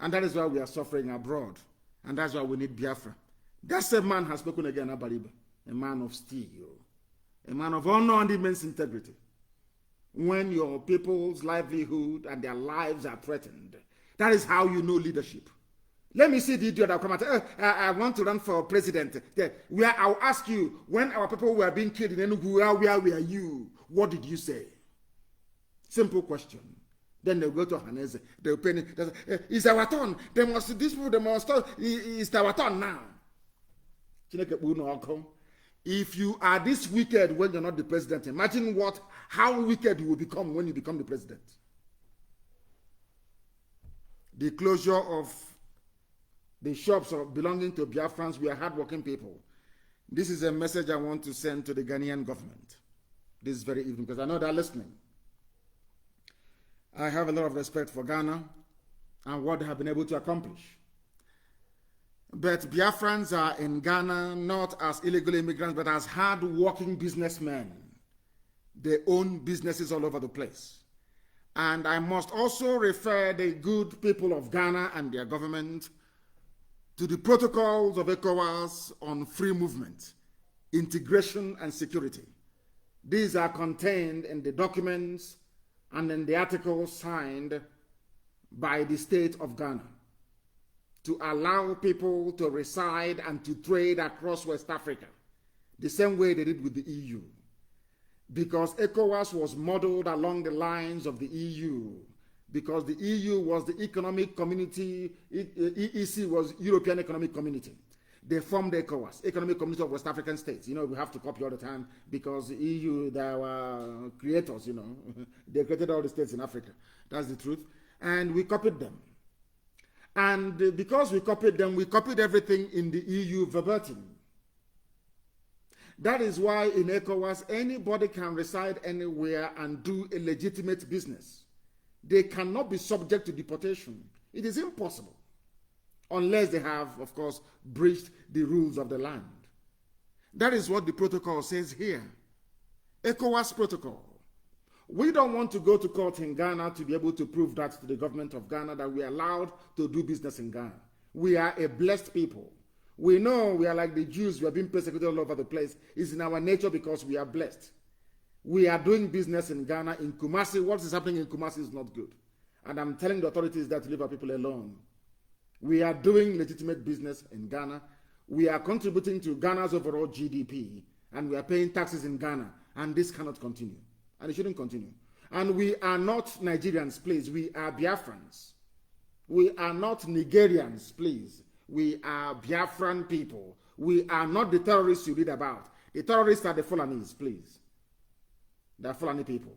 And that is why we are suffering abroad. And that's why we need Biafra. That same man has spoken again, Abariba. A man of steel. A man of honor and immense integrity. When your people's livelihood and their lives are threatened, that is how you know leadership. Let me see the idiot that come out. I want to run for president. I'll ask you, when our people were being killed in Enugu, where were you? What did you say? Simple question. Then they'll go to Hanese. They'll pay it. It's our turn. It's our turn now. If you are this wicked when you're not the president, imagine how wicked you will become when you become the president. The closure of the shops belonging to Biafrans, we are hardworking people. This is a message I want to send to the Ghanaian government this very evening, because I know they're listening. I have a lot of respect for Ghana and what they have been able to accomplish. But Biafrans are in Ghana not as illegal immigrants, but as hard-working businessmen. They own businesses all over the place. And I must also refer the good people of Ghana and their government to the protocols of ECOWAS on free movement, integration, and security. These are contained in the documents and in the articles signed by the state of Ghana to allow people to reside and to trade across West Africa, the same way they did with the EU. Because ECOWAS was modeled along the lines of the EU, because the EU was the economic community, EEC was European Economic Community. They formed the ECOWAS, Economic Community of West African States. You know, we have to copy all the time because the EU, they were creators, you know. They created all the states in Africa. That's the truth. And we copied them. And because we copied them, we copied everything in the EU verbatim. That is why in ECOWAS, anybody can reside anywhere and do a legitimate business. They cannot be subject to deportation. It is impossible. Unless they have, of course, breached the rules of the land. That is what the protocol says here. ECOWAS protocol. We don't want to go to court in Ghana to be able to prove that to the government of Ghana that we are allowed to do business in Ghana. We are a blessed people. We know we are like the Jews. We are being persecuted all over the place. It's in our nature because we are blessed. We are doing business in Ghana, in Kumasi. What is happening in Kumasi is not good. And I'm telling the authorities that to leave our people alone. We are doing legitimate business in Ghana. We are contributing to Ghana's overall GDP. And we are paying taxes in Ghana. And this cannot continue. And it shouldn't continue. And we are not Nigerians, please. We are Biafrans. We are not Nigerians, please. We are Biafran people. We are not the terrorists you read about. The terrorists are the Fulanis, please. They are Fulani people,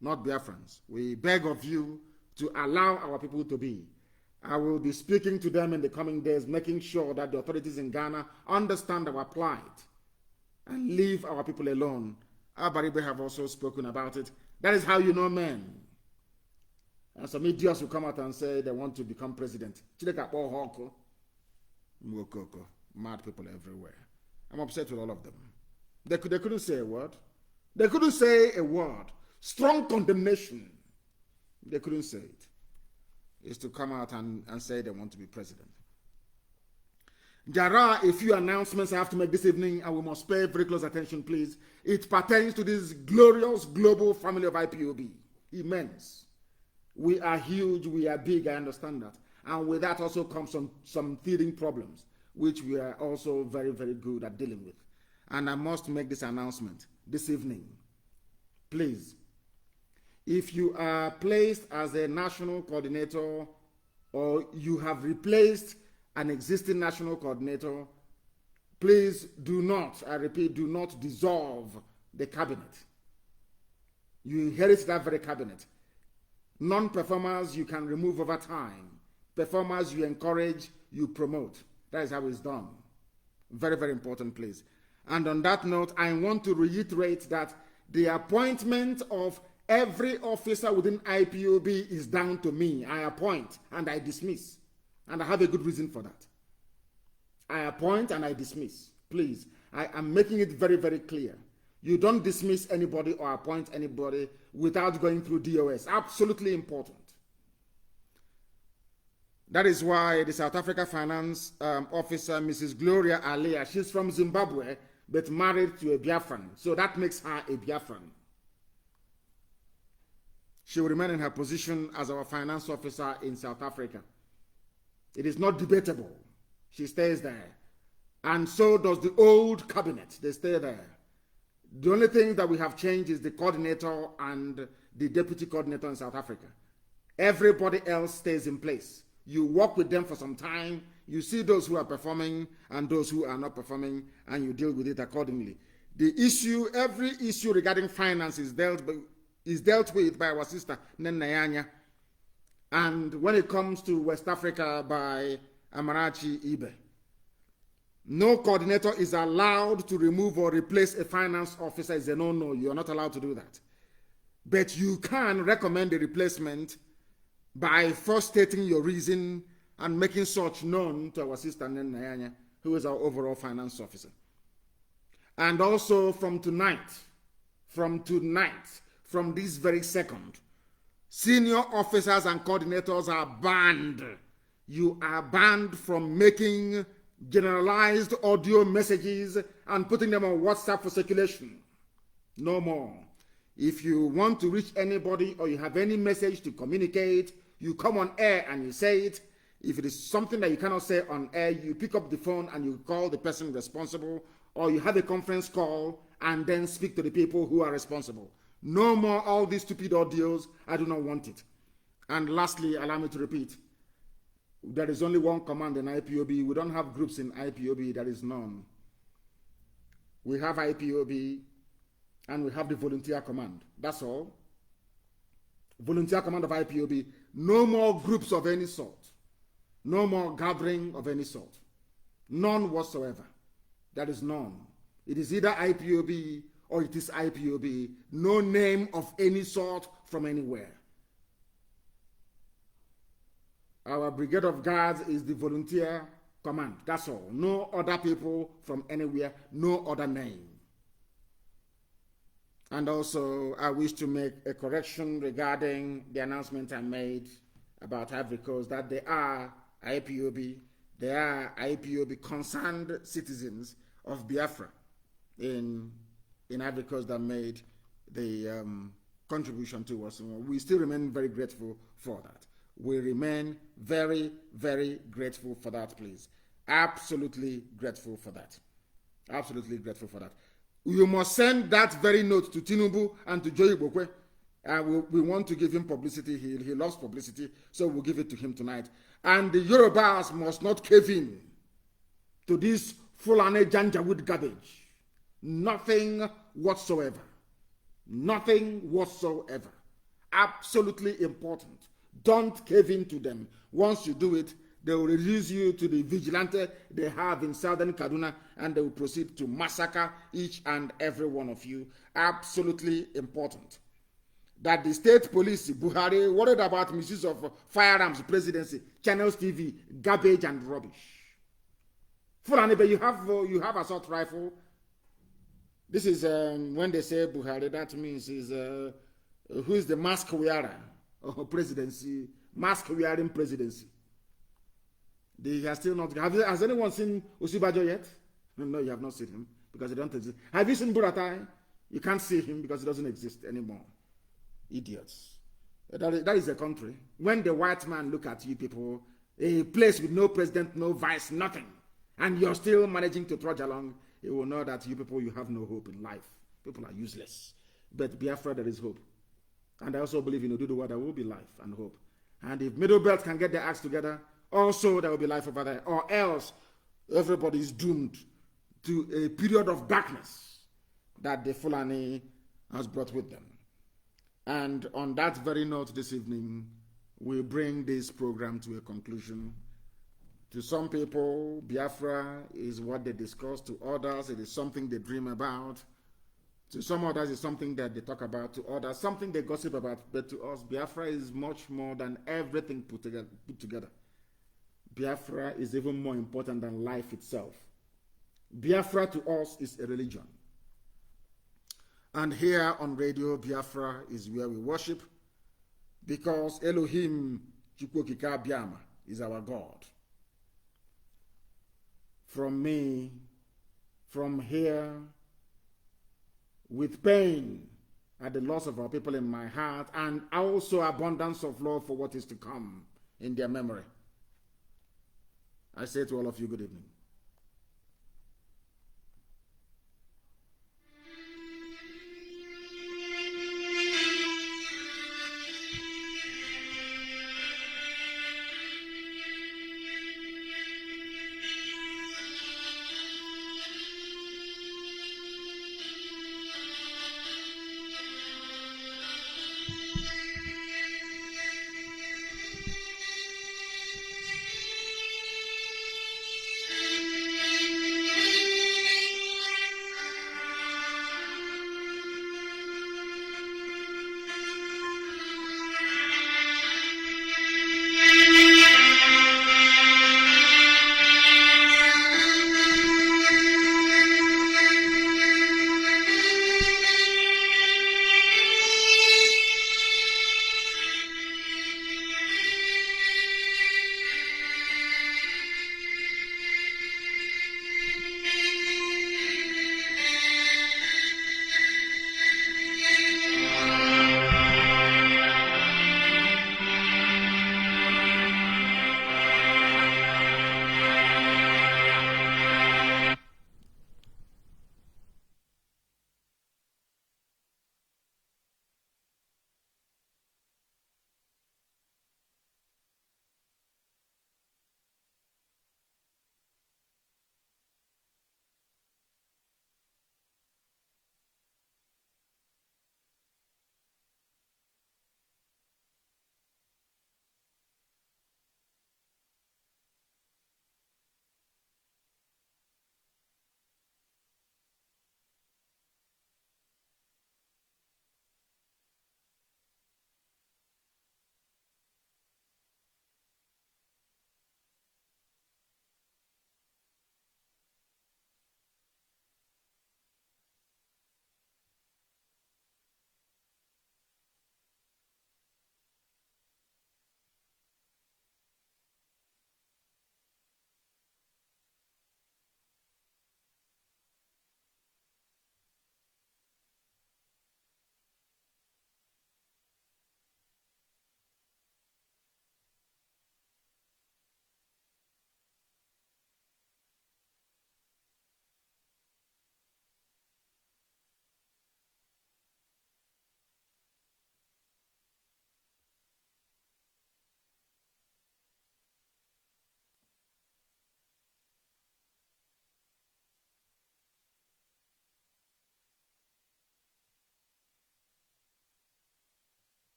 not Biafrans. We beg of you to allow our people to be. I will be speaking to them in the coming days, making sure that the authorities in Ghana understand our plight and leave our people alone. Abaribe have also spoken about it. That is how you know men. And some idiots will come out and say they want to become president. Mad people everywhere. I'm upset with all of them. They couldn't say a word. They couldn't say a word. Strong condemnation. They couldn't say it. Is to come out and say they want to be president. There are a few announcements I have to make this evening, and we must pay very close attention, please. It pertains to this glorious global family of IPOB. Immense. We are huge, we are big, I understand that. And with that also comes some teething problems, which we are also very, very good at dealing with. And I must make this announcement this evening. Please, if you are placed as a national coordinator or you have replaced an existing national coordinator, please do not, I repeat, do not dissolve the cabinet. You inherit that very cabinet. Non-performers you can remove over time. Performers you encourage, you promote. That is how it's done. Very, very important, please. And on that note, I want to reiterate that the appointment of every officer within IPOB is down to me. I appoint and I dismiss. And I have a good reason for that. I appoint and I dismiss. Please, I am making it very, very clear. You don't dismiss anybody or appoint anybody without going through DOS. Absolutely important. That is why the South Africa Finance Officer, Mrs. Gloria Alia, she's from Zimbabwe, but married to a Biafran. So that makes her a Biafran. She will remain in her position as our finance officer in South Africa. It is not debatable. She stays there. And so does the old cabinet. They stay there. The only thing that we have changed is the coordinator and the deputy coordinator in South Africa. Everybody else stays in place. You work with them for some time. You see those who are performing and those who are not performing, and you deal with it accordingly. The issue, every issue regarding finance is dealt with by our sister, Nnamdi. And when it comes to West Africa, by Amarachi Ibe. No coordinator is allowed to remove or replace a finance officer. It's a no-no. You are not allowed to do that. But you can recommend a replacement by first stating your reason and making such known to our sister Nnamdi, who is our overall finance officer. And also from this very second, senior officers and coordinators are banned. You are banned from making generalized audio messages and putting them on WhatsApp for circulation. No more. If you want to reach anybody or you have any message to communicate, you come on air and you say it. If it is something that you cannot say on air, you pick up the phone and you call the person responsible, or you have a conference call and then speak to the people who are responsible. No more all these stupid audios. I do not want it. And lastly, allow me to repeat, there is only one command in IPOB. We don't have groups in IPOB. There is none. We have IPOB and we have the volunteer command. That's all. Volunteer command of IPOB. No more groups of any sort. No more gathering of any sort. None whatsoever. There is none. It is either IPOB or it is IPOB. No name of any sort from anywhere. Our Brigade of Guards is the volunteer command. That's all. No other people from anywhere. No other name. And also, I wish to make a correction regarding the announcement I made about Ivory Coast, that they are IPOB. They are IPOB concerned citizens of Biafra in Ivory Coast that made the contribution to us. We still remain very grateful for that. We remain very, very grateful for that, please. Absolutely grateful for that. Absolutely grateful for that. You must send that very note to Tinubu and to Joe Ibokwe. We want to give him publicity. He loves publicity, so we'll give it to him tonight. And the Yorubas must not cave in to this Fulani Janjaweed garbage. Nothing whatsoever. Nothing whatsoever. Absolutely important. Don't cave in to them. Once you do it, they will reduce you to the vigilante they have in southern Kaduna, and they will proceed to massacre each and every one of you. Absolutely important. That the state police, Buhari, worried about misuse of firearms, presidency, channels TV, garbage and rubbish. Fulani, but you have assault rifle. This is when they say Buhari, that means is who is the mask wearer of presidency, mask wearing presidency. They are still not. Has anyone seen Osibajo yet? No, you have not seen him because he don't exist. Have you seen Buratai? You can't see him because he doesn't exist anymore. Idiots. That is a country. When the white man look at you people, a place with no president, no vice, nothing, and you're still managing to trudge along, he will know that you people, you have no hope in life. People are useless. But Biafra, there is hope. And I also believe in Oduduwa, there will be life and hope. And if Middle Belt can get their acts together, also there will be life over there. Or else, everybody is doomed to a period of darkness that the Fulani has brought with them. And on that very note this evening, we bring this program to a conclusion. To some people, Biafra is what they discuss. To others, it is something they dream about. To some others, it's something that they talk about. To others, something they gossip about. But to us, Biafra is much more than everything put together. Biafra is even more important than life itself. Biafra to us is a religion. And here on Radio Biafra is where we worship, because Elohim Chukwokika Biama is our God. From me, from here, with pain at the loss of our people in my heart, and also abundance of love for what is to come in their memory, I say to all of you, good evening.